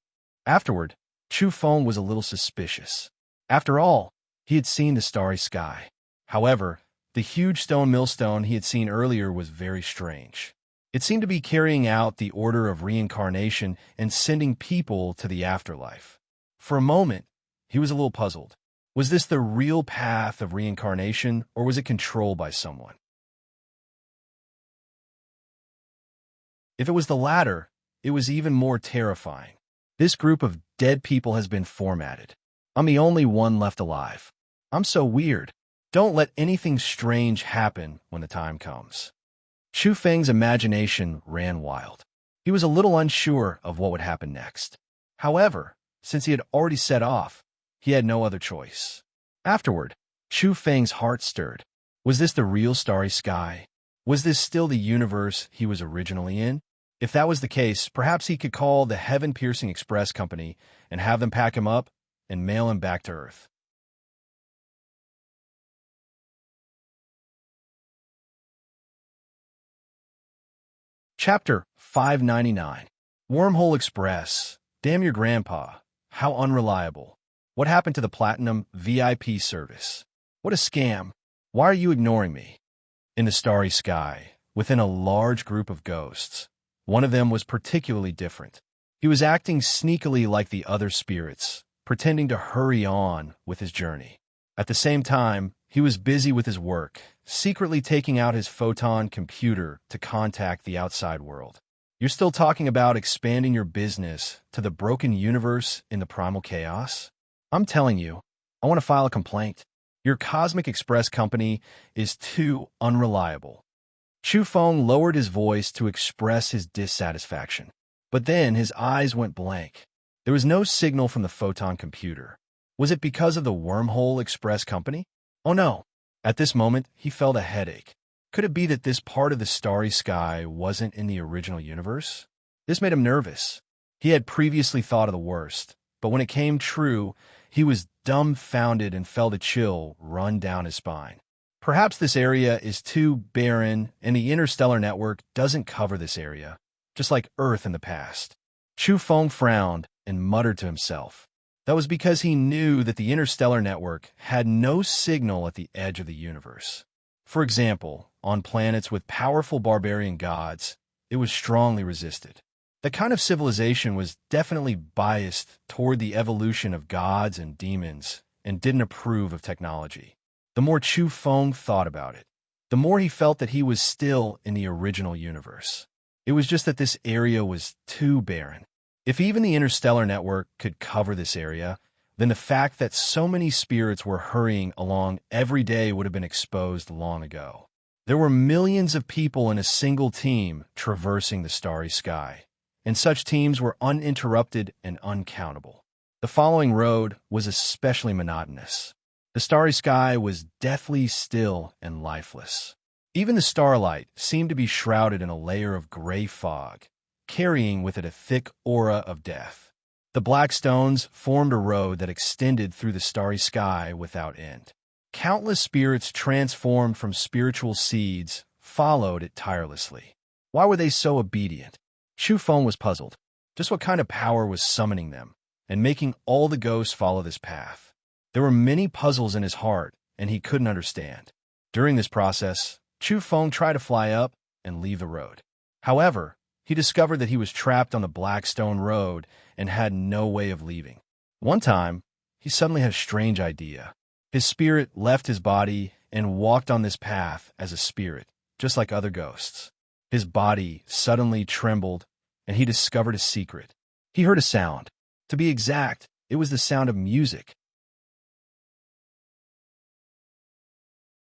Afterward, Chu Feng was a little suspicious. After all, he had seen the starry sky. However, the huge stone millstone he had seen earlier was very strange. It seemed to be carrying out the order of reincarnation and sending people to the afterlife. For a moment, he was a little puzzled. Was this the real path of reincarnation, or was it controlled by someone? If it was the latter, it was even more terrifying. This group of dead people has been formatted. I'm the only one left alive. I'm so weird. Don't let anything strange happen when the time comes. Chu Feng's imagination ran wild. He was a little unsure of what would happen next. However, since he had already set off, he had no other choice. Afterward, Chu Feng's heart stirred. Was this the real starry sky? Was this still the universe he was originally in? If that was the case, perhaps he could call the Heaven Piercing Express Company and have them pack him up and mail him back to Earth. Chapter 599. Wormhole Express. Damn your grandpa. How unreliable. What happened to the Platinum VIP service? What a scam. Why are you ignoring me? In the starry sky, within a large group of ghosts, one of them was particularly different. He was acting sneakily like the other spirits, pretending to hurry on with his journey. At the same time, he was busy with his work, secretly taking out his photon computer to contact the outside world. You're still talking about expanding your business to the broken universe in the primal chaos? I'm telling you, I want to file a complaint. Your Cosmic Express company is too unreliable. Chu Feng lowered his voice to express his dissatisfaction. But then his eyes went blank. There was no signal from the photon computer. Was it because of the Wormhole Express company? Oh no. At this moment, he felt a headache. Could it be that this part of the starry sky wasn't in the original universe? This made him nervous. He had previously thought of the worst, but when it came true, he was dumbfounded and felt a chill run down his spine. Perhaps this area is too barren, and the interstellar network doesn't cover this area, just like Earth in the past. Chu Feng frowned and muttered to himself. That was because he knew that the interstellar network had no signal at the edge of the universe. For example, on planets with powerful barbarian gods, it was strongly resisted. That kind of civilization was definitely biased toward the evolution of gods and demons and didn't approve of technology. The more Chu Feng thought about it, the more he felt that he was still in the original universe. It was just that this area was too barren. If even the interstellar network could cover this area, then the fact that so many spirits were hurrying along every day would have been exposed long ago. There were millions of people in a single team traversing the starry sky, and such teams were uninterrupted and uncountable. The following road was especially monotonous. The starry sky was deathly still and lifeless. Even the starlight seemed to be shrouded in a layer of gray fog, carrying with it a thick aura of death. The black stones formed a road that extended through the starry sky without end. Countless spirits transformed from spiritual seeds followed it tirelessly. Why were they so obedient? Chu Feng was puzzled. Just what kind of power was summoning them and making all the ghosts follow this path? There were many puzzles in his heart, and he couldn't understand. During this process, Chu Feng tried to fly up and leave the road. However, he discovered that he was trapped on the black stone road and had no way of leaving. One time, he suddenly had a strange idea. His spirit left his body and walked on this path as a spirit, just like other ghosts. His body suddenly trembled, and he discovered a secret. He heard a sound. To be exact, it was the sound of music.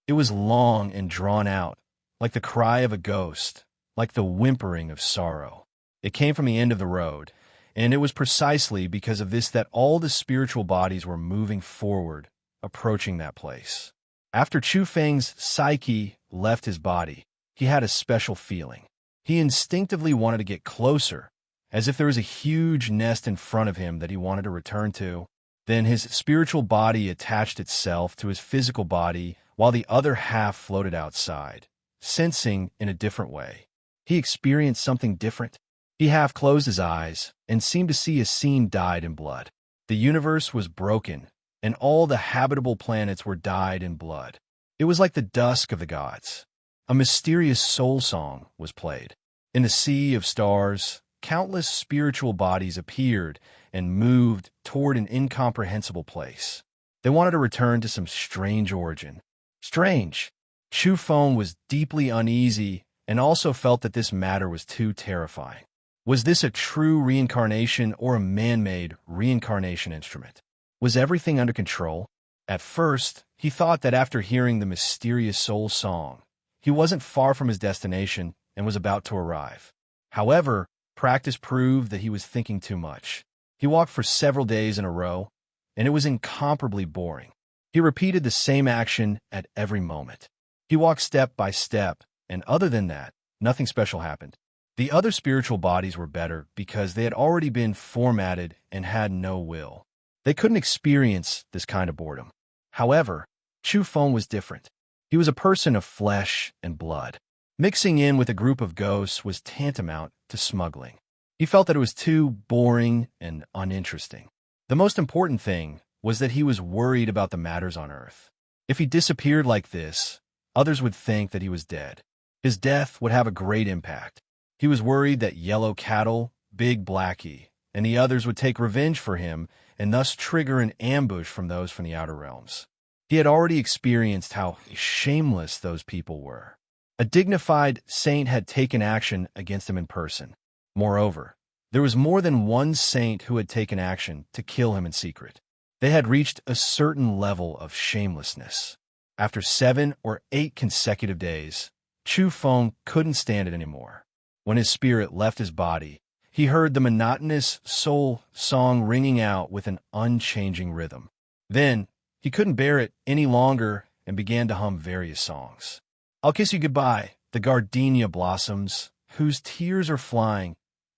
It was long and drawn out, like the cry of a ghost, like the whimpering of sorrow. It came from the end of the road, and it was precisely because of this that all the spiritual bodies were moving forward, approaching that place. After Chu Feng's psyche left his body, he had a special feeling. He instinctively wanted to get closer, as if there was a huge nest in front of him that he wanted to return to. Then his spiritual body attached itself to his physical body while the other half floated outside, sensing in a different way. He experienced something different. He half closed his eyes and seemed to see a scene dyed in blood. The universe was broken, and all the habitable planets were dyed in blood. It was like the dusk of the gods. A mysterious soul song was played. In the sea of stars, countless spiritual bodies appeared and moved toward an incomprehensible place. They wanted to return to some strange origin. Strange. Chu Feng was deeply uneasy and also felt that this matter was too terrifying. Was this a true reincarnation or a man-made reincarnation instrument? Was everything under control? At first, he thought that after hearing the mysterious soul song, he wasn't far from his destination and was about to arrive. However, practice proved that he was thinking too much. He walked for several days in a row, and it was incomparably boring. He repeated the same action at every moment. He walked step by step, and other than that, nothing special happened. The other spiritual bodies were better because they had already been formatted and had no will. They couldn't experience this kind of boredom. However, Chu Feng was different. He was a person of flesh and blood. Mixing in with a group of ghosts was tantamount to smuggling. He felt that it was too boring and uninteresting. The most important thing was that he was worried about the matters on Earth. If he disappeared like this, others would think that he was dead. His death would have a great impact. He was worried that Yellow Cattle, Big Blackie, and the others would take revenge for him and thus trigger an ambush from those from the outer realms. He had already experienced how shameless those people were. A dignified saint had taken action against him in person. Moreover, there was more than one saint who had taken action to kill him in secret. They had reached a certain level of shamelessness. After 7 or 8 consecutive days, Chu Feng couldn't stand it anymore. When his spirit left his body, he heard the monotonous soul song ringing out with an unchanging rhythm. Then, he couldn't bear it any longer and began to hum various songs. I'll kiss you goodbye, the gardenia blossoms, whose tears are flying.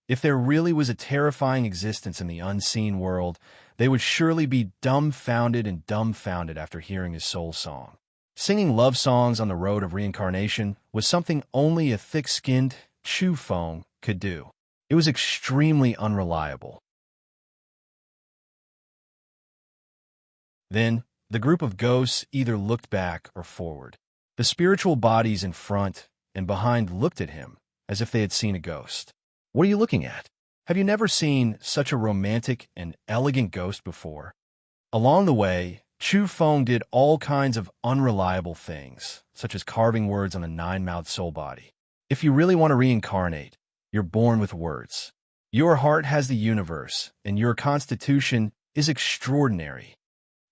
If there really was a terrifying existence in the unseen world, they would surely be dumbfounded after hearing his soul song. Singing love songs on the road of reincarnation was something only a thick-skinned Chu Feng could do. It was extremely unreliable. Then, the group of ghosts either looked back or forward. The spiritual bodies in front and behind looked at him as if they had seen a ghost. What are you looking at? Have you never seen such a romantic and elegant ghost before? Along the way, Chu Feng did all kinds of unreliable things, such as carving words on a 9-mouthed soul body. If you really want to reincarnate, you're born with words. Your heart has the universe, and your constitution is extraordinary.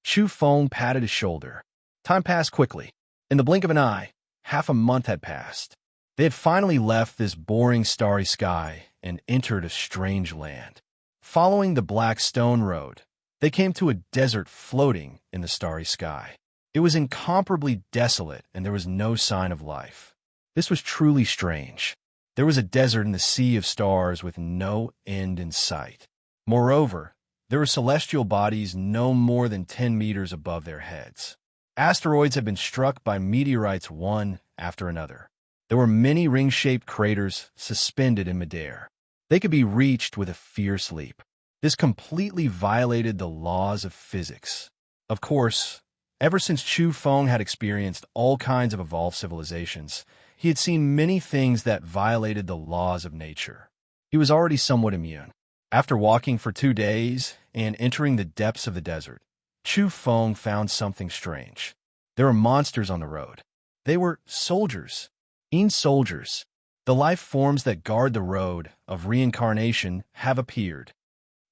Chu Feng patted his shoulder. Time passed quickly. In the blink of an eye, half a month had passed. They had finally left this boring starry sky and entered a strange land. Following the black stone road, they came to a desert floating in the starry sky. It was incomparably desolate, and there was no sign of life. This was truly strange. There was a desert in the sea of stars with no end in sight. Moreover, there were celestial bodies no more than 10 meters above their heads. Asteroids had been struck by meteorites one after another. There were many ring-shaped craters suspended in midair. They could be reached with a fierce leap. This completely violated the laws of physics. Of course, ever since Chu Feng had experienced all kinds of evolved civilizations, he had seen many things that violated the laws of nature. He was already somewhat immune. After walking for 2 days and entering the depths of the desert, Chu Feng found something strange. There were monsters on the road. They were soldiers. Soldiers. The life forms that guard the road of reincarnation have appeared.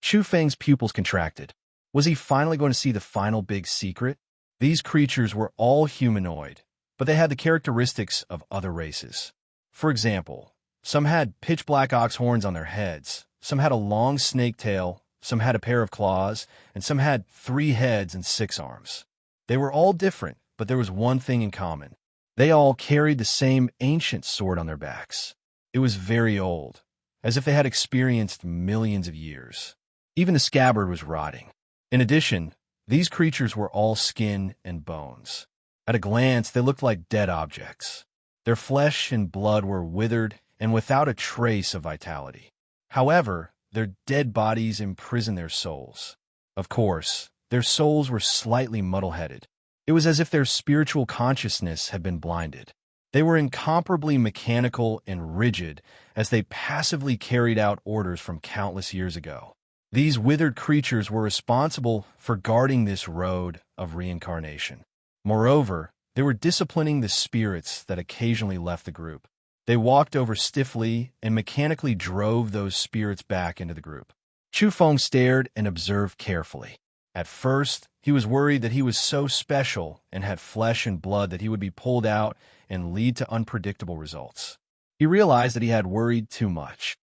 Chu Feng's pupils contracted. Was he finally going to see the final big secret? These creatures were all humanoid, but they had the characteristics of other races. For example, some had pitch-black ox horns on their heads, some had a long snake tail, some had a pair of claws, and some had 3 heads and 6 arms. They were all different, but there was one thing in common. They all carried the same ancient sword on their backs. It was very old, as if they had experienced millions of years. Even the scabbard was rotting. In addition, these creatures were all skin and bones. At a glance, they looked like dead objects. Their flesh and blood were withered and without a trace of vitality. However, their dead bodies imprisoned their souls. Of course, their souls were slightly muddle-headed. It was as if their spiritual consciousness had been blinded. They were incomparably mechanical and rigid as they passively carried out orders from countless years ago. These withered creatures were responsible for guarding this road of reincarnation. Moreover, they were disciplining the spirits that occasionally left the group. They walked over stiffly and mechanically drove those spirits back into the group. Chu Feng stared and observed carefully. At first, he was worried that he was so special and had flesh and blood that he would be pulled out and lead to unpredictable results. He realized that he had worried too much.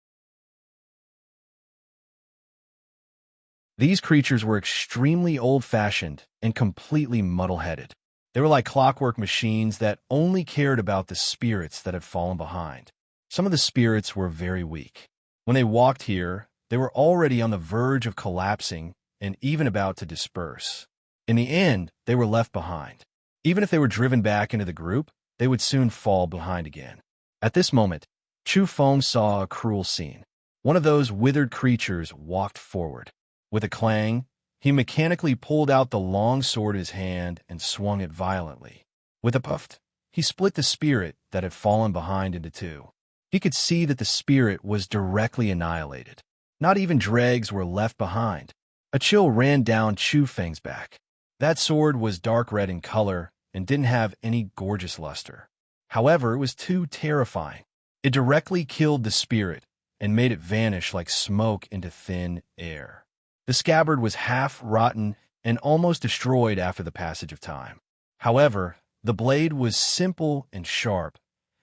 These creatures were extremely old-fashioned and completely muddle-headed. They were like clockwork machines that only cared about the spirits that had fallen behind. Some of the spirits were very weak. When they walked here, they were already on the verge of collapsing and even about to disperse. In the end, they were left behind. Even if they were driven back into the group, they would soon fall behind again. At this moment, Chu Feng saw a cruel scene. One of those withered creatures walked forward. With a clang, he mechanically pulled out the long sword in his hand and swung it violently. With a puff, he split the spirit that had fallen behind into two. He could see that the spirit was directly annihilated. Not even dregs were left behind. A chill ran down Chu Feng's back. That sword was dark red in color and didn't have any gorgeous luster. However, it was too terrifying. It directly killed the spirit and made it vanish like smoke into thin air. The scabbard was half rotten and almost destroyed after the passage of time. However, the blade was simple and sharp,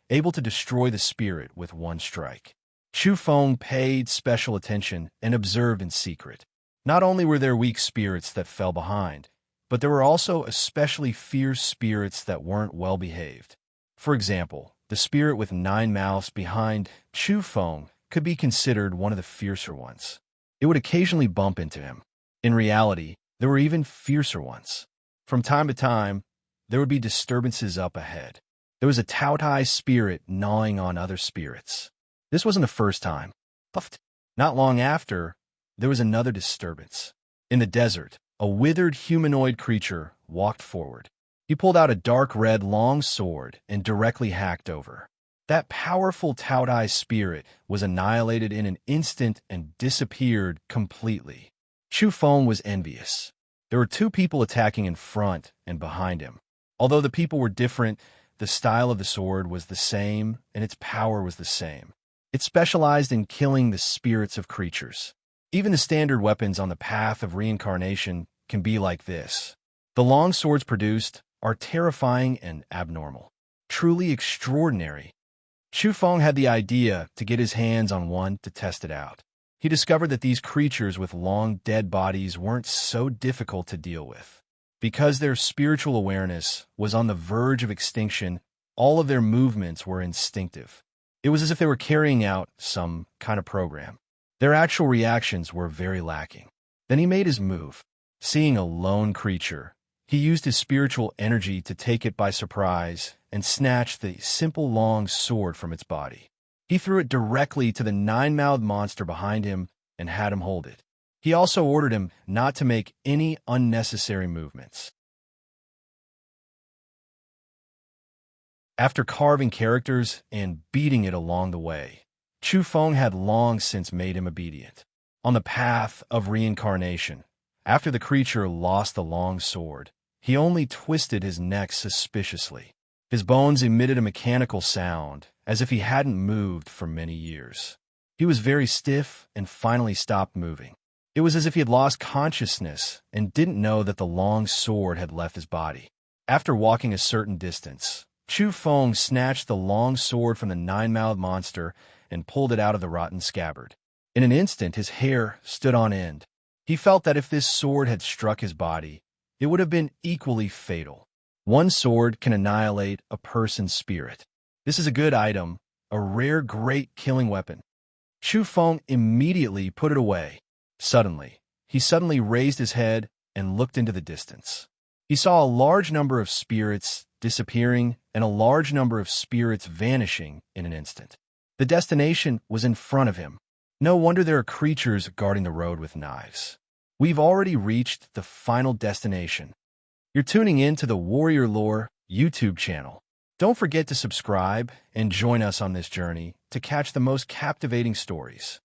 able to destroy the spirit with one strike. Chu Feng paid special attention and observed in secret. Not only were there weak spirits that fell behind, but there were also especially fierce spirits that weren't well behaved. For example, the spirit with 9 mouths behind Chu Feng could be considered one of the fiercer ones. It would occasionally bump into him. In reality, there were even fiercer ones. From time to time, there would be disturbances up ahead. There was a Taotai spirit gnawing on other spirits. This wasn't the first time. Puffed. Not long after, there was another disturbance. In the desert, a withered humanoid creature walked forward. He pulled out a dark red long sword and directly hacked over. That powerful Taotai spirit was annihilated in an instant and disappeared completely. Chu Feng was envious. There were 2 people attacking in front and behind him. Although the people were different, the style of the sword was the same and its power was the same. It specialized in killing the spirits of creatures. Even the standard weapons on the path of reincarnation can be like this. The long swords produced are terrifying and abnormal. Truly extraordinary. Chu Feng had the idea to get his hands on one to test it out. He discovered that these creatures with long dead bodies weren't so difficult to deal with. Because their spiritual awareness was on the verge of extinction, all of their movements were instinctive. It was as if they were carrying out some kind of program. Their actual reactions were very lacking. Then he made his move. Seeing a lone creature, he used his spiritual energy to take it by surprise and snatch the simple long sword from its body. He threw it directly to the 9-mouthed monster behind him and had him hold it. He also ordered him not to make any unnecessary movements. After carving characters and beating it along the way, Chu Feng had long since made him obedient. On the path of reincarnation, after the creature lost the long sword, he only twisted his neck suspiciously. His bones emitted a mechanical sound, as if he hadn't moved for many years. He was very stiff and finally stopped moving. It was as if he had lost consciousness and didn't know that the long sword had left his body. After walking a certain distance, Chu Feng snatched the long sword from the 9-mouthed monster and pulled it out of the rotten scabbard. In an instant, his hair stood on end. He felt that if this sword had struck his body, it would have been equally fatal. One sword can annihilate a person's spirit. This is a good item, a rare great killing weapon. Chu Feng immediately put it away. Suddenly, he raised his head and looked into the distance. He saw a large number of spirits disappearing and a large number of spirits vanishing in an instant. The destination was in front of him. No wonder there are creatures guarding the road with knives. We've already reached the final destination. You're tuning in to the Warrior Lore YouTube channel. Don't forget to subscribe and join us on this journey to catch the most captivating stories.